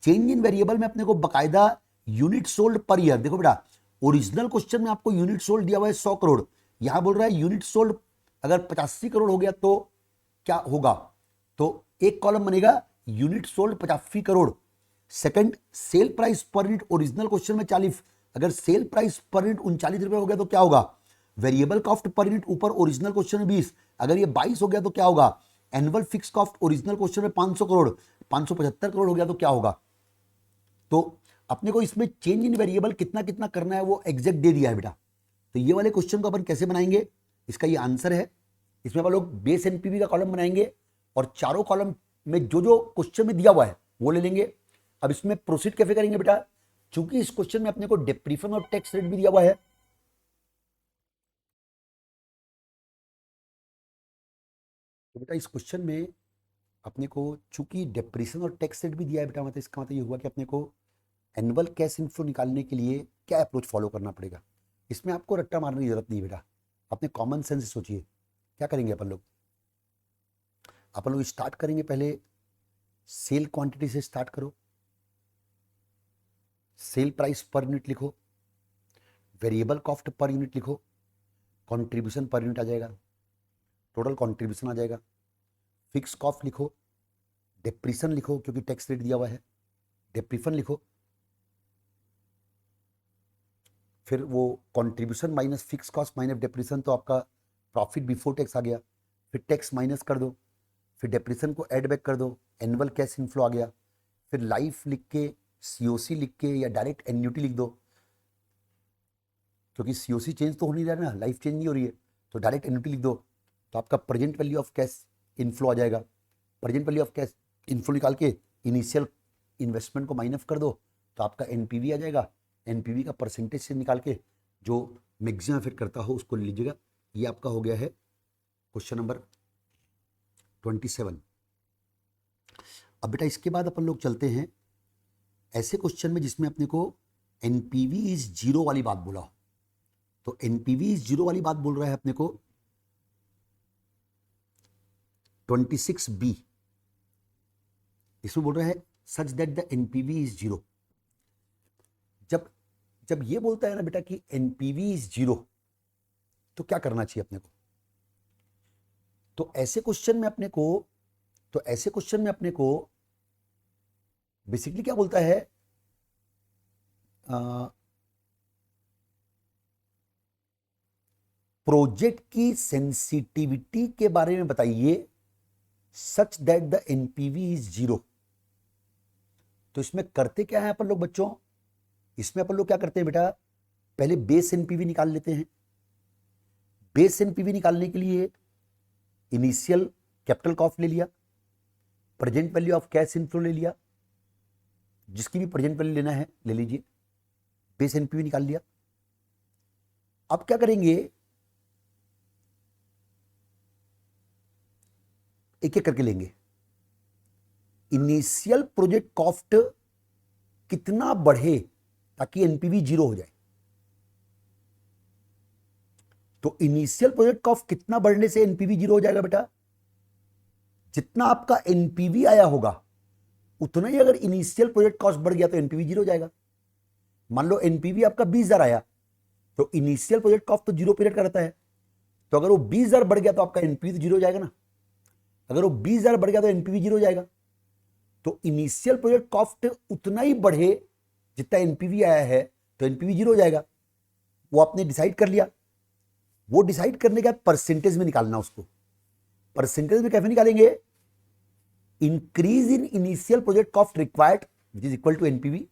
चेंज इन वेरिएबल में अपने को बकायदा यूनिट सोल्ड पर ईयर, देखो बेटा ओरिजिनल क्वेश्चन में आपको यूनिट सोल्ड दिया हुआ है 100 करोड़, यहां बोल रहा है यूनिट सोल्ड अगर 85 करोड़ हो गया तो क्या होगा? तो एक कॉलम बनेगा unit sold 85 crore. Second, cell price per unit original question में 40, अगर सेल प्राइस पर यूनिट 39 रुपए हो गया तो क्या होगा? वेरिएबल कॉस्ट पर यूनिट ऊपर ओरिजिनल क्वेश्चन में 20, अगर ये 22 हो गया तो क्या होगा? Annual fix cost original question में 500 करोड़, 575 करोड़ हो गया तो क्या होगा? तो अपने को इसमें चेंज इन वेरिएबल कितना कितना करना है वो एग्जैक्ट दे दिया है बेटा। तो ये वाले क्वेश्चन को अपन कैसे बनाएंगे, इसका ये आंसर है। इसमें अपन लोग बेस एनपीवी का कॉलम बनाएंगे और चारों कॉलम में जो जो क्वेश्चन में दिया हुआ है वो ले लेंगे। अब इसमें प्रोसीड कैसे करेंगे बेटा, चूंकि इस क्वेश्चन में अपने को डेप्रीफन और टैक्स रेट भी दिया हुआ है, तो बेटा इस क्वेश्चन में अपने को चूंकि डेप्रीशन और टैक्स रेट भी दिया है बेटा, मतलब इसका मतलब ये हुआ कि अपने को एनुअल कैश इनफ्लो निकालने के लिए क्या अप्रोच फॉलो करना पड़ेगा। इसमें आपको रट्टा मारने की जरूरत नहीं बेटा, अपने कॉमन सेंस से सोचिए। क्या करेंगे अपन लोग स्टार्ट करेंगे, पहले सेल क्वांटिटी से स्टार्ट करो, सेल प्राइस पर यूनिट लिखो, वेरिएबल कॉस्ट पर यूनिट लिखो, कंट्रीब्यूशन पर यूनिट आ जाएगा, टोटल कंट्रीब्यूशन आ जाएगा, फिक्स कॉस्ट लिखो, डेप्रीशन लिखो क्योंकि टैक्स रेट दिया हुआ है, डेप्रीफन लिखो, फिर वो contribution minus fix cost minus depreciation, तो आपका प्रॉफिट बिफोर टैक्स आ गया, फिर टैक्स माइनस कर दो, फिर डेप्रीशन को ऐड बैक कर दो, एनुअल कैश इनफ्लो आ गया, फिर लाइफ लिख के सीओसी लिख के या डायरेक्ट एन्युटी लिख दो, क्योंकि सीओसी चेंज तो हो नहीं रहा है ना, लाइफ चेंज नहीं हो रही है, तो डायरेक्ट एन्युटी लिख दो, तो आपका present value of cash inflow आ जाएगा। Present value of cash inflow निकाल के इनिशियल इन्वेस्टमेंट को माइनस कर दो, तो आपका एनपीवी आ जाएगा। एनपीवी का परसेंटेज से निकाल के जो मैक्सिमम फिट करता हो उसको लीजिएगा। ये आपका हो गया है क्वेश्चन नंबर 27। अब बेटा इसके बाद अपन लोग चलते हैं ऐसे क्वेश्चन में जिसमें अपने को एनपीवी इज जीरो वाली बात बोला हो। तो एनपीवी इज जीरो वाली बात बोल रहा है अपने को 26B, इसमें बोल रहा है such that the NPV is zero. जब ये बोलता है ना बेटा कि एनपीवी इज जीरो, तो क्या करना चाहिए अपने को। तो ऐसे क्वेश्चन में अपने को बेसिकली क्या बोलता है, प्रोजेक्ट की सेंसिटिविटी के बारे में बताइए such that the NPV is zero. तो इसमें करते क्या है अपन लोग बच्चों, इसमें अपन लोग क्या करते हैं बेटा, पहले बेस एनपीवी निकाल लेते हैं। बेस एनपीवी निकालने के लिए इनिशियल कैपिटल कॉस्ट ले लिया, present value of cash inflow ले लिया, जिसकी भी प्रेजेंट वैल्यू लेना है ले लीजिए, बेस एनपीवी निकाल लिया। अब क्या करेंगे, एक एक करके लेंगे। इनिशियल प्रोजेक्ट कॉस्ट कितना बढ़े ताकि एनपीवी जीरो हो जाए। तो इनिशियल प्रोजेक्ट कॉस्ट कितना बढ़ने से एनपीवी जीरो हो जाएगा बेटा, जितना आपका एनपीवी आया होगा उतना ही अगर इनिशियल प्रोजेक्ट कॉस्ट बढ़ गया तो एनपीवी जीरो हो जाएगा। मान लो एनपीवी आपका 20,000 आया, तो इनिशियल प्रोजेक्ट कॉस्ट तो जीरो पीरियड का रहता है, तो अगर वो 20,000 बढ़ गया तो आपका एनपीवी तो जीरो हो जाएगा ना। अगर वो 20,000 बढ़ गया तो एनपीवी जीरो हो जाएगा। तो इनिशियल प्रोजेक्ट कॉस्ट उतना ही बढ़े जितना एनपीवी आया है, तो एनपीवी जीरो हो जाएगा। वो आपने डिसाइड कर लिया। वो डिसाइड करने के बाद परसेंटेज में निकालना उसको। परसेंटेज में कैसे निकालेंगे, increase in initial project cost required which is equal to NPV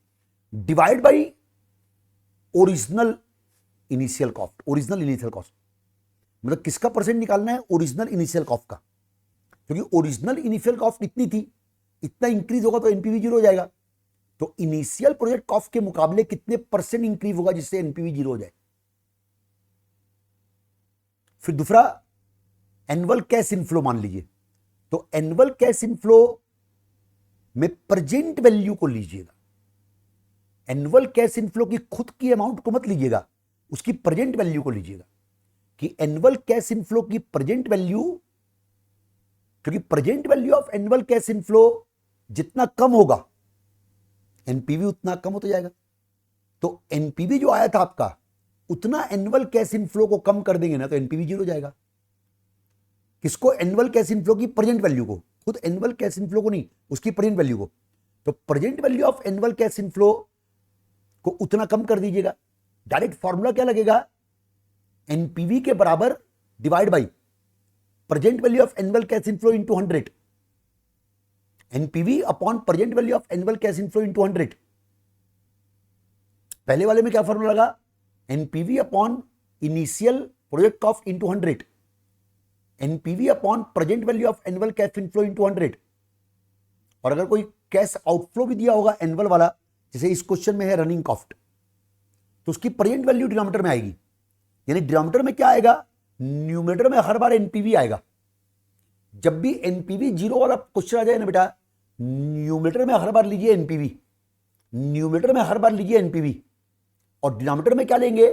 divide by original initial cost. Original initial cost मतलब किसका परसेंट निकालना है, ओरिजिनल इनिशियल कॉस्ट का, क्योंकि ओरिजिनल इनिशियल कॉस्ट इतनी थी, इतना इंक्रीज होगा तो एनपीवी जीरो हो जाएगा। तो इनिशियल प्रोजेक्ट कॉस्ट के मुकाबले कितने परसेंट इंक्रीज होगा जिससे एनपीवी जीरो हो जाए। फिर दूसरा एनुअल कैश इनफ्लो मान लीजिए, तो एनुअल कैश इनफ्लो में प्रेजेंट वैल्यू को लीजिएगा। एनुअल कैश इनफ्लो की खुद की अमाउंट को मत लीजिएगा, उसकी प्रेजेंट वैल्यू को लीजिएगा कि एनुअल कैश इनफ्लो की प्रेजेंट वैल्यू, क्योंकि present value of annual cash inflow जितना कम होगा एनपीवी उतना कम होता जाएगा। तो एनपीवी जो आया था आपका उतना एनुअल कैश इनफ्लो को कम कर देंगे ना, तो एनपीवी जीरो हो जाएगा। किसको, एनुअल कैश इनफ्लो की प्रेजेंट वैल्यू को, खुद एनुअल कैश इनफ्लो को नहीं, उसकी प्रेजेंट वैल्यू को। तो present value of annual cash inflow को उतना कम कर दीजिएगा। डायरेक्ट फॉर्मूला क्या लगेगा, एनपीवी के बराबर divide by present value of annual cash inflow into 100। NPV upon present value of annual cash inflow into 100। पहले वाले में क्या फॉर्मूला लगा, NPV upon initial project cost into 100। NPV upon present value of annual cash inflow into 100। और अगर कोई cash outflow भी दिया होगा एनुअल वाला, जैसे इस क्वेश्चन में है रनिंग कॉस्ट, तो उसकी प्रेजेंट वैल्यू डिनोमिनेटर में आएगी। यानी डिनोमिनेटर में क्या आएगा, न्यूमरेटर में हर बार एनपीवी आएगा। जब भी एनपीवी जीरो वाला क्वेश्चन आ जाए ना बेटा, न्यूमरेटर में हर बार लीजिए एनपीवी, न्यूमरेटर में हर बार लीजिए एनपीवी, और डिनोमिनेटर में क्या लेंगे,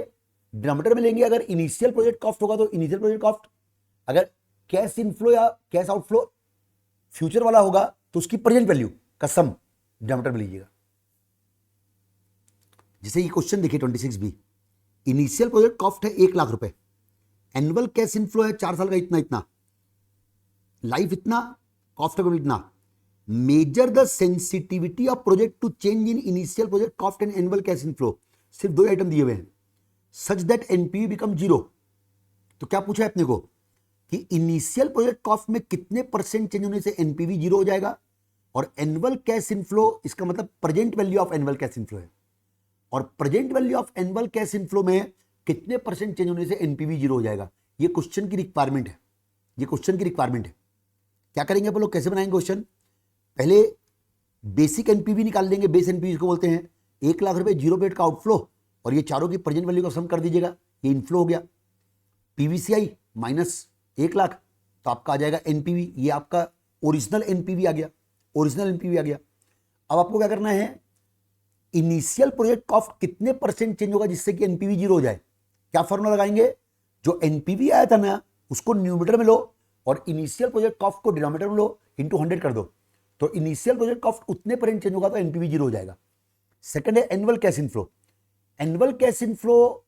डिनोमिनेटर में लेंगे अगर इनिशियल प्रोजेक्ट कॉस्ट होगा तो इनिशियल प्रोजेक्ट कॉस्ट, अगर कैश इनफ्लो या कैश आउटफ्लो फ्यूचर वाला होगा तो उसकी प्रेजेंट वैल्यू का सम डिनोमिनेटर में लीजिएगा। जैसे ये क्वेश्चन देखिए 26 बी, इनिशियल प्रोजेक्ट कॉस्ट है 1 लाख रुपए, एनुअल कैश इनफ्लो है 4 साल का इतना इतना, लाइफ इतना, कॉस्ट ऑफ इतना, measure the sensitivity of project to change in initial project cost and annual cash inflow. सिर्फ 2 आइटम दिए हुए हैं, such that NPV become zero. तो क्या पूछा है अपने को कि इनिशियल प्रोजेक्ट कॉस्ट में कितने परसेंट चेंज होने से एनपीवी जीरो हो जाएगा, और एनुअल कैश इनफ्लो इसका मतलब present value of annual cash inflow है, और present value of annual cash inflow में कितने परसेंट चेंज होने से एनपीवी जीरो हो जाएगा। ये क्वेश्चन की रिक्वायरमेंट है, ये क्वेश्चन की रिक्वायरमेंट है। क्या करेंगे आप लोग, कैसे बनाएंगे क्वेश्चन, पहले बेसिक एनपीवी निकाल लेंगे, बेस एनपीवी को बोलते हैं। 1 लाख रुपए जीरो पीरियड का आउटफ्लो और ये चारों की प्रेजेंट वैल्यू का सम कर दीजिएगा, ये इनफ्लो हो गया। पीवीसीआई माइनस 1 लाख तो आपका आ जाएगा एनपीवी, ये आपका ओरिजिनल एनपीवी आ गया, ओरिजिनल एनपीवी आ गया। अब आपको क्या करना है, इनिशियल प्रोजेक्ट कॉस्ट कितने परसेंट चेंज होगा जिससे कि एनपीवी जीरो हो जाए। क्या फॉर्मूला लगाएंगे, जो एनपीवी आया था ना उसको न्यूमरेटर में लो और इनिशियल प्रोजेक्ट कॉस्ट को डिनोमिनेटर में लो, इंटू 100 कर दो, तो इनिशियल प्रोजेक्ट कॉस्ट उतने परसेंट चेंज होगा तो एनपीवी जीरो हो जाएगा। सेकंड है annual cash inflow, annual cash inflow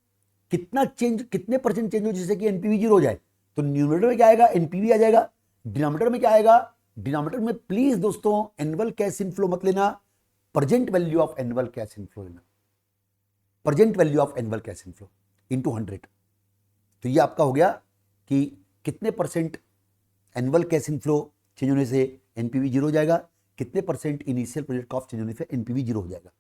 कितना चेंज, कितने परसेंट चेंज हो जिससे कि एनपीवी जीरो हो जाए, तो न्यूमरेटर में क्या आएगा, एनपीवी आ जाएगा। डिनोमिनेटर में क्या आएगा, डिनोमिनेटर में प्लीज दोस्तों एनुअल कैश इनफ्लो मत लेना, present value of annual cash inflow लेना, present value of annual cash inflow into 100। तो ये आपका हो गया कि कितने percent annual cash inflow change होने से एनपीवी जीरो हो जाएगा, कितने percent initial project cost change होने से एनपीवी जीरो हो जाएगा,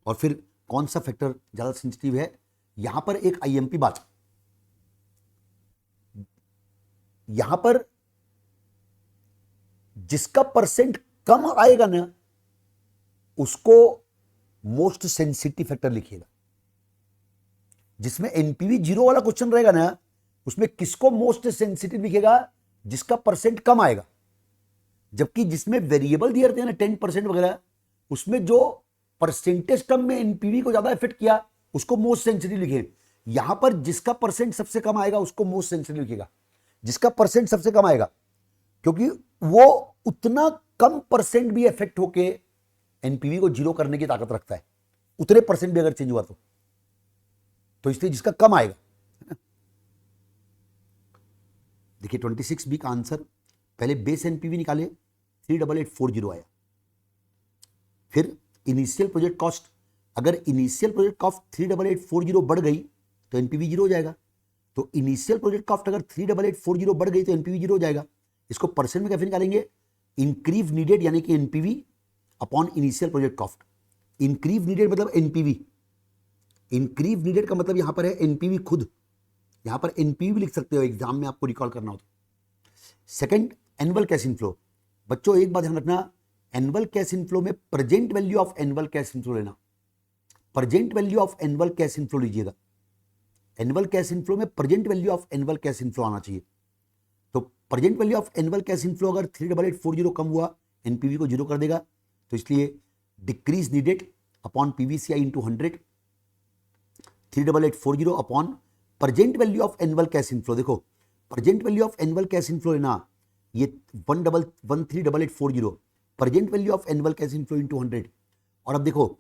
और फिर कौन सा फैक्टर ज्यादा सेंसिटिव है। यहां पर एक आईएमपी बात, यहां पर जिसका परसेंट कम आएगा ना उसको मोस्ट सेंसिटिव फैक्टर लिखिएगा। जिसमें एनपीवी जीरो वाला क्वेश्चन रहेगा ना उसमें किसको मोस्ट सेंसिटिव लिखेगा, जिसका परसेंट कम आएगा। जबकि जिसमें वेरिएबल दिए रहते हैं ना 10% वगैरह, उसमें जो परसेंटेज टर्म में एनपीवी को ज्यादा इफेक्ट किया उसको मोस्ट सेंसिटिव लिखे। यहां पर जिसका परसेंट सबसे कम आएगा उसको मोस्ट सेंसिटिव लिखेगा, जिसका परसेंट सबसे कम आएगा, क्योंकि वो उतना कम परसेंट भी इफेक्ट होके एनपीवी को जीरो करने की ताकत रखता है, उतने परसेंट भी अगर चेंज हुआ तो इसलिए जिसका कम आएगा। देखिए 26 बी का आंसर, पहले बेस एनपीवी निकाले 38840 आया, फिर इनिशियल प्रोजेक्ट कॉस्ट, अगर इनिशियल प्रोजेक्ट कॉस्ट 38840 बढ़ गई तो एनपीवी जीरो हो जाएगा। तो इनिशियल प्रोजेक्ट कॉस्ट अगर 38840 बढ़ गई तो एनपीवी जीरो हो जाएगा। इसको परसेंट में कैसे निकालेंगे, इंक्रीज नीडेड यानी कि NPV upon initial project cost. Increase needed मतलब एनपीवी, इंक्रीज नीडेड का मतलब यहां पर है एनपीवी खुद, यहां पर एनपीवी लिख सकते हो एग्जाम में आपको रिकॉल करना हो तो। सेकंड एनुअल कैश इनफ्लो, बच्चों एक बात ध्यान रखना, एनुअल कैश इनफ्लो में present value of annual cash inflow लेना, present value of annual cash inflow लीजिएगा। एनुअल कैश इनफ्लो में present value of annual cash inflow आना चाहिए। तो present value of annual cash inflow अगर 38840 कम हुआ एनपीवी को जीरो कर देगा, तो इसलिए decrease needed upon PVCI into 100, 38840 upon present value of annual cash inflow. देखो present value of annual cash inflow लेना, ये 138840 present value of annual cash inflow into 100। और अब देखो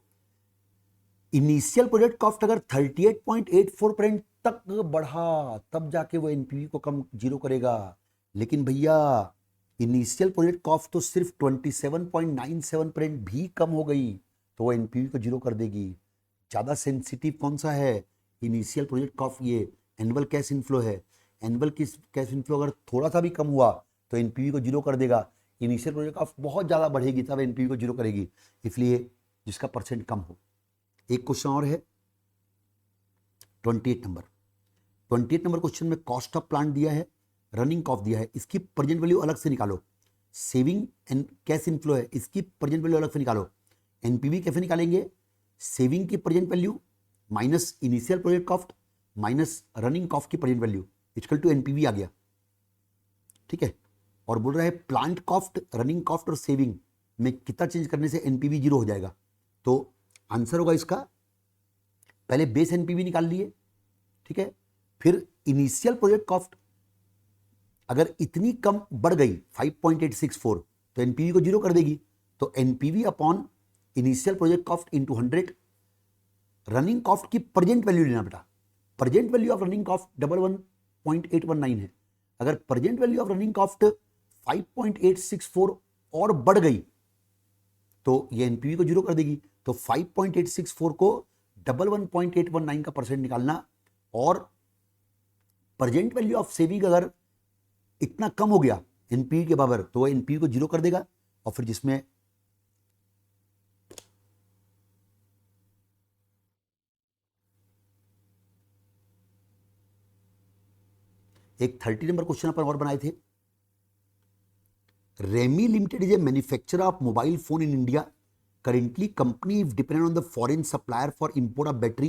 इनिशियल प्रोजेक्ट कॉस्ट अगर 38.84% तक बढ़ा तब जाके वो एनपीवी को कम जीरो करेगा, लेकिन भैया इनिशियल प्रोजेक्ट कॉस्ट तो सिर्फ 27.97% भी कम हो गई तो वो एनपीवी को जीरो कर देगी। ज्यादा सेंसिटिव कौन सा है, इनिशियल प्रोजेक्ट कॉस्ट, ये एनुअल कैश इनफ्लो है। एनुअल कैश इनफ्लो अगर थोड़ा सा भी कम हुआ तो एनपीवी को जीरो कर देगा, इनिशियल प्रोजेक्ट कॉस्ट बहुत ज्यादा बढ़ेगी तब एनपीवी को जीरो करेगी, इसलिए जिसका परसेंट कम हो। एक क्वेश्चन और है 28 नंबर, 28 नंबर क्वेश्चन में कॉस्ट ऑफ प्लांट दिया है, रनिंग कॉस्ट दिया है, इसकी प्रेजेंट वैल्यू अलग से निकालो। सेविंग एंड कैश इनफ्लो है, इसकी प्रेजेंट वैल्यू अलग से निकालो। एनपीवी कैसे निकालेंगे? सेविंग की present value minus initial project cost minus running cost की present value equal to NPV आ गया, ठीक है। और बोल रहा है प्लांट कॉस्ट, रनिंग कॉस्ट और सेविंग में कितना चेंज करने से एनपीवी 0 हो जाएगा। तो आंसर होगा इसका, पहले बेस एनपीवी निकाल लिए, ठीक है, फिर इनिशियल प्रोजेक्ट कॉस्ट अगर इतनी कम बढ़ गई 5.864 तो एनपीवी को 0 कर देगी। तो NPV upon initial project cost into 100, running cost की प्रेजेंट वैल्यू लेना बेटा। Present value of running cost 11.819 है, अगर present value of running cost 5.864 और बढ़ गई तो ये एनपीवी को 0 कर देगी। तो 5.864 को 11.819 का परसेंट निकालना, और प्रेजेंट वैल्यू ऑफ सेविंग अगर इतना कम हो गया एनपीवी के बराबर तो एनपीवी को 0 कर देगा। और फिर जिसमें एक 30 नंबर क्वेश्चन अपन और बनाए थे। Remi limited is a manufacturer of mobile phone in India. Currently company is dependent on the foreign supplier for import of battery.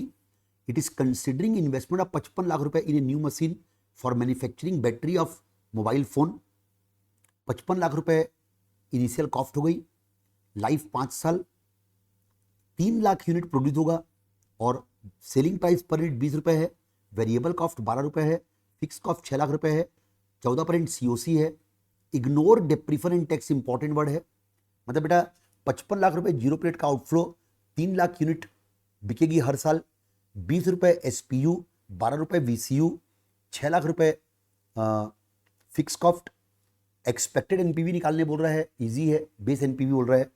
It is considering investment of 55 lakh रुपए in a new machine for manufacturing battery of mobile phone. 55 lakh रुपए initial cost हो गई, life 5 साल, 3 lakh unit produce होगा, और selling price per unit 20 रुपए है, variable cost 12 रुपए है, फिक्स कॉस्ट 6 लाख रुपए है, 14% सीओसी है। इग्नोर डेप्रीफरेंट टैक्स इंपॉर्टेंट वर्ड है, मतलब बेटा 55 लाख रुपए 0% का आउटफ्लो, 3 लाख यूनिट बिकेगी हर साल, 20 रुपए एसपीयू, 12 रुपए वीसीयू, 6 लाख रुपए फिक्स कॉस्ट। एक्सपेक्टेड एनपीवी निकालने बोल रहा है, इजी है, बेस एनपीवी बोल रहा है।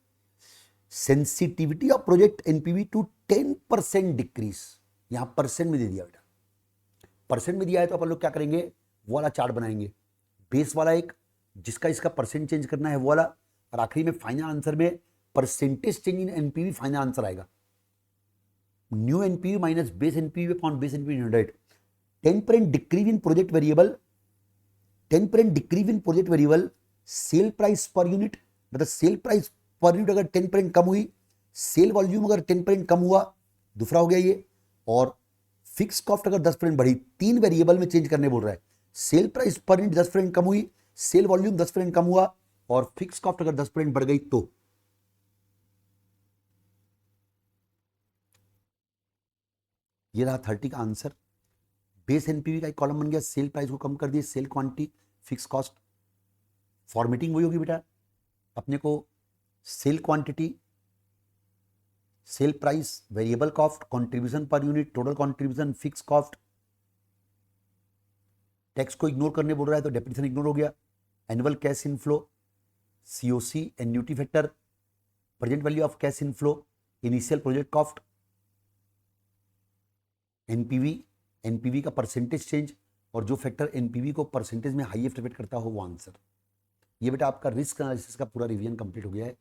Sensitivity of project NPV to 10% decrease, यहां परसेंट में दे दिया बेटा, परसेंट में दिया है तो अपन लोग क्या करेंगे, वो वाला चार्ट बनाएंगे, बेस वाला एक जिसका इसका परसेंट चेंज करना है वो वाला, और आखिरी में फाइनल आंसर में percentage change in NPV final answer आएगा। New NPV minus base NPV upon base NPV 100। 10% decrease in project variable, 10% decrease in project variable, sale price per unit, मतलब सेल प्राइस पर यूनिट अगर 10% कम हुई, cell volume अगर 10% कम हुआ, दूसरा हो गया ये, और फिक्स कॉस्ट अगर 10% बढ़ी, 3 वेरिएबल में चेंज करने बोल रहा है। सेल प्राइस पर यूनिट 10% कम हुई, सेल वॉल्यूम 10% कम हुआ, और फिक्स कॉस्ट अगर 10% बढ़ गई तो। ये रहा 30 का आंसर। बेस एनपीवी का एक कॉलम बन गया, सेल प्राइस को कम कर दिए, sale quantity, fix cost. Formatting वही होगी बेटा, अपने को sale quantity, sale price, variable cost, contribution per unit, total contribution, fix cost. Tax को इग्नोर करने बोल रहा है तो डेप्रिसिएशन इग्नोर हो गया। Annual cash inflow, COC, annuity factor, present value of cash inflow, initial project cost, NPV, NPV का percentage change, और जो फैक्टर एनपीवी को परसेंटेज में हाईएस्ट इफेक्ट करता हो वो आंसर। ये बेटा आपका रिस्क एनालिसिस का पूरा रिवीजन कंप्लीट हो गया है।